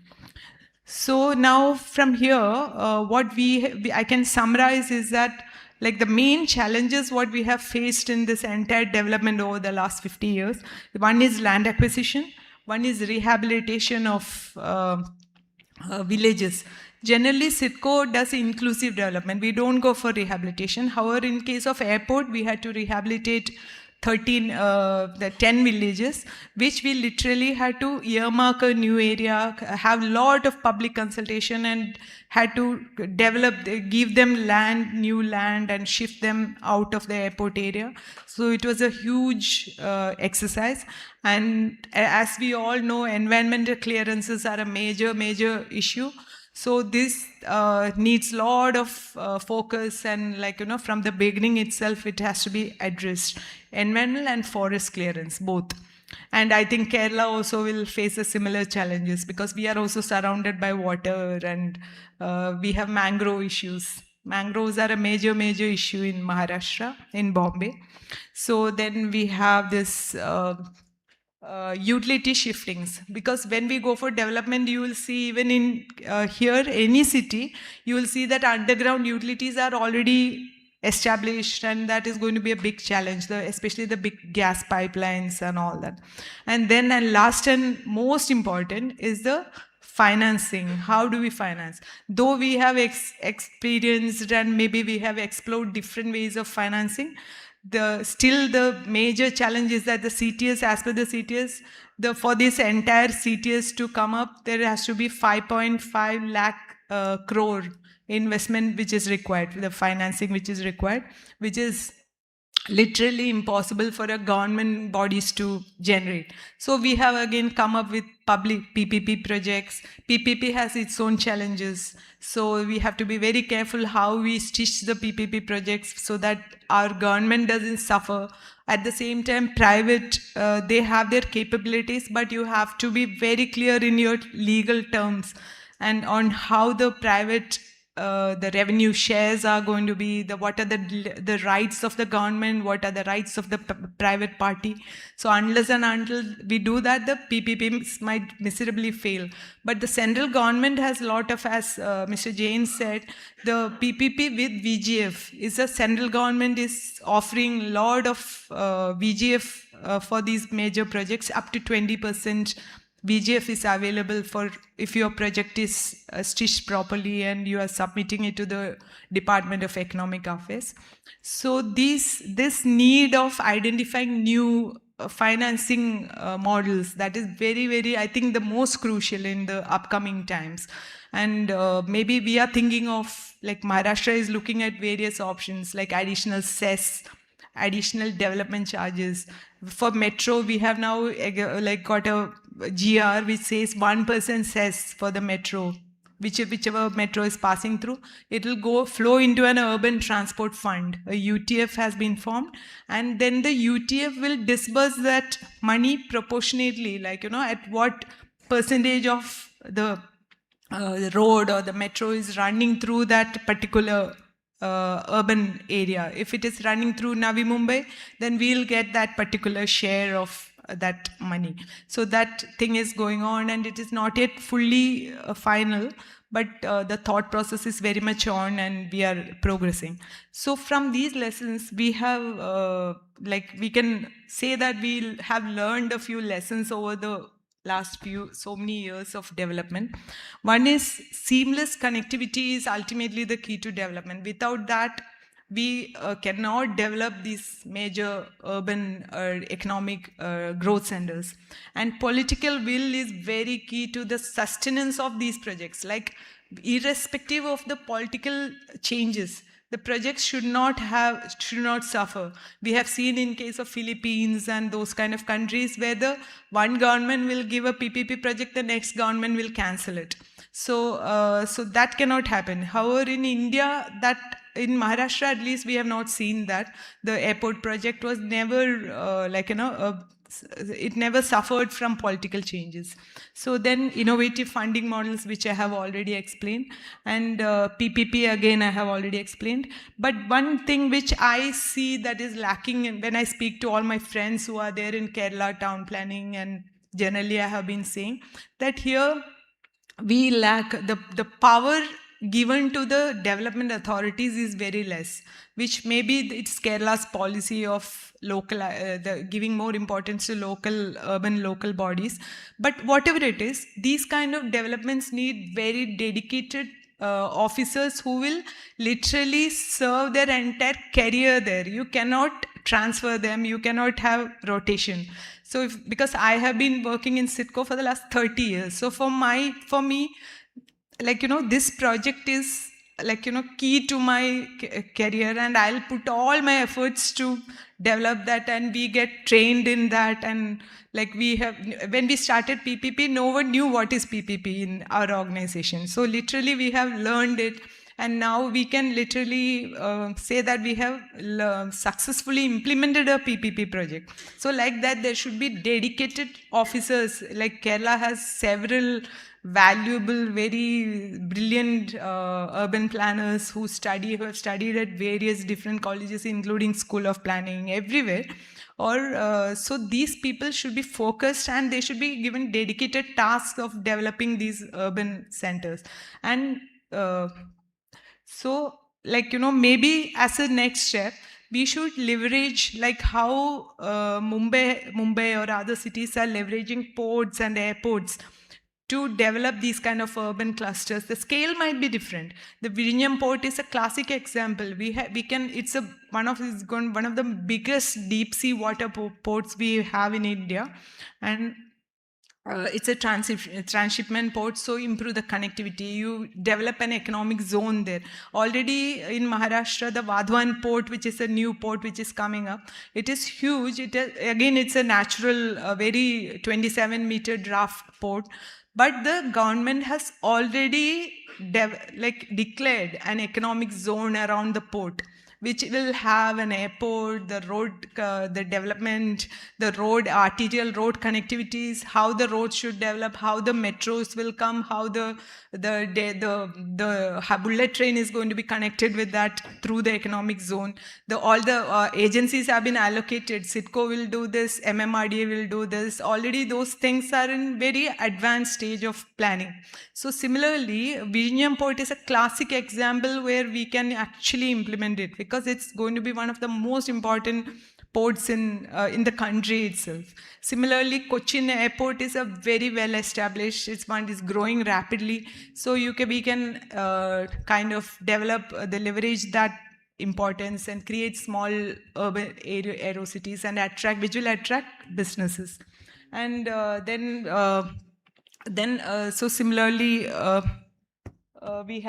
So now from here, what I can summarize is that, like, the main challenges what we have faced in this entire development over the last 50 years, one is land acquisition, one is rehabilitation of villages. Generally, Sitco does inclusive development. We don't go for rehabilitation. However, in case of airport, we had to rehabilitate 10 villages, which we literally had to earmark a new area, have a lot of public consultation, and had to give them new land, and shift them out of the airport area. So it was a huge exercise. And as we all know, environmental clearances are a major, major issue. So this needs a lot of focus, and from the beginning itself, it has to be addressed. Environmental and forest clearance, both. And I think Kerala also will face a similar challenges, because we are also surrounded by water, and we have mangrove issues. Mangroves are a major, major issue in Maharashtra, in Bombay. So then we have this utility shiftings, because when we go for development, you will see even in here, any city, you will see that underground utilities are already established, and that is going to be a big challenge, especially the big gas pipelines and all that. And then, and last and most important is the financing. How do we finance? Though we have experienced and maybe we have explored different ways of financing, still the major challenge is that the CTS, as per the CTS, for this entire CTS to come up, there has to be 5.5 lakh crore investment which is required, the financing which is required, which is literally impossible for a government bodies to generate. So we have again come up with public PPP projects. PPP has its own challenges. So we have to be very careful how we stitch the PPP projects so that our government doesn't suffer. At the same time, private, they have their capabilities, but you have to be very clear in your legal terms and on how the private the revenue shares are going to be, what are the rights of the government, what are the rights of the private party. So unless and until we do that, the PPPs might miserably fail. But the central government has a lot of, as Mr. Jain said, the PPP with VGF is the central government is offering a lot of VGF for these major projects, up to 20%. VGF is available for if your project is stitched properly and you are submitting it to the Department of Economic Affairs. So this need of identifying new financing models, that is very, very, I think, the most crucial in the upcoming times. And maybe we are thinking of, like Maharashtra is looking at various options like additional cess, additional development charges. For metro, we have now got a GR which says 1% cess for the metro. Whichever metro is passing through, it will flow into an urban transport fund. A UTF has been formed, and then the UTF will disburse that money proportionately, at what percentage of the road or the metro is running through that particular urban area. If it is running through Navi Mumbai, then we'll get that particular share of that money. So that thing is going on, and it is not yet fully final, but the thought process is very much on, and we are progressing. So from these lessons, we have, we can say that we have learned a few lessons over the last so many years of development. One is seamless connectivity is ultimately the key to development. Without that, we cannot develop these major urban economic growth centers. And political will is very key to the sustenance of these projects. Like, irrespective of the political changes, the projects should not suffer. We have seen in case of Philippines and those kind of countries where the one government will give a PPP project, the next government will cancel it. So that cannot happen. However, in India, in Maharashtra at least, we have not seen that. The airport project was never it never suffered from political changes. So then innovative funding models, which I have already explained, and PPP again I have already explained. But one thing which I see that is lacking, and when I speak to all my friends who are there in Kerala town planning, and generally I have been saying that here we lack the power given to the development authorities is very less, which maybe it's Kerala's policy of giving more importance to urban local bodies. But whatever it is, these kind of developments need very dedicated officers who will literally serve their entire career there. You cannot transfer them, you cannot have rotation. So because I have been working in CITCO for the last 30 years, so for me, this project is key to my career, and I'll put all my efforts to develop that, and we get trained in that. And when we started PPP, no one knew what is PPP in our organization. So literally we have learned it, and now we can literally say that we have successfully implemented a PPP project. So like that, there should be dedicated officers. Like Kerala has several valuable, very brilliant urban planners who have studied at various different colleges, including School of Planning, everywhere. So these people should be focused, and they should be given dedicated tasks of developing these urban centers. And like, maybe as a next step, we should leverage like how Mumbai or other cities are leveraging ports and airports to develop these kind of urban clusters. The scale might be different. The Vizhinjam port is a classic example. It's one of the biggest deep sea water ports we have in India, and it's a transshipment port, so improve the connectivity. You develop an economic zone there. Already in Maharashtra, the Vadhavan port, which is a new port which is coming up, it is huge. Again, it's a natural, very 27-meter draft port. But the government has already declared an economic zone around the port, which will have an airport, the road, the development, the road, arterial road connectivities, how the roads should develop, how the metros will come, how the bullet train is going to be connected with that through the economic zone. All the agencies have been allocated. CITCO will do this, MMRDA will do this. Already those things are in very advanced stage of planning. So similarly, Vizhinjam Port is a classic example where we can actually implement it, because it's going to be one of the most important ports in the country itself. Similarly, Cochin Airport is a very well established. It's growing rapidly. So we can kind of develop the leverage that importance and create small urban aero cities and visually attract businesses. And so similarly, we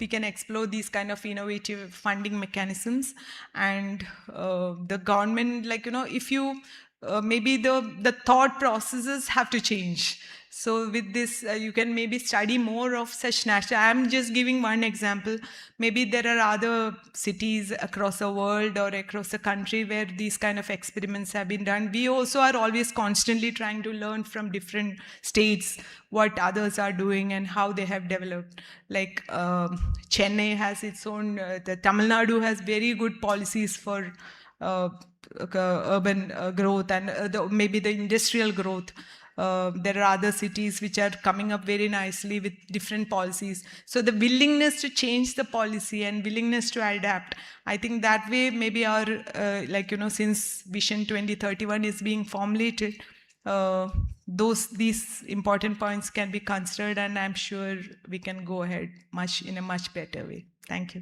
can explore these kind of innovative funding mechanisms, and the government, if you maybe the thought processes have to change. So with this, you can maybe study more of such national. I'm just giving one example. Maybe there are other cities across the world or across the country where these kind of experiments have been done. We also are always constantly trying to learn from different states what others are doing and how they have developed. Like Chennai has its own, the Tamil Nadu has very good policies for urban growth and maybe the industrial growth. There are other cities which are coming up very nicely with different policies. So the willingness to change the policy and willingness to adapt, I think that way maybe our, since Vision 2031 is being formulated, these important points can be considered, and I'm sure we can go ahead in a much better way. Thank you.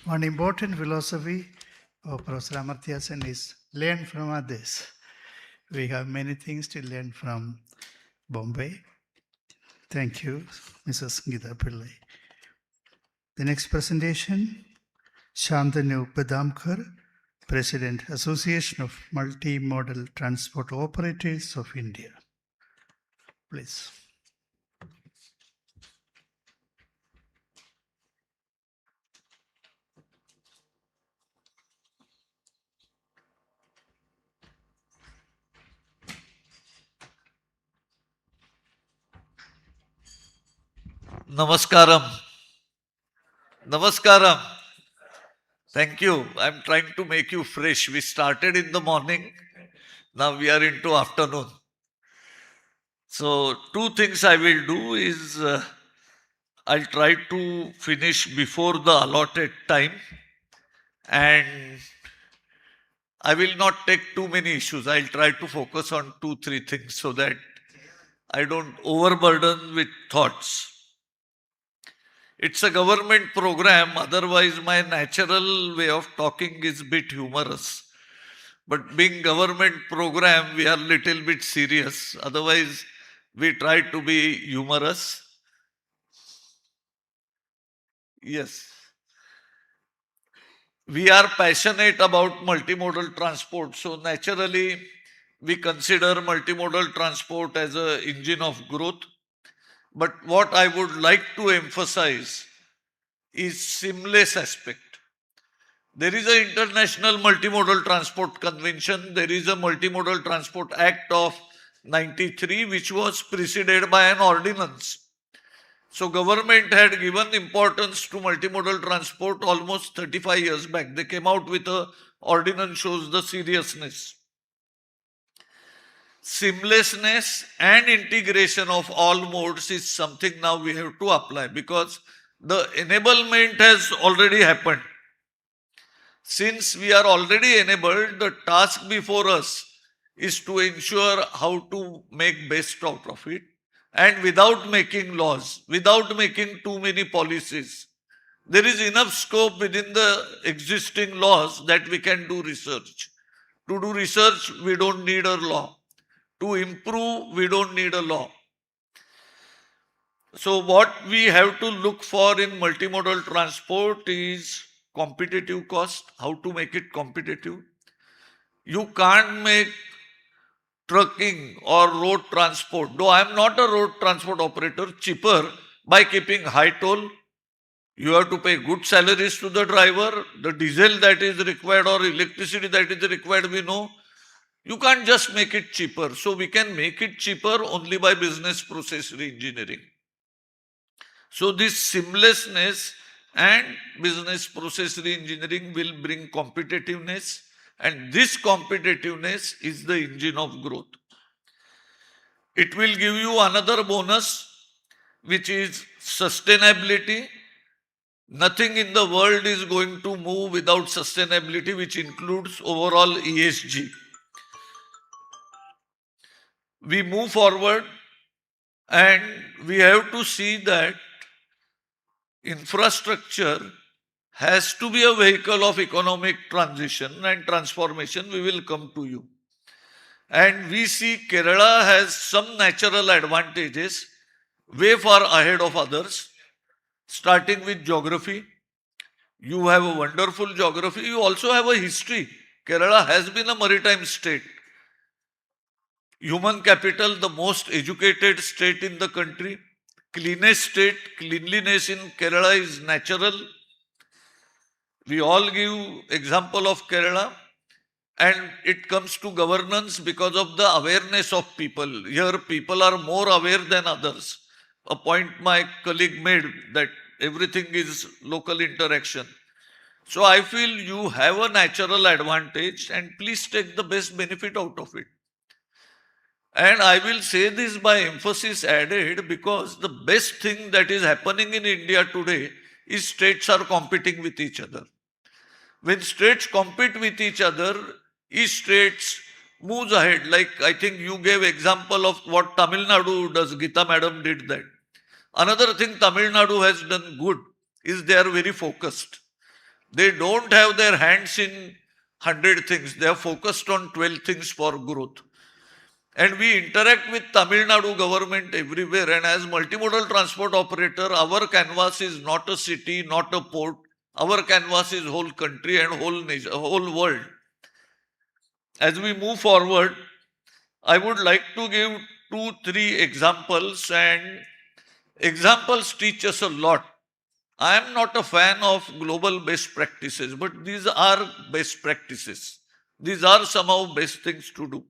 One important philosophy of Professor Amartya Sen is learn from others. We have many things to learn from Bombay. Thank you, Mrs. Gita Pillai. The next presentation, Shantanu Badamkar, President, Association of Multimodal Transport Operators of India. Please. Namaskaram. Namaskaram. Thank you. I'm trying to make you fresh. We started in the morning. Now we are into afternoon. So 2 things I will do is I'll try to finish before the allotted time, and I will not take too many issues. I'll try to focus on 2-3 things so that I don't overburden with thoughts. It's a government program, otherwise my natural way of talking is a bit humorous. But being government program, we are little bit serious. Otherwise, we try to be humorous. Yes. We are passionate about multimodal transport. So naturally, we consider multimodal transport as an engine of growth. But what I would like to emphasize is seamless aspect. There is an International Multimodal Transport Convention. There is a Multimodal Transport Act of 93, which was preceded by an ordinance. So government had given importance to multimodal transport almost 35 years back. They came out with a ordinance shows the seriousness. Seamlessness and integration of all modes is something now we have to apply because the enablement has already happened. Since we are already enabled, the task before us is to ensure how to make best out of it and without making laws, without making too many policies. There is enough scope within the existing laws that we can do research. To do research, we don't need a law. To improve, we don't need a law. So what we have to look for in multimodal transport is competitive cost, how to make it competitive. You can't make trucking or road transport, though I am not a road transport operator, cheaper by keeping high toll. You have to pay good salaries to the driver, the diesel that is required or electricity that is required, we know. You can't just make it cheaper. So we can make it cheaper only by business process reengineering. So this seamlessness and business process reengineering will bring competitiveness, and this competitiveness is the engine of growth. It will give you another bonus, which is sustainability. Nothing in the world is going to move without sustainability, which includes overall ESG. We move forward and we have to see that infrastructure has to be a vehicle of economic transition and transformation. We will come to you. And we see Kerala has some natural advantages way far ahead of others, starting with geography. You have a wonderful geography. You also have a history. Kerala has been a maritime state. Human capital, the most educated state in the country. Cleanest state. Cleanliness in Kerala is natural. We all give example of Kerala. And it comes to governance because of the awareness of people. Here people are more aware than others. A point my colleague made that everything is local interaction. So I feel you have a natural advantage and please take the best benefit out of it. And I will say this by emphasis added because the best thing that is happening in India today is states are competing with each other. When states compete with each other, each state moves ahead. Like I think you gave example of what Tamil Nadu does. Gita madam did that. Another thing Tamil Nadu has done good is they are very focused. They don't have their hands in 100 things. They are focused on 12 things for growth. And we interact with Tamil Nadu government everywhere. And as multimodal transport operator, our canvas is not a city, not a port. Our canvas is whole country and whole nation, whole world. As we move forward, I would like to give 2-3 examples, and examples teach us a lot. I am not a fan of global best practices, but these are best practices. These are somehow best things to do.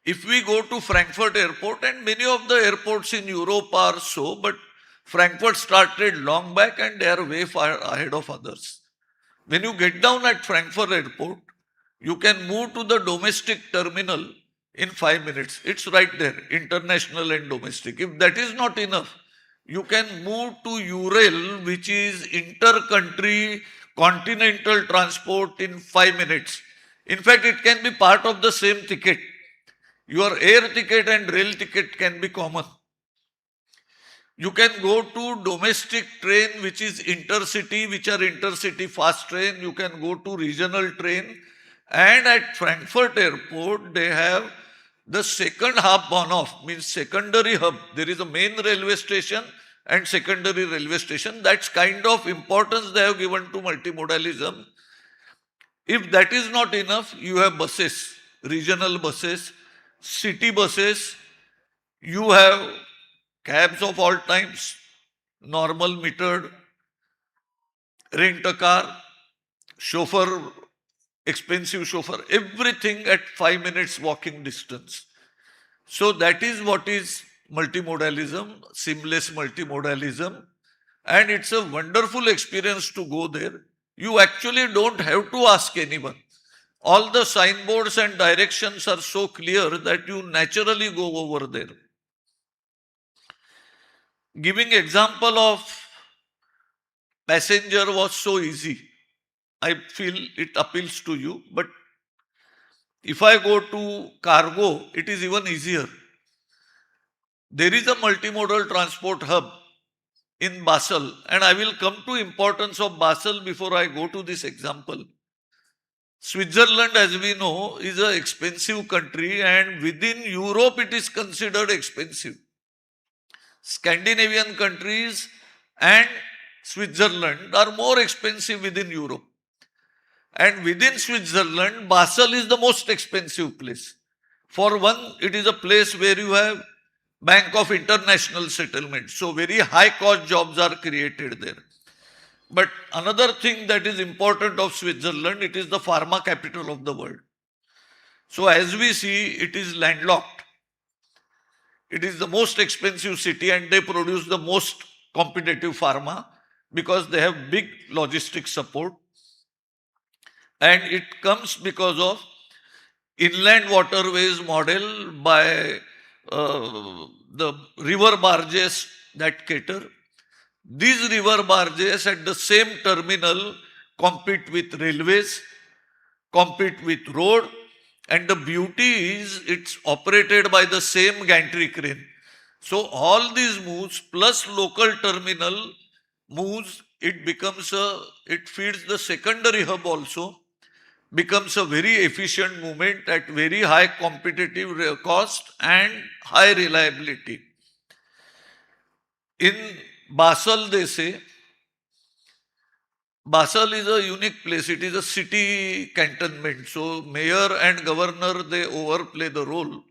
If we go to Frankfurt airport, and many of the airports in Europe are so, but Frankfurt started long back and they are way far ahead of others. When you get down at Frankfurt airport, you can move to the domestic terminal in 5 minutes. It's right there, international and domestic. If that is not enough, you can move to URail, which is inter-country continental transport in 5 minutes. In fact, it can be part of the same ticket. Your air ticket and rail ticket can be common. You can go to domestic train, which is intercity, which are intercity fast train. You can go to regional train. And at Frankfurt airport, they have the second hub on-off, means secondary hub. There is a main railway station and secondary railway station. That's kind of importance they have given to multimodalism. If that is not enough, you have buses, regional buses, city buses. You have cabs of all types, normal metered, rent a car, chauffeur, expensive chauffeur, everything at 5 minutes walking distance. So that is what is multimodalism, seamless multimodalism, and it's a wonderful experience to go there. You actually don't have to ask anyone. All the signboards and directions are so clear that you naturally go over there. Giving example of passenger was so easy. I feel it appeals to you, but if I go to cargo, it is even easier. There is a multimodal transport hub in Basel, and I will come to importance of Basel before I go to this example. Switzerland, as we know, is an expensive country, and within Europe it is considered expensive. Scandinavian countries and Switzerland are more expensive within Europe. And within Switzerland, Basel is the most expensive place. For one, it is a place where you have Bank of International Settlement. So very high cost jobs are created there. But another thing that is important of Switzerland, it is the pharma capital of the world. So as we see, it is landlocked. It is the most expensive city and they produce the most competitive pharma because they have big logistics support. And it comes because of inland waterways model by the river barges that cater. These river barges at the same terminal compete with railways, compete with road, and the beauty is it's operated by the same gantry crane. So all these moves plus local terminal moves, it feeds the secondary hub also, becomes a very efficient movement at very high competitive cost and high reliability. In Basel, they say, Basel is a unique place. It is a city cantonment. So mayor and governor, they overplay the role.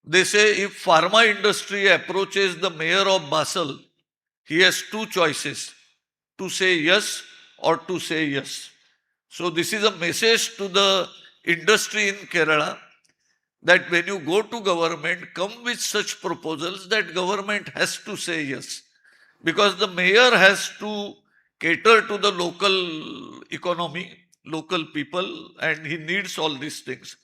They say if pharma industry approaches the mayor of Basel, he has two choices, to say yes or to say yes. So this is a message to the industry in Kerala that when you go to government, come with such proposals that government has to say yes. Because the mayor has to cater to the local economy, local people, and he needs all these things.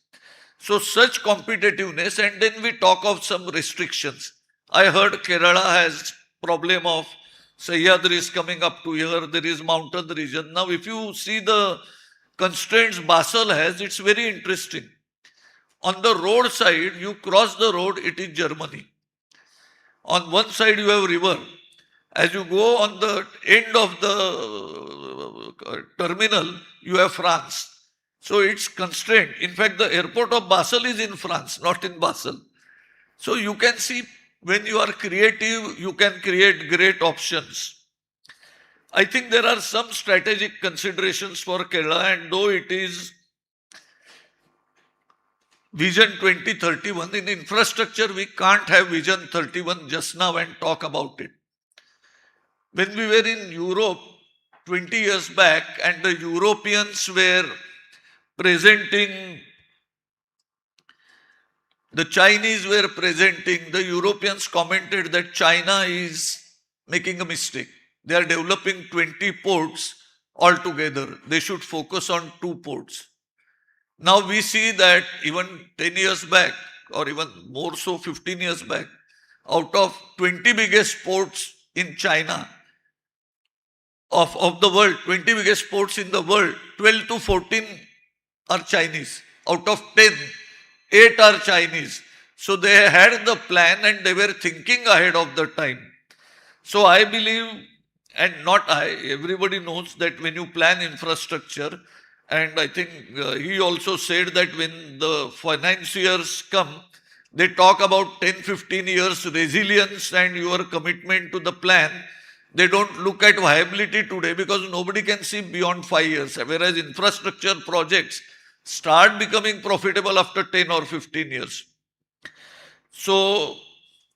So such competitiveness, and then we talk of some restrictions. I heard Kerala has problem of Sahyadri is coming up to here, there is mountain region. Now if you see the constraints Basel has, it's very interesting. On the road side, you cross the road, it is Germany. On one side you have river. As you go on the end of the terminal, you have France. So it's constrained. In fact, the airport of Basel is in France, not in Basel. So you can see when you are creative, you can create great options. I think there are some strategic considerations for Kerala, and though it is Vision 2031, in infrastructure, we can't have Vision 31 just now and talk about it. When we were in Europe 20 years back and the Europeans were presenting, the Chinese were presenting, the Europeans commented that China is making a mistake. They are developing 20 ports altogether. They should focus on 2 ports. Now we see that even 10 years back, or even more so 15 years back, out of 20 biggest ports in China, of the world, 20 biggest ports in the world, 12 to 14 are Chinese. Out of 10, 8 are Chinese. So they had the plan and they were thinking ahead of the time. So I believe, and not I, everybody knows that when you plan infrastructure, and I think he also said that when the financiers come, they talk about 10, 15 years resilience and your commitment to the plan. They don't look at viability today because nobody can see beyond 5 years. Whereas infrastructure projects start becoming profitable after 10 or 15 years. So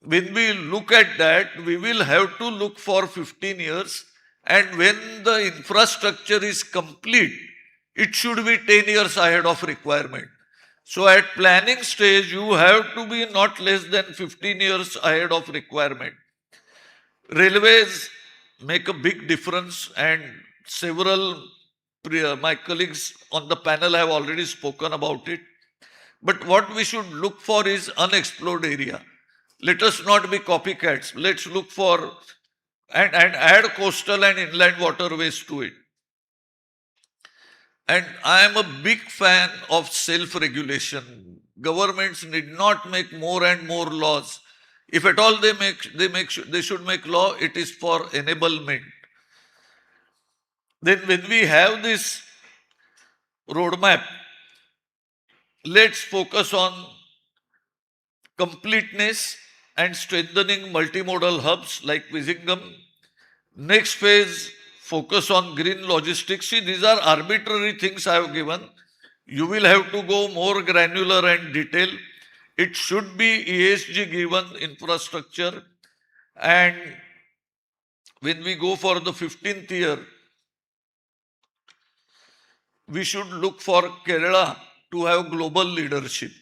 when we look at that, we will have to look for 15 years. And when the infrastructure is complete, it should be 10 years ahead of requirement. So at planning stage, you have to be not less than 15 years ahead of requirement. Railways make a big difference, and several my colleagues on the panel have already spoken about it. But what we should look for is unexplored area. Let us not be copycats. Let's look for and add coastal and inland waterways to it. And I am a big fan of self-regulation. Governments need not make more and more laws. If at all they should make law, it is for enablement. Then when we have this roadmap, let's focus on completeness and strengthening multimodal hubs like Vizhingham. Next phase, focus on green logistics. See, these are arbitrary things I have given. You will have to go more granular and detail. It should be ESG given infrastructure. And when we go for the 15th year, we should look for Kerala to have global leadership.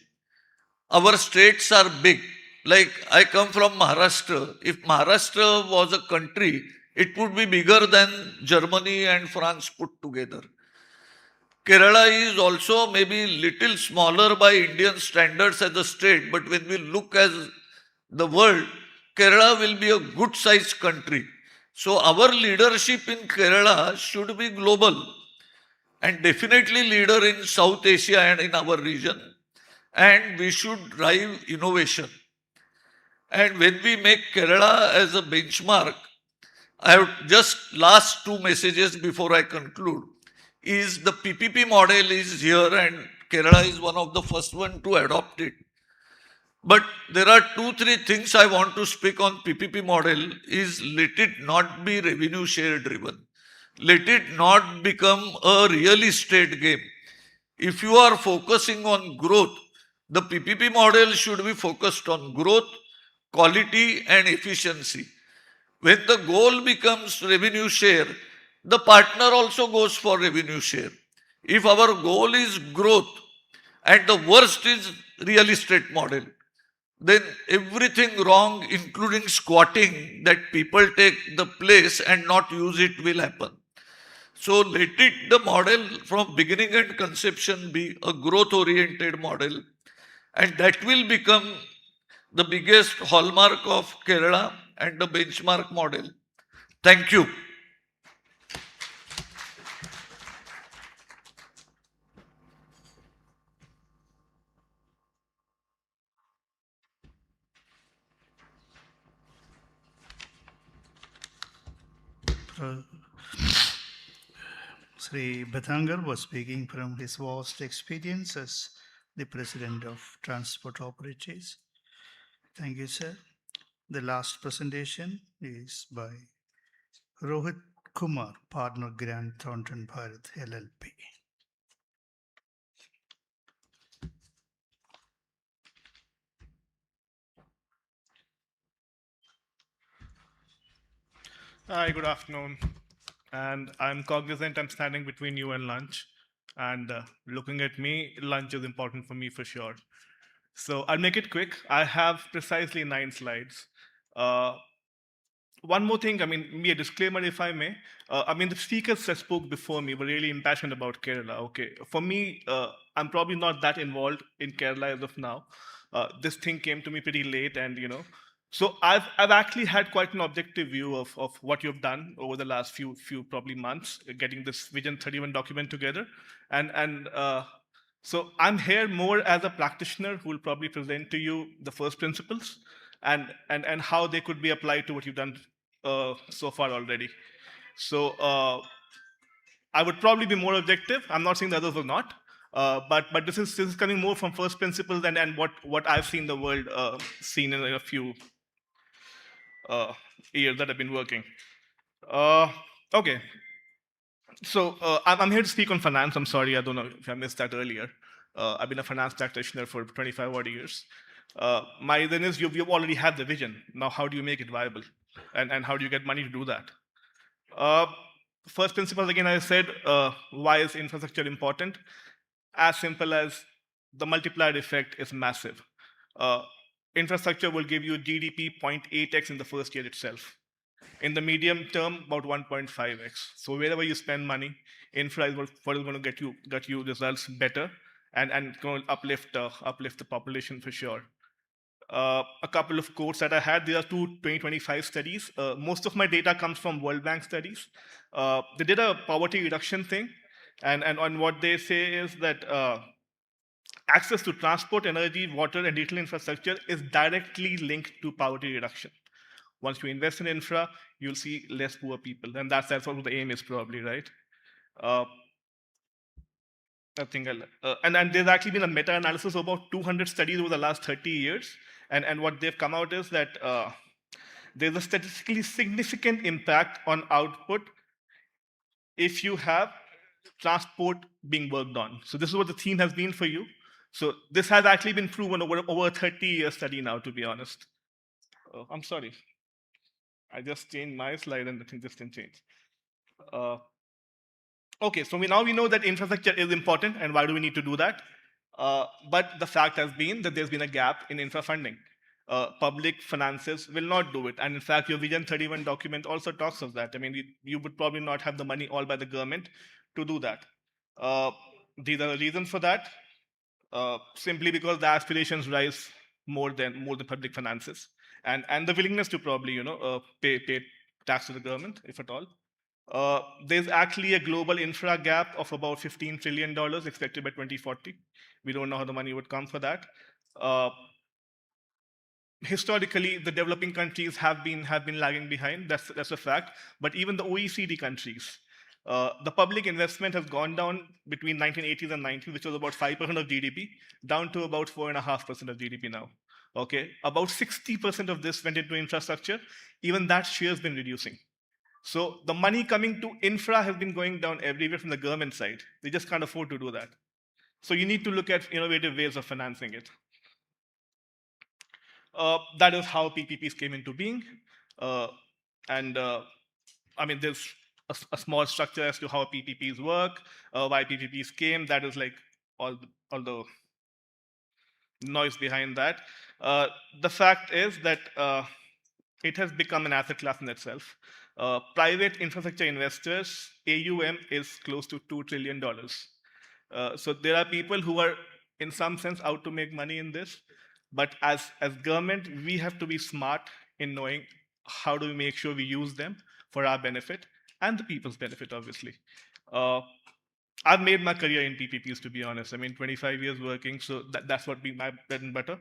Our states are big. Like I come from Maharashtra. If Maharashtra was a country, it would be bigger than Germany and France put together. Kerala is also maybe little smaller by Indian standards as a state, but when we look as the world, Kerala will be a good sized country. So our leadership in Kerala should be global and definitely leader in South Asia and in our region. And we should drive innovation. And when we make Kerala as a benchmark, I have just last two messages before I conclude. Is the PPP model is here and Kerala is one of the first one to adopt it. But there are 2-3 things I want to speak on PPP model is let it not be revenue share driven. Let it not become a real estate game. If you are focusing on growth, the PPP model should be focused on growth, quality and efficiency. When the goal becomes revenue share, the partner also goes for revenue share. If our goal is growth and the worst is real estate model, then everything wrong, including squatting, that people take the place and not use it will happen. So let it, the model from beginning and conception be a growth oriented model, and that will become the biggest hallmark of Kerala and the benchmark model. Thank you. Sri Bathangar was speaking from his vast experience as the President of Transport Operators. Thank you, sir. The last presentation is by Rohit Kumar, Partner Grant Thornton Bharat LLP. Hi, good afternoon. And I'm cognizant I'm standing between you and lunch. And looking at me, lunch is important for me for sure. So I'll make it quick. I have precisely 9 slides. One more thing, a disclaimer if I may. The speakers that spoke before me were really impassioned about Kerala. Okay, for me, I'm probably not that involved in Kerala as of now. This thing came to me pretty late, and so I've actually had quite an objective view of what you've done over the last few probably months, getting this Vision 31 document together, and so I'm here more as a practitioner who will probably present to you the first principles and how they could be applied to what you've done so far already. So I would probably be more objective. I'm not saying the others will not, but this is coming more from first principles and what I've seen the world seen in a few years that I've been working. Okay. So I'm here to speak on finance. I'm sorry, I don't know if I missed that earlier. I've been a finance practitioner for 25 odd years. My then is you've already had the vision. Now, how do you make it viable? And how do you get money to do that? First principles, again, I said, why is infrastructure important? As simple as the multiplier effect is massive. Infrastructure will give you GDP 0.8x in the first year itself. In the medium term, about 1.5x. So wherever you spend money, infra is what is going to get you results better and going to uplift the population for sure. A couple of quotes that I had. There are two 2025 studies. Most of my data comes from World Bank studies. They did a poverty reduction thing, and what they say is that access to transport, energy, water, and digital infrastructure is directly linked to poverty reduction. Once you invest in infra, you'll see less poor people, and that's what the aim is probably, right? I think and there's actually been a meta-analysis of about 200 studies over the last 30 years, and what they've come out is that there's a statistically significant impact on output if you have transport being worked on. So this is what the theme has been for you. So this has actually been proven over a 30-year study now, to be honest. I'm sorry. I just changed my slide and the thing just didn't change. Okay, so we know that infrastructure is important, and why do we need to do that? But the fact has been that there's been a gap in infra funding. Public finances will not do it, and in fact, your Vision 31 document also talks of that. I mean, you would probably not have the money all by the government to do that. These are the reasons for that. Simply because the aspirations rise more than public finances, and the willingness to probably pay tax to the government, if at all. There's actually a global infra gap of about $15 trillion expected by 2040. We don't know how the money would come for that. Historically, the developing countries have been lagging behind. That's a fact. But even the OECD countries, the public investment has gone down between 1980s and 90s, which was about 5% of GDP, down to about 4.5% of GDP now. Okay, about 60% of this went into infrastructure. Even that share has been reducing. So the money coming to infra has been going down everywhere from the government side. They just can't afford to do that. So you need to look at innovative ways of financing it. That is how PPPs came into being. I mean, there's a small structure as to how PPPs work, why PPPs came. That is like all the noise behind that. The fact is that it has become an asset class in itself. Private infrastructure investors, AUM is close to $2 trillion. So there are people who are, in some sense, out to make money in this. But as government, we have to be smart in knowing how do we make sure we use them for our benefit and the people's benefit, obviously. I've made my career in PPPs, to be honest. I mean, 25 years working, so that's what been my bread and butter.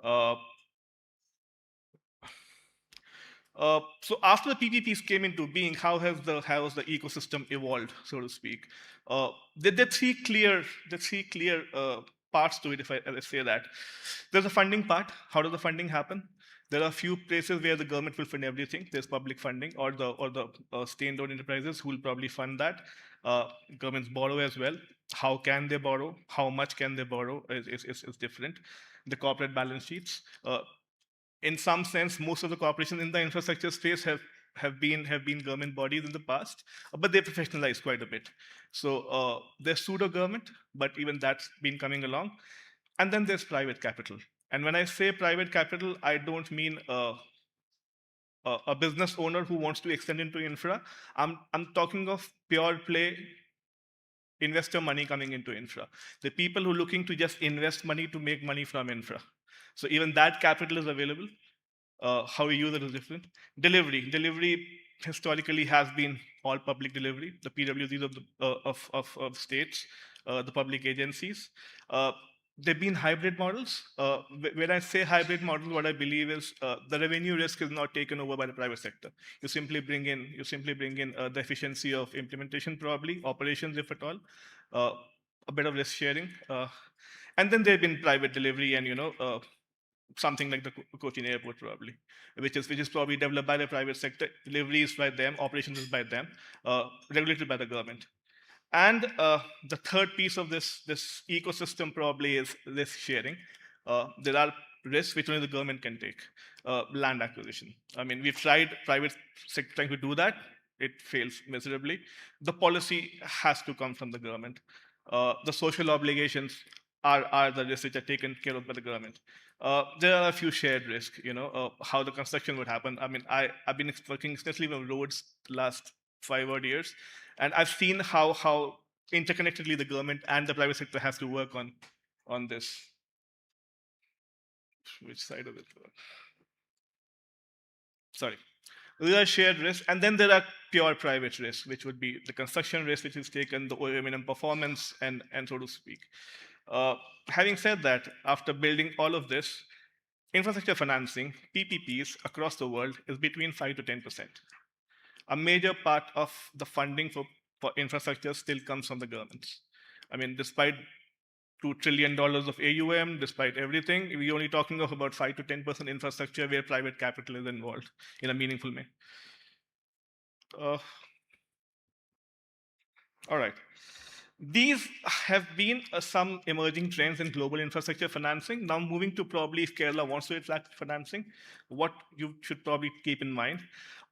So after the PPPs came into being, how has the ecosystem evolved, so to speak? There are three clear parts to it, if I say that. There's a funding part. How does the funding happen? There are a few places where the government will fund everything. There's public funding, or the state-owned enterprises who will probably fund that. Governments borrow as well. How can they borrow? How much can they borrow is different. The corporate balance sheets. In some sense, most of the corporations in the infrastructure space have been government bodies in the past, but they professionalized quite a bit. So there's pseudo-government, but even that's been coming along. And then there's private capital. And when I say private capital, I don't mean a business owner who wants to extend into infra. I'm talking of pure play investor money coming into infra. The people who are looking to just invest money to make money from infra. So even that capital is available. How we use it is different. Delivery historically has been all public delivery. The PWCs of states, the public agencies. They've been hybrid models. When I say hybrid models, what I believe is the revenue risk is not taken over by the private sector. You simply bring in the efficiency of implementation, probably operations, if at all, a bit of risk sharing, and then there've been private delivery and something like the Cochin Airport, probably, which is probably developed by the private sector. Delivery is by them, operations is by them, regulated by the government. And the third piece of this ecosystem probably is risk sharing. There are risks which only the government can take. Land acquisition. I mean, we've tried private sector trying to do that. It fails miserably. The policy has to come from the government. The social obligations are the risks which are taken care of by the government. There are a few shared risks, how the construction would happen. I mean, I've been working extensively on roads the last 5 odd years, and I've seen how interconnectedly the government and the private sector has to work on this. Which side of it? Sorry. There are shared risks, and then there are pure private risks, which would be the construction risk, which is taken, the minimum performance, and so to speak. Having said that, after building all of this, infrastructure financing, PPPs, across the world is between 5 to 10%. A major part of the funding for infrastructure still comes from the governments. I mean, despite $2 trillion of AUM, despite everything, we're only talking of about 5 to 10% infrastructure where private capital is involved in a meaningful way. All right. These have been some emerging trends in global infrastructure financing. Now moving to probably if Kerala wants to attract financing, what you should probably keep in mind.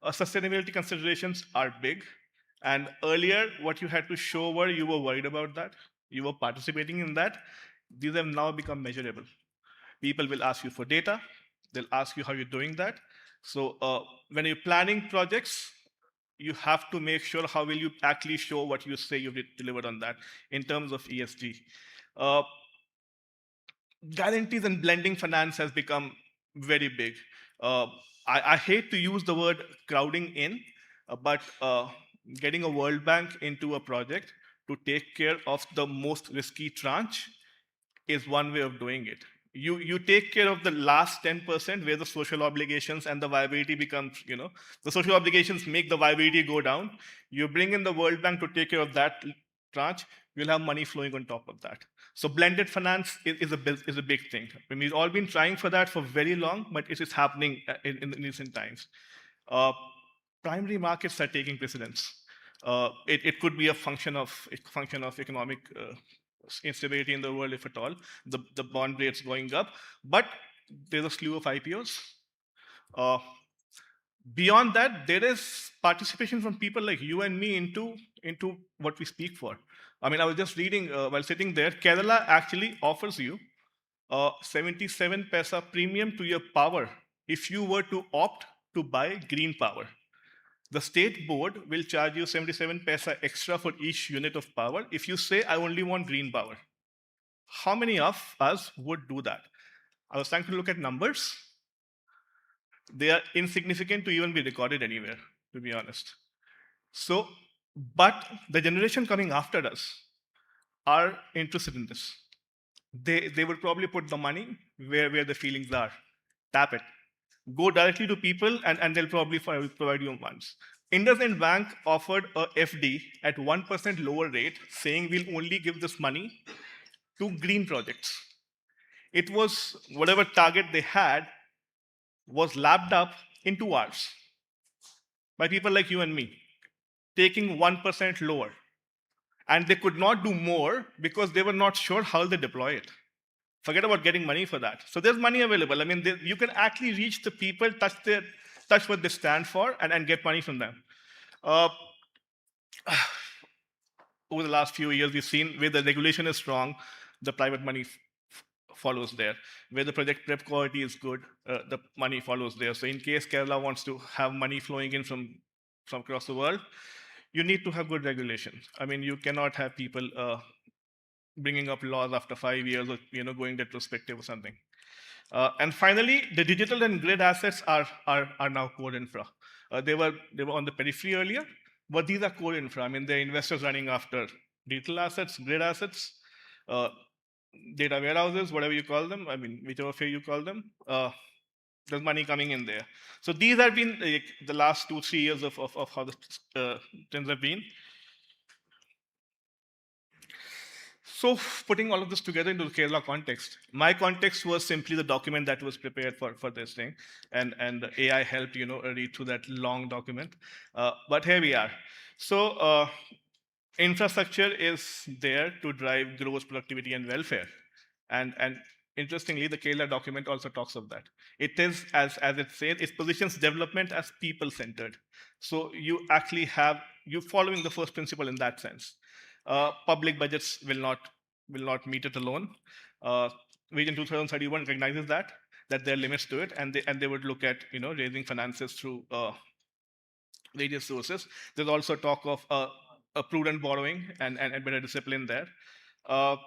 Sustainability considerations are big. And earlier, what you had to show were you were worried about that, you were participating in that. These have now become measurable. People will ask you for data. They'll ask you how you're doing that. So when you're planning projects, you have to make sure how will you actually show what you say you've delivered on that in terms of ESG. Guarantees and blending finance has become very big. I hate to use the word crowding in, but getting a World Bank into a project to take care of the most risky tranche is one way of doing it. You take care of the last 10% where the social obligations and the viability becomes, the social obligations make the viability go down. You bring in the World Bank to take care of that tranche, you'll have money flowing on top of that. So blended finance is a big thing. I mean, we've all been trying for that for very long, but it is happening in recent times. Primary markets are taking precedence. It could be a function of economic instability in the world, if at all, the bond rates going up, but there's a slew of IPOs. Beyond that, there is participation from people like you and me into what we speak for. I mean, I was just reading while sitting there, Kerala actually offers you 77 paisa premium to your power if you were to opt to buy green power. The state board will charge you 77 paisa extra for each unit of power if you say, I only want green power. How many of us would do that? I was trying to look at numbers. They are insignificant to even be recorded anywhere, to be honest. So, but the generation coming after us are interested in this. They would probably put the money where the feelings are. Tap it. Go directly to people and they'll probably provide you funds. IndusInd Bank offered a FD at 1% lower rate, saying we'll only give this money to green projects. It was whatever target they had was lapped up in 2 hours by people like you and me, taking 1% lower. And they could not do more because they were not sure how they deploy it. Forget about getting money for that. So there's money available. I mean, you can actually reach the people, touch what they stand for, and get money from them. Over the last few years, we've seen where the regulation is strong, the private money follows there. Where the project prep quality is good, the money follows there. So in case Kerala wants to have money flowing in from across the world, you need to have good regulation. I mean, you cannot have people bringing up laws after 5 years or going retrospective or something. And finally, the digital and grid assets are now core infra. They were on the periphery earlier, but these are core infra. I mean, they're investors running after digital assets, grid assets, data warehouses, whatever you call them. I mean, whichever way you call them. There's money coming in there. So these have been the last 2-3 years of how the trends have been. So putting all of this together into the Kerala context, my context was simply the document that was prepared for this thing, and the AI helped read through that long document. But here we are. So infrastructure is there to drive growth, productivity, and welfare. And interestingly, the Kerala document also talks of that. It is, as it says, it positions development as people-centered. So you actually you're following the first principle in that sense. Public budgets will not will not meet it alone. Vision 2031 recognizes that there are limits to it, and they would look at raising finances through various sources. There's also talk of a prudent borrowing and better discipline there. Uh,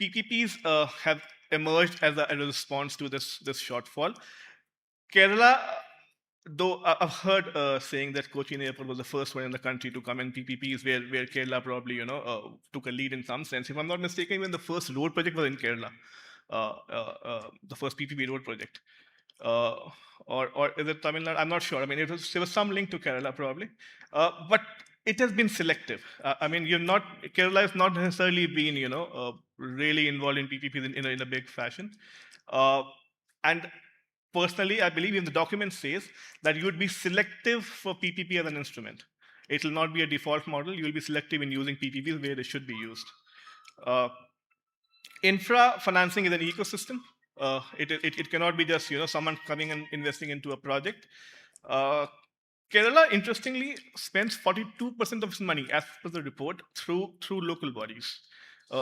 PPPs have emerged as a response to this shortfall. Kerala, though I've heard saying that Cochin Airport was the first one in the country to come in PPPs, where Kerala probably took a lead in some sense. If I'm not mistaken, even the first road project was in Kerala, the first PPP road project. Uh, or is it Tamil Nadu? I'm not sure. I mean, there was some link to Kerala probably, but it has been selective. I mean, Kerala has not necessarily been really involved in PPPs in a big fashion, and personally, I believe in the document says that you would be selective for PPP as an instrument. It will not be a default model. You will be selective in using PPPs where they should be used. Uh, Infra financing is an ecosystem. It cannot be just someone coming and investing into a project. Uh, Kerala, interestingly, spends 42% of its money, as per the report, through local bodies,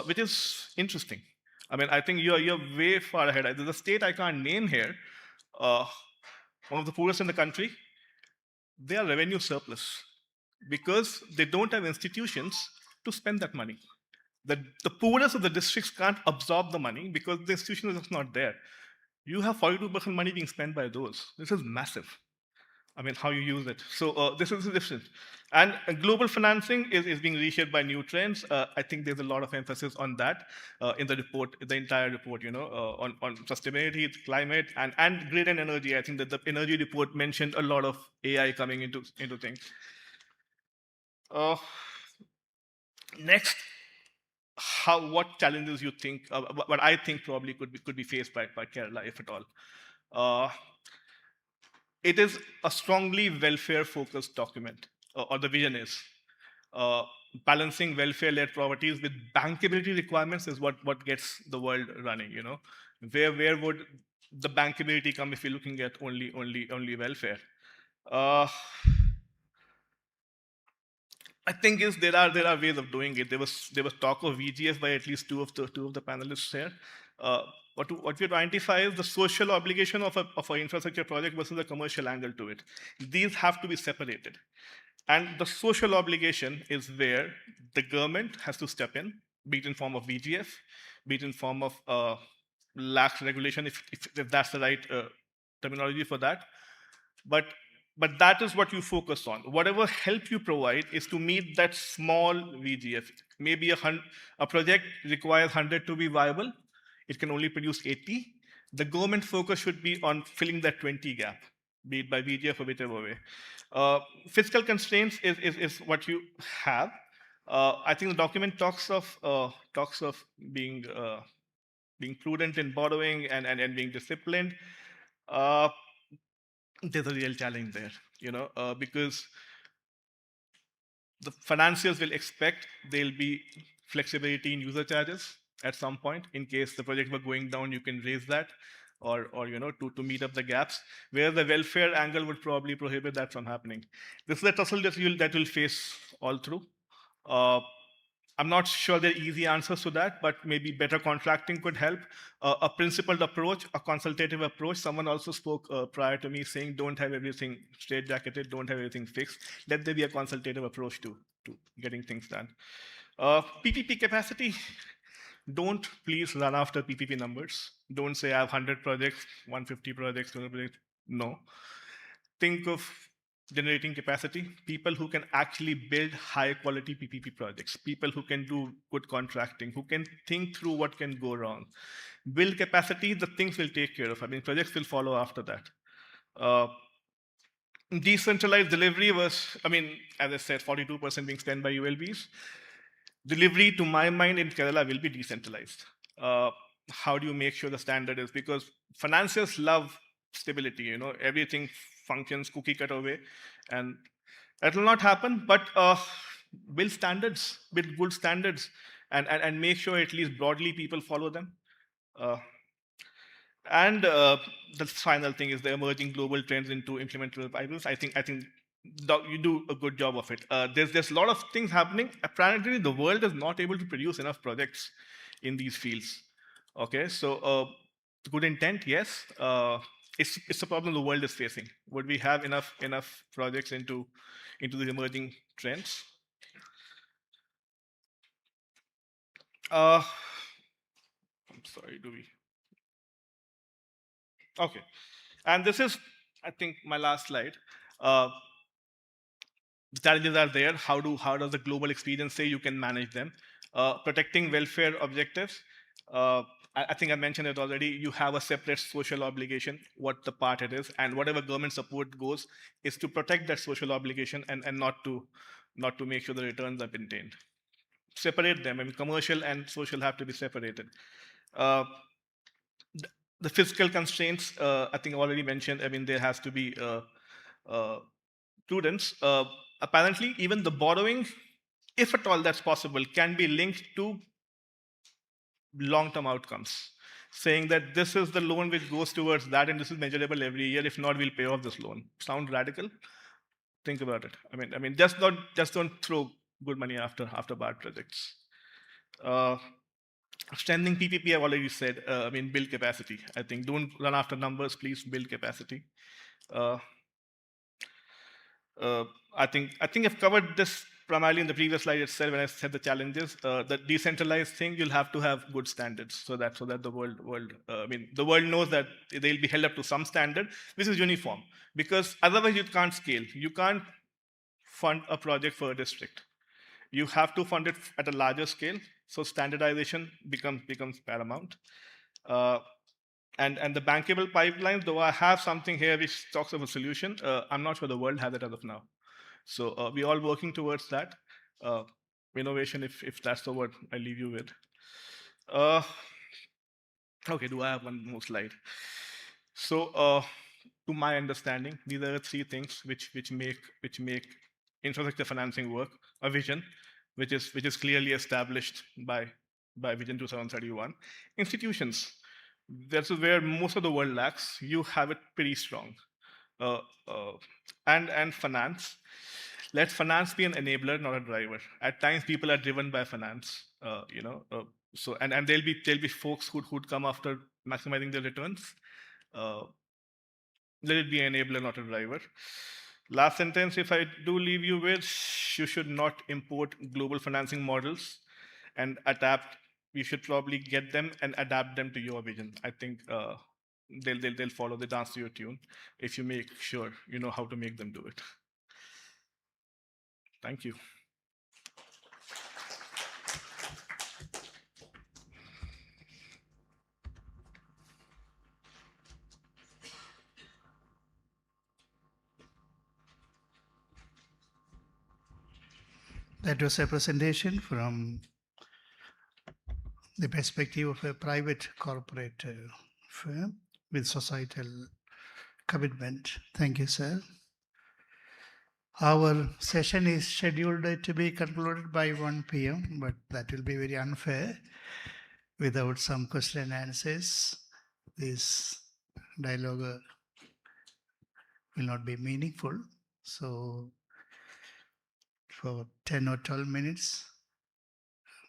which is interesting. I mean, I think you're way far ahead. There's a state I can't name here, uh, one of the poorest in the country. They are revenue surplus because they don't have institutions to spend that money. The poorest of the districts can't absorb the money because the institution is just not there. You have 42% money being spent by those. This is massive. I mean, how you use it. So this is different. And global financing is being reshaped by new trends. I think there's a lot of emphasis on that in the report, the entire report, on sustainability, climate, and grid and energy. I think that the energy report mentioned a lot of AI coming into things. Next, what challenges you think, what I think probably could be faced by Kerala, if at all. It is a strongly welfare-focused document, or the vision is. Balancing welfare-led properties with bankability requirements is what gets the world running. Where would the bankability come if you're looking at only welfare? I think there are ways of doing it. There was talk of VGF by at least two of the panelists here. What we identify is the social obligation of an infrastructure project versus the commercial angle to it. These have to be separated. And the social obligation is where the government has to step in, be it in form of VGF, be it in form of lax regulation, if that's the right terminology for that. But that is what you focus on. Whatever help you provide is to meet that small VGF. Maybe a project requires 100 to be viable. It can only produce 80. The government focus should be on filling that 20 gap, be it by VGF or whichever way. Fiscal constraints is what you have. I think the document talks of being prudent in borrowing and being disciplined. There's a real challenge there, because the financiers will expect there'll be flexibility in user charges at some point. In case the project were going down, you can raise that, or to meet up the gaps. Where the welfare angle would probably prohibit that from happening. This is a tussle that will face all through. I'm not sure there are easy answers to that, but maybe better contracting could help. A principled approach, a consultative approach. Someone also spoke prior to me saying, don't have everything straitjacketed, don't have everything fixed. Let there be a consultative approach to getting things done. PPP capacity. Don't please run after PPP numbers. Don't say I have 100 projects, 150 projects, 200 projects. No. Think of generating capacity, people who can actually build high quality PPP projects, people who can do good contracting, who can think through what can go wrong. Build capacity, the things will take care of. I mean, projects will follow after that. Decentralized delivery was, I mean, as I said, 42% being spent by ULBs. Delivery, to my mind, in Kerala will be decentralized. How do you make sure the standard is? Because financiers love stability, everything functions cookie cutter way, and that will not happen. But build standards, build good standards, and make sure at least broadly people follow them. And the final thing is the emerging global trends into implementable Bibles. I think you do a good job of it. There's a lot of things happening. Apparently, the world is not able to produce enough projects. in these fields. Okay, so good intent, yes. It's a problem the world is facing. Would we have enough projects into the emerging trends? I'm sorry, do we? Okay, and this is, I think, my last slide. The challenges are there. How does the global experience say you can manage them? Protecting welfare objectives. I think I mentioned it already. You have a separate social obligation, what the part it is, and whatever government support goes is to protect that social obligation and not to make sure the returns are maintained. Separate them. I mean, commercial and social have to be separated. Uh, the fiscal constraints, I think already mentioned. I mean, there has to be uh, prudence. Apparently, even the borrowing, if at all that's possible, can be linked to long-term outcomes, saying that this is the loan which goes towards that, and this is measurable every year. If not, we'll pay off this loan. Sound radical? Think about it. I mean, just don't throw good money after bad projects. Strengthening PPP, I've already said. I mean, build capacity. I think don't run after numbers. Please build capacity. Uh, I think I've covered this primarily in the previous slide itself when I said the challenges. The decentralized thing, you'll have to have good standards so that the world I mean the world knows that they'll be held up to some standard which is uniform, because otherwise you can't scale. You can't fund a project for a district. You have to fund it at a larger scale. So standardization becomes paramount. Uh, and the bankable pipeline, though I have something here which talks of a solution, I'm not sure the world has it as of now. So we're all working towards that. Uh, Innovation, if that's the word I leave you with. Okay, do I have one more slide? So, to my understanding, these are the three things which make infrastructure financing work. A vision, which is clearly established by Vision 2031. Institutions, that's where most of the world lacks. You have it pretty strong. Uh, uh, and finance. Let finance be an enabler, not a driver. At times, people are driven by finance. So and there'll be folks who'd come after maximizing their returns. Uh, Let it be an enabler, not a driver. Last sentence, if I do leave you with, you should not import global financing models and adapt. You should probably get them and adapt them to your vision. I think they'll follow the dance to your tune if you make sure you know how to make them do it. Thank you. That was a presentation from the perspective of a private corporate firm with societal commitment. Thank you, sir. Our session is scheduled to be concluded by 1 p.m., but that will be very unfair. Without some question and answers, this dialogue will not be meaningful. So for 10 or 12 minutes,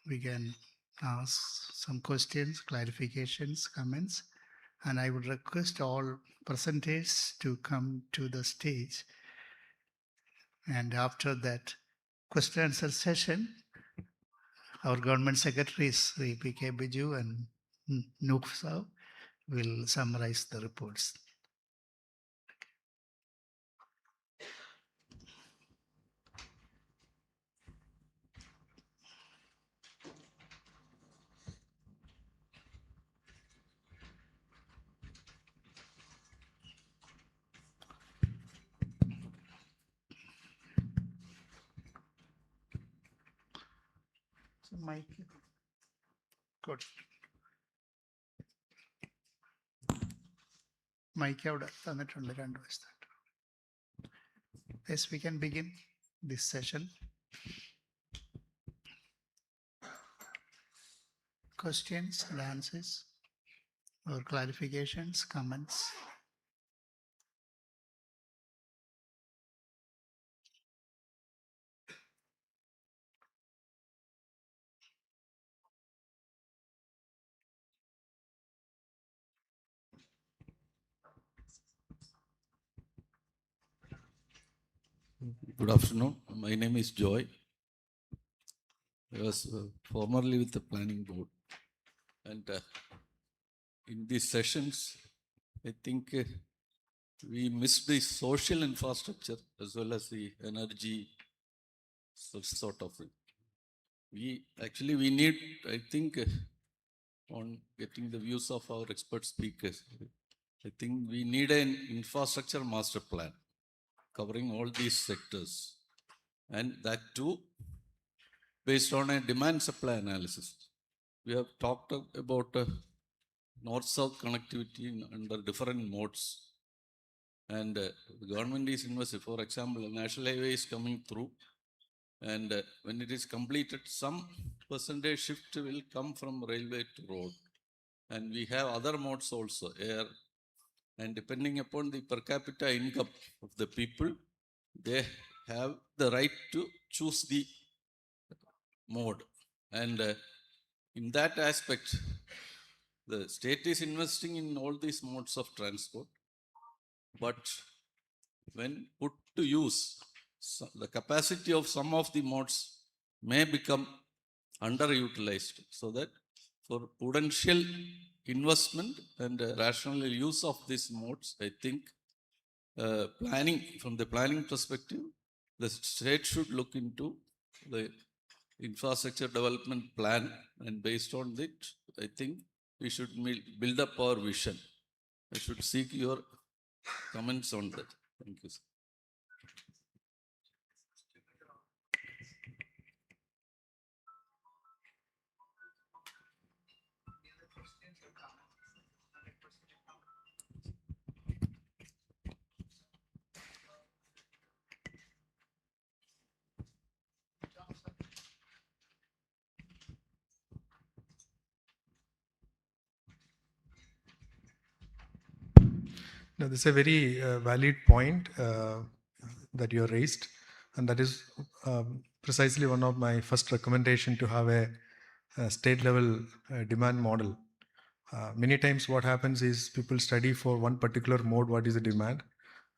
we can ask some questions, clarifications, comments, and I would request all presenters to come to the stage. And after that question answer session, our government secretaries, Sri P.K. Biju and Nook Saab, will summarize the reports. So Mike, good. Mike അവിടെ തന്നിട്ടുണ്ട് 2 വശത്തായിട്ട്. Yes, we can begin this session. Questions and answers or clarifications, comments. Good afternoon. My name is Joy. I was formerly with the planning board. And in these sessions, I think we missed the social infrastructure as well as the energy sort of thing. We need, I think, on getting the views of our expert speakers, I think we need an infrastructure master plan covering all these sectors. And that too, based on a demand supply analysis. We have talked about north-south connectivity under different modes. And the government is investing. For example, a national highway is coming through. And when it is completed, some percentage shift will come from railway to road. And we have other modes also, air. And depending upon the per capita income of the people, they have the right to choose the mode. And in that aspect, the state is investing in all these modes of transport. But when put to use, the capacity of some of the modes may become underutilized, so that for prudential investment and rational use of these modes, I think from the planning perspective, the state should look into the infrastructure development plan, and based on it, I think we should build up our vision. I should seek your comments on that. Thank you, sir. No, this is a very valid point that you raised, and that is precisely one of my first recommendation, to have a state level demand model. Many times what happens is people study for one particular mode what is the demand,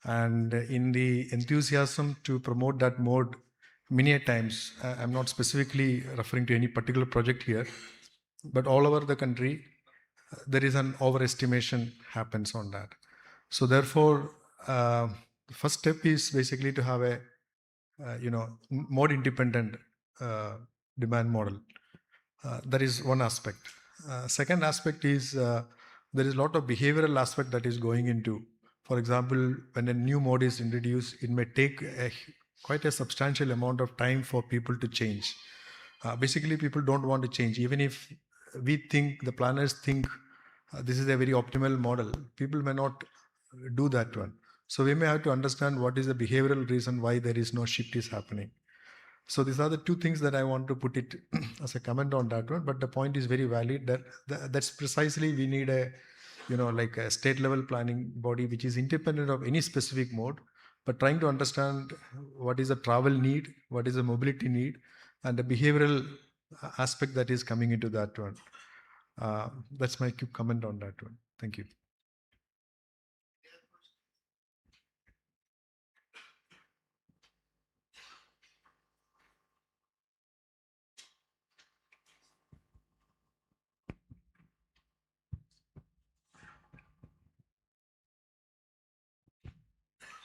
and in the enthusiasm to promote that mode, many a times, I'm not specifically referring to any particular project here, but all over the country, there is an overestimation happens on that. So therefore, the first step is basically to have a mode independent demand model. That is one aspect. Second aspect is there is a lot of behavioral aspect that is going into. For example, when a new mode is introduced, it may take quite a substantial amount of time for people to change. Basically, people don't want to change. Even if we think, the planners think this is a very optimal model, people may not do that one. So we may have to understand what is the behavioral reason why there is no shift is happening. So these are the two things that I want to put it as a comment on that one. But the point is very valid. That's precisely, we need a like a state level planning body which is independent of any specific mode, but trying to understand what is the travel need, what is the mobility need, and the behavioral aspect that is coming into that one. That's my quick comment on that one. Thank you.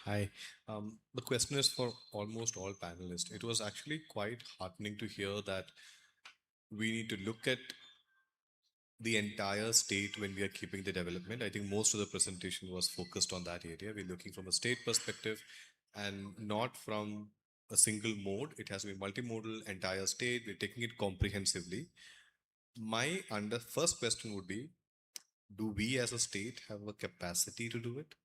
Hi. The question is for almost all panelists. It was actually quite heartening to hear that we need to look at the entire state when we are keeping the development. I think most of the presentation was focused on that area. We're looking from a state perspective and not from a single mode. It has to be multimodal, entire state. We're taking it comprehensively. My first question would be, do we as a state have a capacity to do it?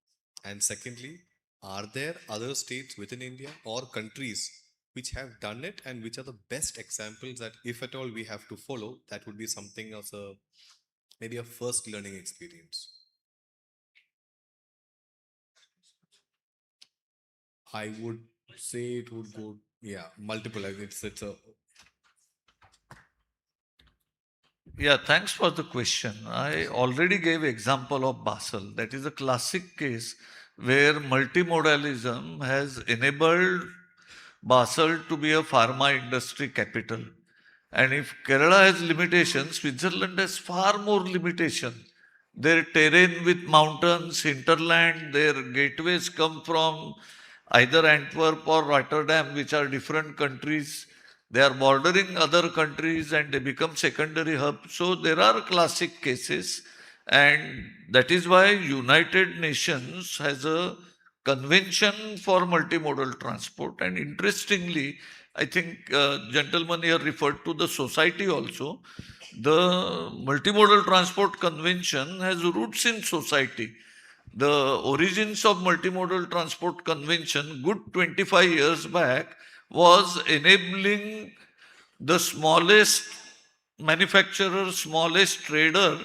And secondly, are there other states within India or countries which have done it, and which are the best examples that if at all we have to follow, that would be something as maybe a first learning experience? I would say it would go, multiple. It's a Yeah, thanks for the question. I already gave example of Basel. That is a classic case where multimodalism has enabled Basel to be a pharma industry capital. And if Kerala has limitations, Switzerland has far more limitation. Their terrain with mountains, hinterland, their gateways come from either Antwerp or Rotterdam, which are different countries. They are bordering other countries and they become secondary hubs. So there are classic cases, and that is why United Nations has a convention for multimodal transport. And interestingly, I think gentleman here referred to the society also. The multimodal transport convention has roots in society. The origins of multimodal transport convention, good 25 years back, was enabling the smallest manufacturer, smallest trader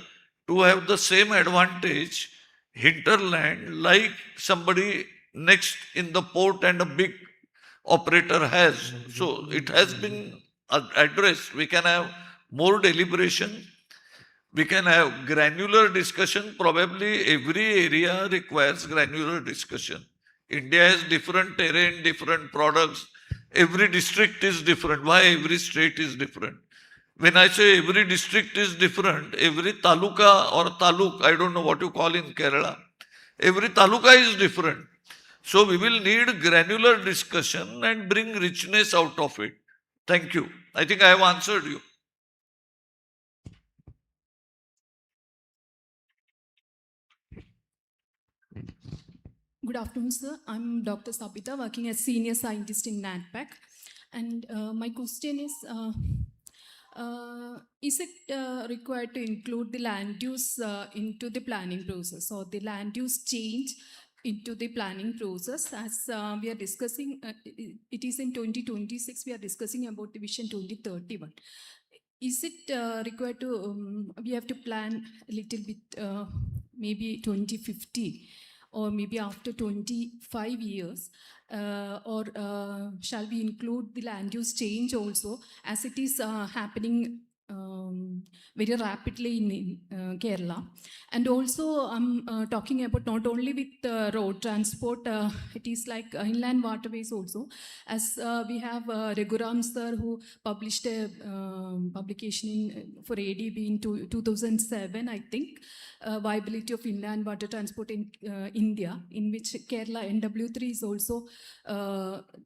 to have the same advantage hinterland like somebody next in the port and a big operator has. So it has been addressed. We can have more deliberation. We can have granular discussion. Probably every area requires granular discussion. India has different terrain, different products. Every district is different. Why every state is different? When I say every district is different, every taluka or taluk, I don't know what you call in Kerala, every taluka is different. So we will need granular discussion and bring richness out of it. Thank you. I think I have answered you. Good afternoon, sir. I'm Dr. Sabita, working as senior scientist in NADPAC. And my question is it required to include the land use into the planning process, or the land use change into the planning process? As we are discussing, it is in 2026, we are discussing about the Vision 2031. Is it required to, we have to plan a little bit, maybe 2050, or maybe after 25 years, or shall we include the land use change also, as it is happening very rapidly in Kerala? And also I'm talking about not only with road transport, it is like inland waterways also, as we have Raghuram sir, who published a publication for ADB in 2007, I think, viability of inland water transport in India, in which Kerala NW3 is also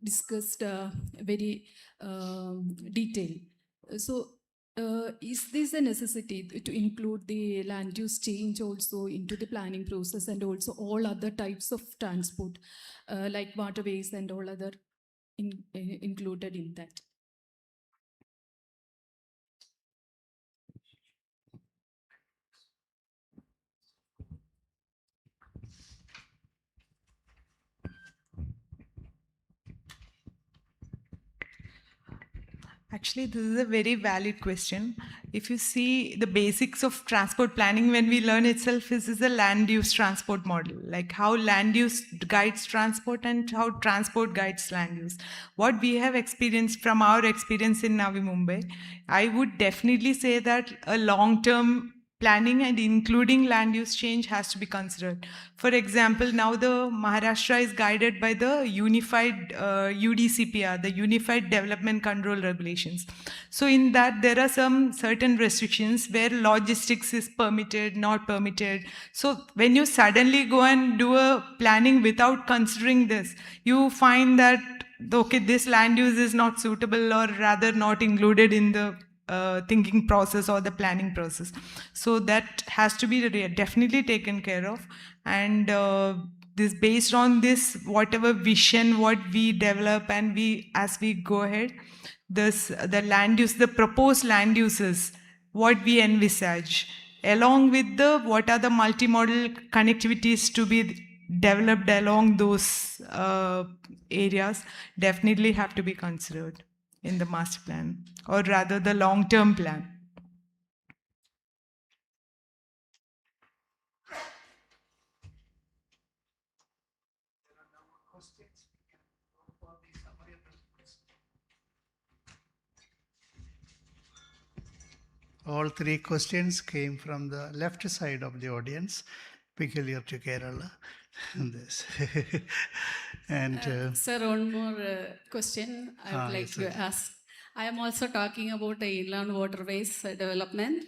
discussed very detailed. So is this a necessity to include the land use change also into the planning process, and also all other types of transport like waterways and all other included in that? Actually, this is a very valid question. If you see the basics of transport planning, when we learn itself, is a land use transport model, like how land use guides transport and how transport guides land use. What we have experienced from our experience in Navi Mumbai, I would definitely say that a long-term planning and including land use change has to be considered. For example, now the Maharashtra is guided by the unified UDCPR, the Unified Development Control Regulations. So in that, there are some certain restrictions where logistics is permitted, not permitted. So when you suddenly go and do a planning without considering this, you find that, okay, this land use is not suitable, or rather not included in the thinking process or the planning process. So that has to be definitely taken care of. And this, based on this, whatever vision what we develop, and we, as we go ahead, this, the land use, the proposed land uses, what we envisage, along with the what are the multimodal connectivities to be developed along those areas, definitely have to be considered in the master plan, or rather the long-term plan. All three questions came from the left side of the audience. peculiar to Kerala. This. And Sir, one more question I would like yes, to ask. I am also talking about the inland waterways development.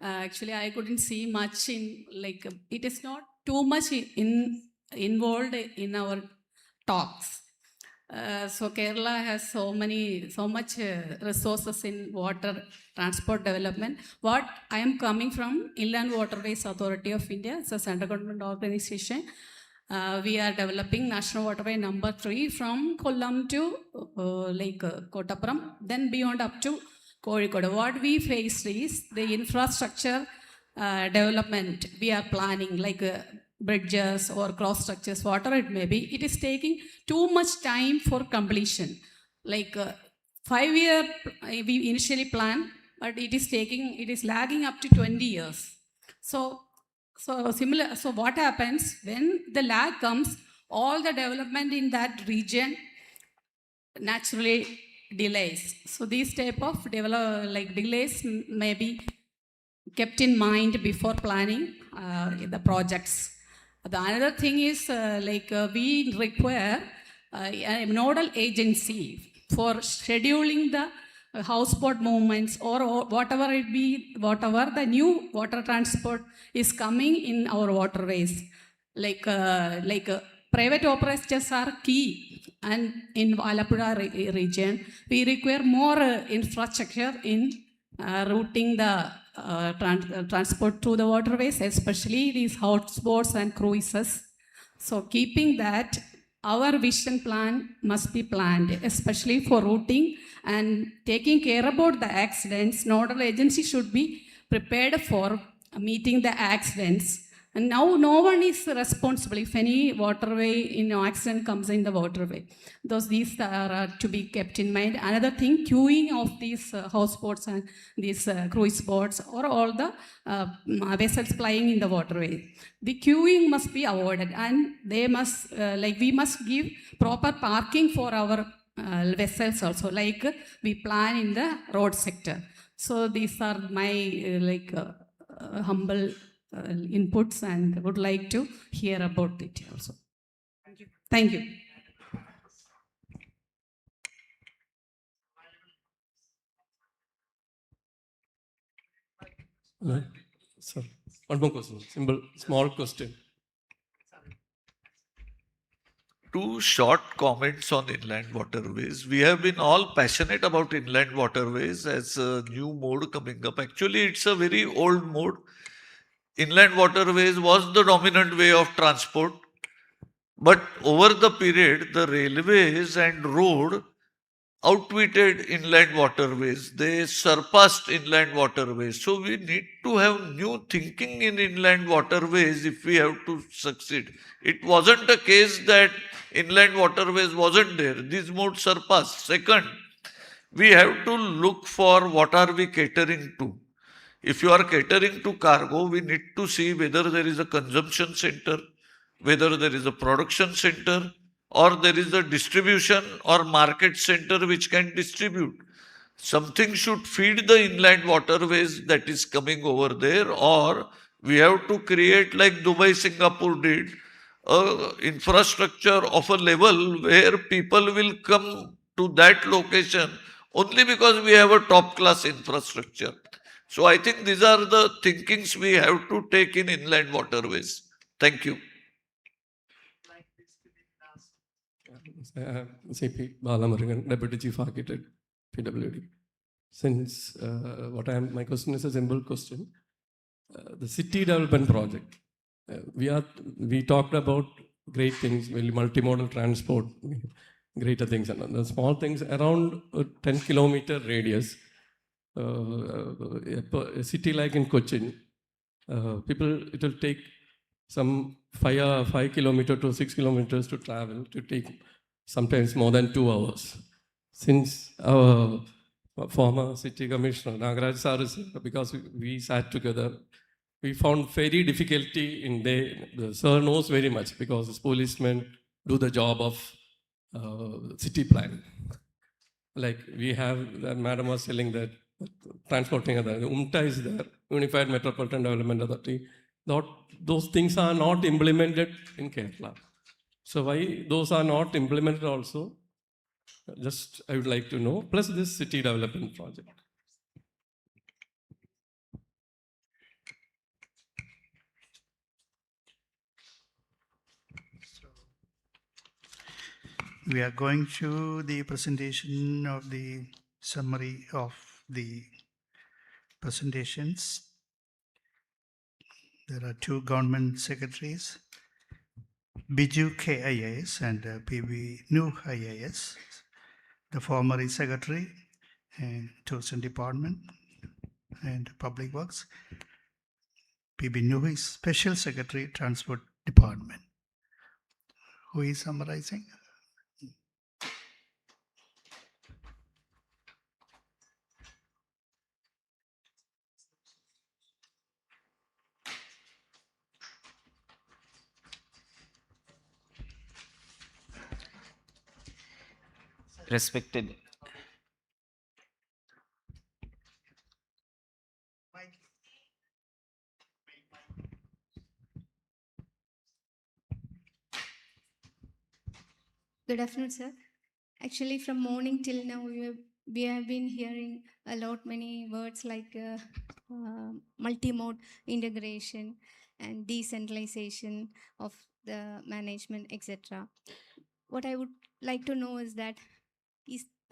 Actually, I couldn't see much in, like, it is not too much involved in our talks. So Kerala has so much resources in water transport development. What I am coming from, Inland Waterways Authority of India, it's a central government organization. We are developing National Waterway number 3 from Kollam to Kottappuram, then beyond up to Kozhikode. What we faced is the infrastructure development we are planning, like bridges or cross structures, whatever it may be. It is taking too much time for completion. Like 5-year we initially planned, but it is lagging up to 20 years. So what happens when the lag comes, all the development in that region naturally delays. So these type of delays may be kept in mind before planning the projects. The another thing is we require a nodal agency for scheduling the houseboat movements or whatever it be, whatever the new water transport is coming in our waterways. Private operators are key, and in Alappuzha region, we require more infrastructure in routing the transport through the waterways, especially these houseboats and cruises. So keeping that, our vision plan must be planned, especially for routing and taking care about the accidents. Nodal agency should be prepared for meeting the accidents. And now no one is responsible if any waterway accident comes in the waterway. These are to be kept in mind. Another thing, queuing of these houseboats and these cruise boats or all the vessels plying in the waterway. The queuing must be avoided, and they must, we must give proper parking for our vessels also, like we plan in the road sector. So these are my humble inputs, and would like to hear about it also. Thank you. Thank you. Sir, one more question. Simple, small question. Two short comments on inland waterways. We have been all passionate about inland waterways as a new mode coming up. Actually, it's a very old mode. Inland waterways was the dominant way of transport. But over the period, the railways and road outwitted inland waterways. They surpassed inland waterways. So we need to have new thinking in inland waterways if we have to succeed. It wasn't a case that inland waterways wasn't there. These modes surpassed. Second, we have to look for what are we catering to. If you are catering to cargo, we need to see whether there is a consumption center, whether there is a production center, or there is a distribution or market center which can distribute. Something should feed the inland waterways that is coming over there, or we have to create, like Dubai, Singapore did, infrastructure of a level where people will come to that location only because we have a top class infrastructure. So I think these are the thinkings we have to take in inland waterways. Thank you. CP Balamurugan, Deputy Chief Architect, PWD. Since my question is a simple question. The city development project, we talked about great things, multimodal transport, greater things, and the small things around a 10-kilometer radius. A city like in Cochin, it will take some 5 kilometers to 6 kilometers to travel, to take sometimes more than 2 hours. Since our former city commissioner, Nagaraj sir, because we sat together, we found very difficulty in the sir knows very much because his policemen do the job of city planning. Like we have, madam was telling that transporting, the UMTA is there, Unified Metropolitan Development Authority. those things are not implemented in Kerala. So why those are not implemented also? Just I would like to know. Plus this city development project. We are going to the presentation of the summary of the presentations. There are two government secretaries, Biju KIAS and PB New IAS. The former is secretary and tourism department and public works. PB New is special secretary transport department. Who is summarizing? Respected Good afternoon, sir. Actually, from morning till now, we have been hearing a lot many words like multi-mode integration and decentralization of the management, etc. What I would like to know is that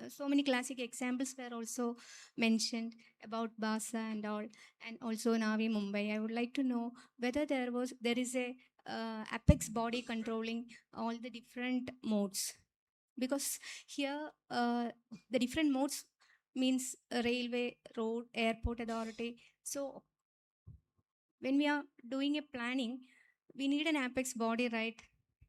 so many classic examples were also mentioned about Basa and all, and also Navi Mumbai. I would like to know whether there is a apex body controlling all the different modes, because here the different modes means railway, road, airport authority. So when we are doing a planning, we need an apex body, right,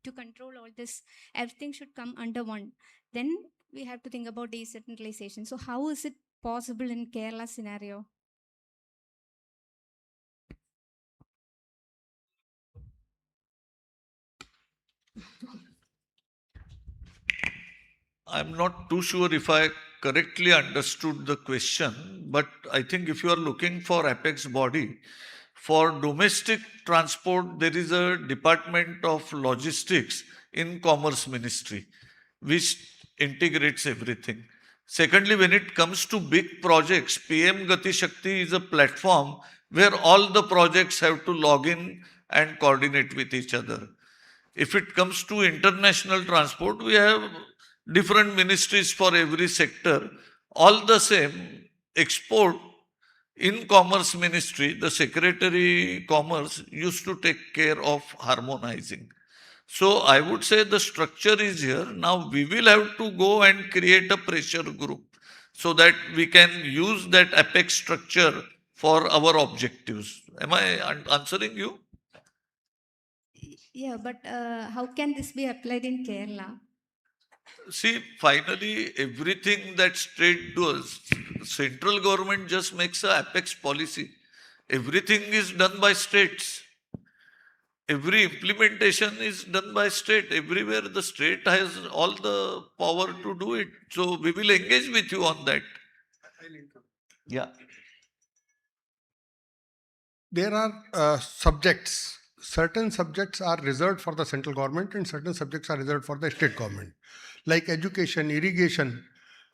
to control all this. Everything should come under one. Then we have to think about decentralization. So how is it possible in Kerala scenario? I'm not too sure if I correctly understood the question, but I think if you are looking for apex body, for domestic transport, there is a Department of Logistics in Commerce Ministry, which integrates everything. Secondly, when it comes to big projects, PM Gati Shakti is a platform where all the projects have to log in and coordinate with each other. If it comes to international transport, we have different ministries for every sector. All the same, export in Commerce Ministry, the Secretary Commerce used to take care of harmonizing. So I would say the structure is here. Now we will have to go and create a pressure group so that we can use that apex structure for our objectives. Am I answering you? Yeah, but how can this be applied in Kerala? See, finally, everything that state does, central government just makes a apex policy. Everything is done by states. Every implementation is done by state. Everywhere the state has all the power to do it. So we will engage with you on that. Yeah. There are subjects. Certain subjects are reserved for the central government and certain subjects are reserved for the state government. Like education, irrigation,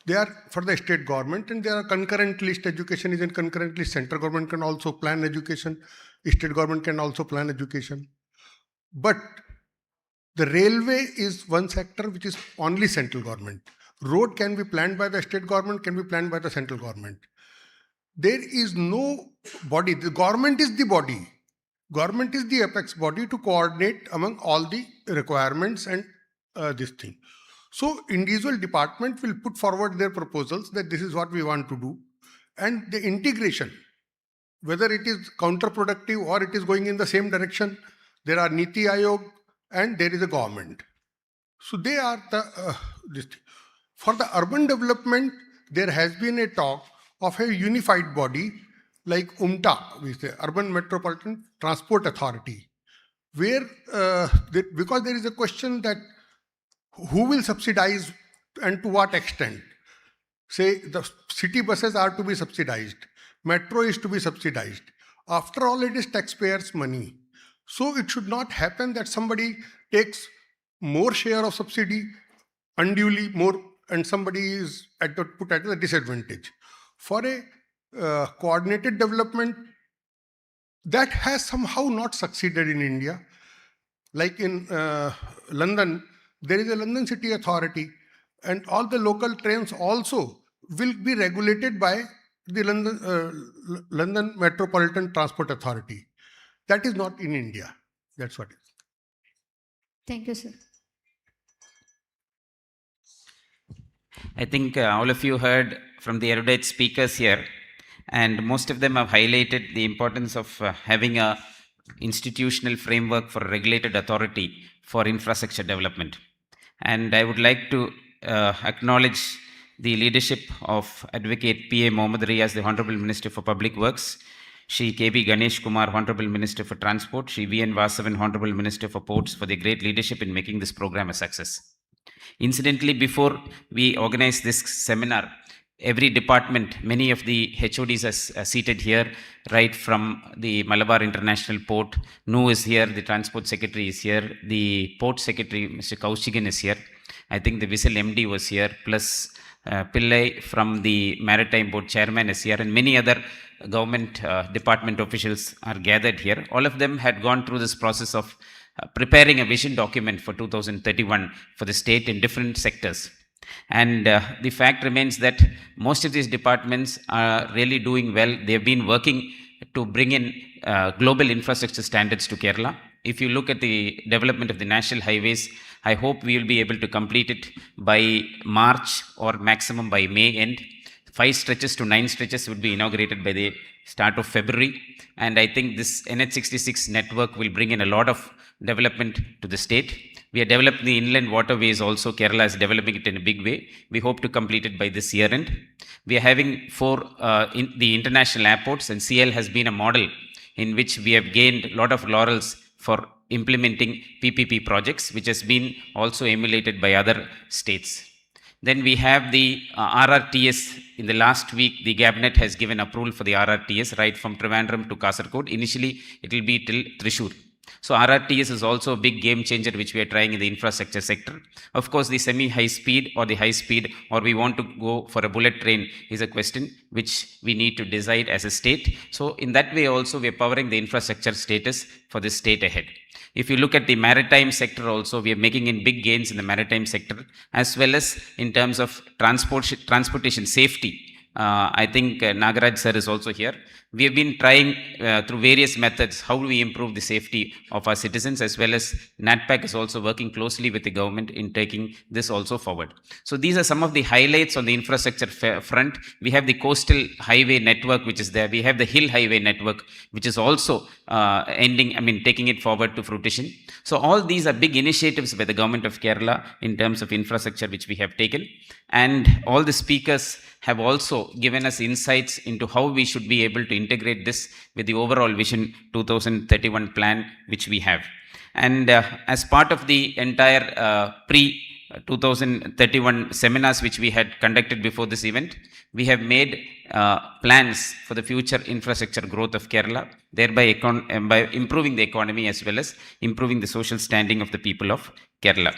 they are for the state government, and there are concurrent list. Education is in concurrent list. Central government can also plan education. State government can also plan education. But the railway is one sector which is only central government. Road can be planned by the state government, can be planned by the central government. There is no body. The government is the body. Government is the apex body to coordinate among all the requirements and this thing. So individual department will put forward their proposals that this is what we want to do. And the integration, whether it is counterproductive or it is going in the same direction, there are Niti Ayog and there is a government. So they are the this thing. For the urban development, there has been a talk of a unified body like UMTA, we say Urban Metropolitan Transport Authority, where because there is a question that who will subsidize and to what extent. Say the city buses are to be subsidized, metro is to be subsidized. After all, it is taxpayers' money. So it should not happen that somebody takes more share of subsidy, unduly more, and somebody is put at a disadvantage. For a coordinated development, that has somehow not succeeded in India. Like in London, there is a London City Authority, and all the local trains also will be regulated by the London Metropolitan Transport Authority. That is not in India. That's what it is. Thank you, sir. I think all of you heard from the erudite speakers here, and most of them have highlighted the importance of having a institutional framework for regulated authority for infrastructure development. And I would like to acknowledge the leadership of Advocate P.A. Mohammad Riaz, the Honorable Minister for Public Works, Shri K.B. Ganesh Kumar, Honorable Minister for Transport, Shri V.N. Vasavan, Honorable Minister for Ports, for their great leadership in making this program a success. Incidentally, before we organized this seminar, every department, many of the HODs are seated here, right from the Malabar International Port. Nu is here, the Transport Secretary is here, the Port Secretary, Mr. Kaushigan, is here. I think the Vissel MD was here, plus Pillai from the Maritime Board Chairman is here, and many other government department officials are gathered here. All of them had gone through this process of preparing a vision document for 2031 for the state in different sectors. And the fact remains that most of these departments are really doing well. They have been working to bring in global infrastructure standards to Kerala. If you look at the development of the national highways, I hope we will be able to complete it by March or maximum by May end. 5 stretches to 9 stretches would be inaugurated by the start of February. And I think this NH66 network will bring in a lot of development to the state. We are developing the inland waterways also. Kerala is developing it in a big way. We hope to complete it by this year end. We are having 4 in the international airports, and CL has been a model in which we have gained a lot of laurels for implementing PPP projects, which has been also emulated by other states. Then we have the RRTS. In the last week, the Cabinet has given approval for the RRTS right from Trivandrum to Kasaragod. Initially, it will be till Thrissur. So RRTS is also a big game changer which we are trying in the infrastructure sector. Of course, the semi-high speed or the high speed, or we want to go for a bullet train, is a question which we need to decide as a state. So in that way also, we are powering the infrastructure status for the state ahead. If you look at the maritime sector also, we are making in big gains in the maritime sector, as well as in terms of transportation safety. I think Nagaraj sir is also here. We have been trying through various methods how do we improve the safety of our citizens, as well as NATPAC is also working closely with the government in taking this also forward. So these are some of the highlights on the infrastructure front. We have the coastal highway network which is there. We have the hill highway network which is also taking it forward to fruition. So all these are big initiatives by the government of Kerala in terms of infrastructure which we have taken. And all the speakers have also given us insights into how we should be able to integrate this with the overall Vision 2031 plan which we have. And as part of the entire pre-2031 seminars which we had conducted before this event, we have made plans for the future infrastructure growth of Kerala, thereby by improving the economy as well as improving the social standing of the people of Kerala.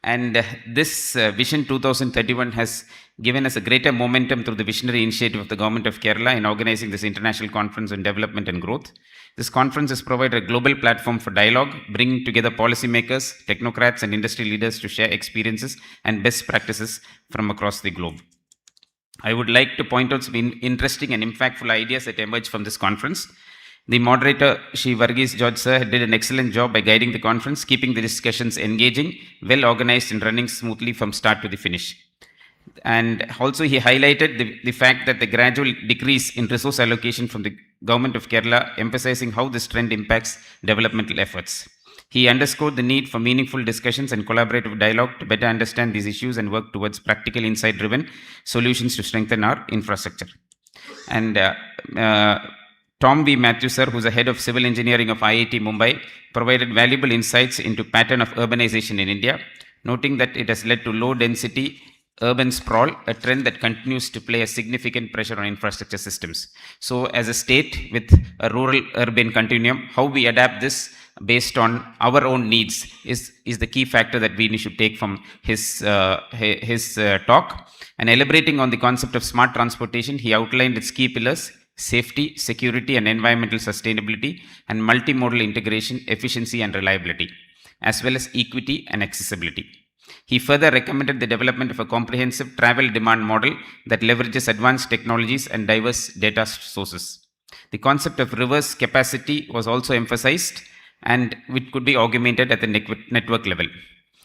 And this Vision 2031 has given us a greater momentum through the visionary initiative of the government of Kerala in organizing this international conference on development and growth. This conference has provided a global platform for dialogue, bringing together policymakers, technocrats, and industry leaders to share experiences and best practices from across the globe. I would like to point out some interesting and impactful ideas that emerged from this conference. The moderator, Shri Varghese George sir, did an excellent job by guiding the conference, keeping the discussions engaging, well organized, and running smoothly from start to the finish. And also he highlighted the fact that the gradual decrease in resource allocation from the government of Kerala, emphasizing how this trend impacts developmental efforts. He underscored the need for meaningful discussions and collaborative dialogue to better understand these issues and work towards practical insight-driven solutions to strengthen our infrastructure. And Tom V. Matthew sir, who's the head of civil engineering of IIT Mumbai, provided valuable insights into pattern of urbanization in India, noting that it has led to low density urban sprawl, a trend that continues to play a significant pressure on infrastructure systems. So as a state with a rural urban continuum, how we adapt this based on our own needs is the key factor that we should take from his talk. And elaborating on the concept of smart transportation, he outlined its key pillars: safety, security, and environmental sustainability, and multimodal integration, efficiency, and reliability, as well as equity and accessibility. He further recommended the development of a comprehensive travel demand model that leverages advanced technologies and diverse data sources. The concept of reverse capacity was also emphasized, and which could be augmented at the network level.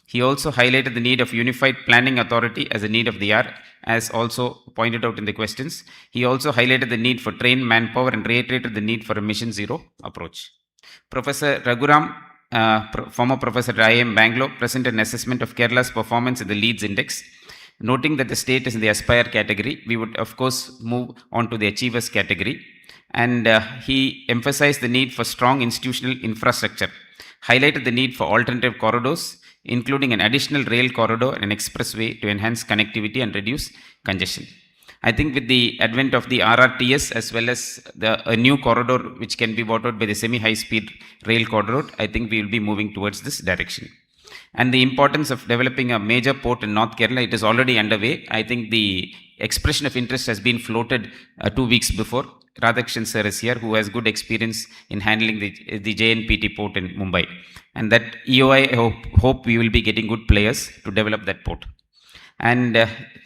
He also highlighted the need of unified planning authority as a need of the hour, as also pointed out in the questions. He also highlighted the need for trained manpower and reiterated the need for a mission zero approach. Professor Raghuram, former professor at IIM Bangalore, presented an assessment of Kerala's performance in the Leeds Index. Noting that the state is in the Aspire category, we would of course move on to the Achievers category. And he emphasized the need for strong institutional infrastructure, highlighted the need for alternative corridors, including an additional rail corridor and an expressway to enhance connectivity and reduce congestion. I think with the advent of the RRTS as well as a new corridor which can be brought out by the semi-high-speed rail corridor, I think we will be moving towards this direction. And the importance of developing a major port in North Kerala, it is already underway. I think the expression of interest has been floated 2 weeks before. Radhakrishnan sir is here, who has good experience in handling the JNPT port in Mumbai. And that EOI, I hope we will be getting good players to develop that port. And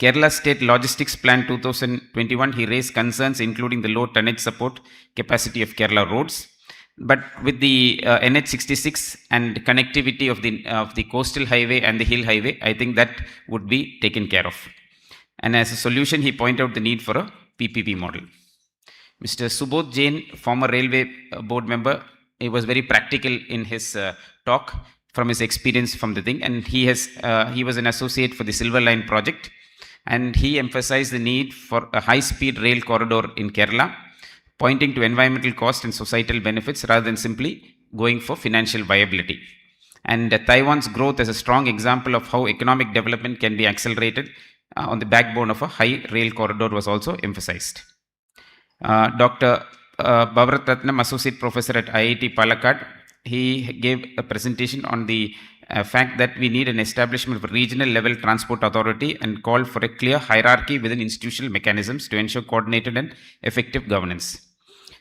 Kerala State Logistics Plan 2021, he raised concerns including the low tonnage support capacity of Kerala roads. But with the NH66 and connectivity of the coastal highway and the hill highway, I think that would be taken care of. And as a solution, he pointed out the need for a PPP model. Mr. Subodh Jain, former railway board member, he was very practical in his talk from his experience from the thing, and he was an associate for the Silver Line project, and he emphasized the need for a high-speed rail corridor in Kerala, pointing to environmental cost and societal benefits rather than simply going for financial viability. And Taiwan's growth as a strong example of how economic development can be accelerated on the backbone of a high rail corridor was also emphasized. Dr. Bhavarat Ratnam, Associate Professor at IIT Palakkad, he gave a presentation on the fact that we need an establishment of a regional level transport authority and called for a clear hierarchy within institutional mechanisms to ensure coordinated and effective governance.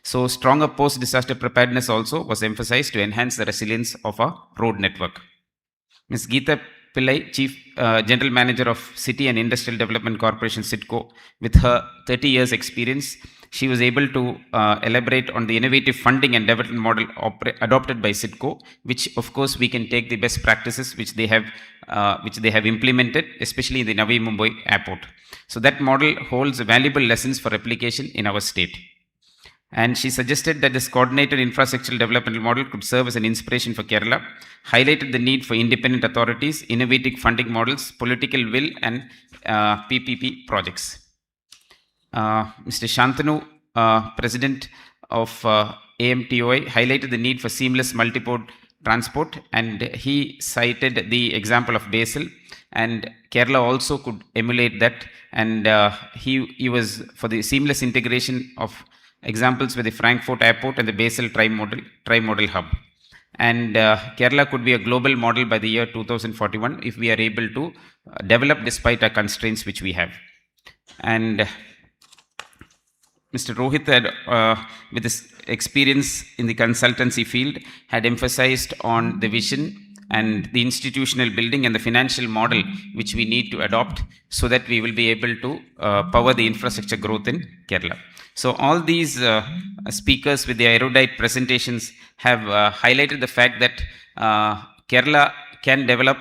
So stronger post-disaster preparedness also was emphasized to enhance the resilience of our road network. Ms. Geeta Pillai, Chief General Manager of City and Industrial Development Corporation, CIDCO, with her 30 years experience, she was able to elaborate on the innovative funding and development model adopted by CIDCO, which of course we can take the best practices which they have implemented, especially in the Navi Mumbai airport. So that model holds valuable lessons for application in our state. And she suggested that this coordinated infrastructural development model could serve as an inspiration for Kerala, highlighted the need for independent authorities, innovative funding models, political will, and PPP projects. Mr. Shantanu, President of AMTOI, highlighted the need for seamless multi-port transport, and he cited the example of Basel, and Kerala also could emulate that, and he was for the seamless integration of examples with the Frankfurt Airport and the Basel tri-modal hub. And Kerala could be a global model by the year 2041 if we are able to develop despite our constraints which we have. And Mr. Rohit had, with his experience in the consultancy field, had emphasized on the vision and the institutional building and the financial model which we need to adopt so that we will be able to power the infrastructure growth in Kerala. So all these speakers with the erudite presentations have highlighted the fact that Kerala can develop.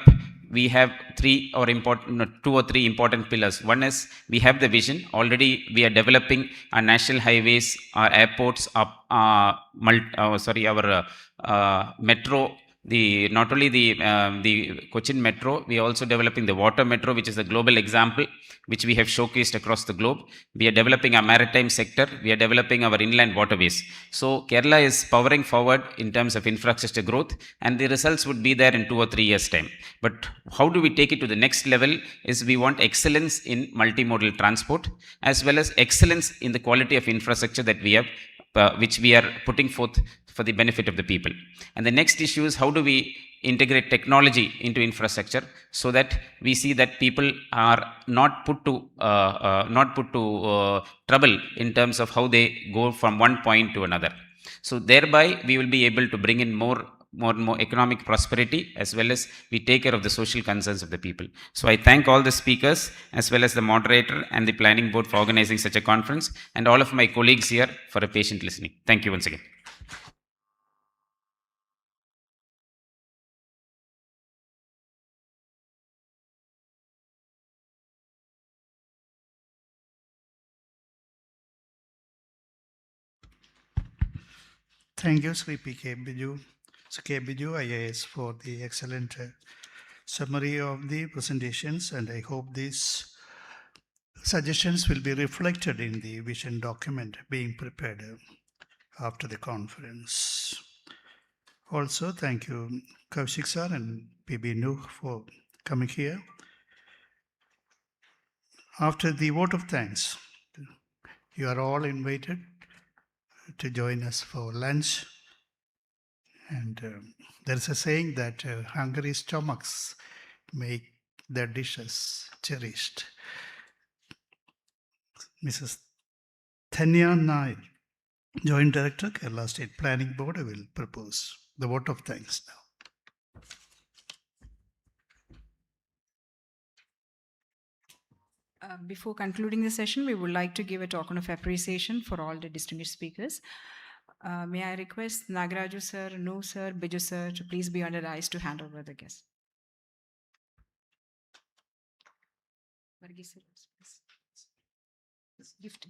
We have two or three important pillars. One is we have the vision. Already we are developing our national highways, our airports, our metro. Not only the Cochin metro, we are also developing the water metro, which is a global example, which we have showcased across the globe. We are developing our maritime sector. We are developing our inland waterways. So Kerala is powering forward in terms of infrastructure growth, and the results would be there in 2 or 3 years' time. But how do we take it to the next level is we want excellence in multimodal transport, as well as excellence in the quality of infrastructure that we have which we are putting forth for the benefit of the people. And the next issue is how do we integrate technology into infrastructure so that we see that people are not put to trouble in terms of how they go from one point to another. So thereby we will be able to bring in more and more economic prosperity, as well as we take care of the social concerns of the people. So I thank all the speakers, as well as the moderator and the planning board for organizing such a conference, and all of my colleagues here for a patient listening. Thank you once again. Thank you, Sri P.K. Biju, K. Biju, IAS, for the excellent summary of the presentations, and I hope these suggestions will be reflected in the vision document being prepared after the conference. Also, thank you, Kaushik sir and P.B. Nuh for coming here. After the vote of thanks, you are all invited to join us for lunch. And there's a saying that hungry stomachs make their dishes cherished. Mrs. Thanya Nair, Joint Director, Kerala State Planning Board, will propose the vote of thanks now. Before concluding the session, we would like to give a token of appreciation for all the distinguished speakers. May I request Nagaraju sir, Nu sir, Biju sir to please be on the rise to hand over the guest. Varghese sir, please. Gift.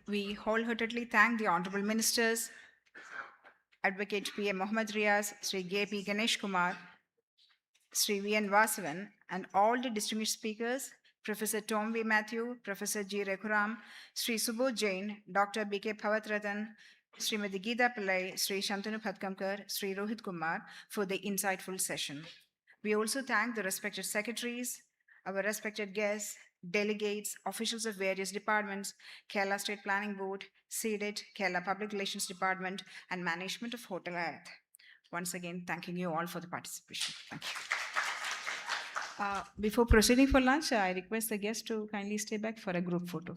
We wholeheartedly thank the Honorable Ministers, Advocate P.M. Mohammad Riaz, Sri G.P. Ganesh Kumar, Sri V.N. Vasavan, and all the distinguished speakers, Professor Tom V. Matthew, Professor G. Rekhuram, Sri Subodh Jain, Dr. B.K. Pavatratan, Srimati Geeta Pillai, Sri Shantanu Bhatkamkar, Sri Rohit Kumar, for the insightful session. We also thank the respected secretaries, our respected guests, delegates, officials of various departments, Kerala State Planning Board, CDIT, Kerala Public Relations Department, and management of Hotel Hyatt. Once again, thanking you all for the participation. Thank you. Before proceeding for lunch, I request the guests to kindly stay back for a group photo.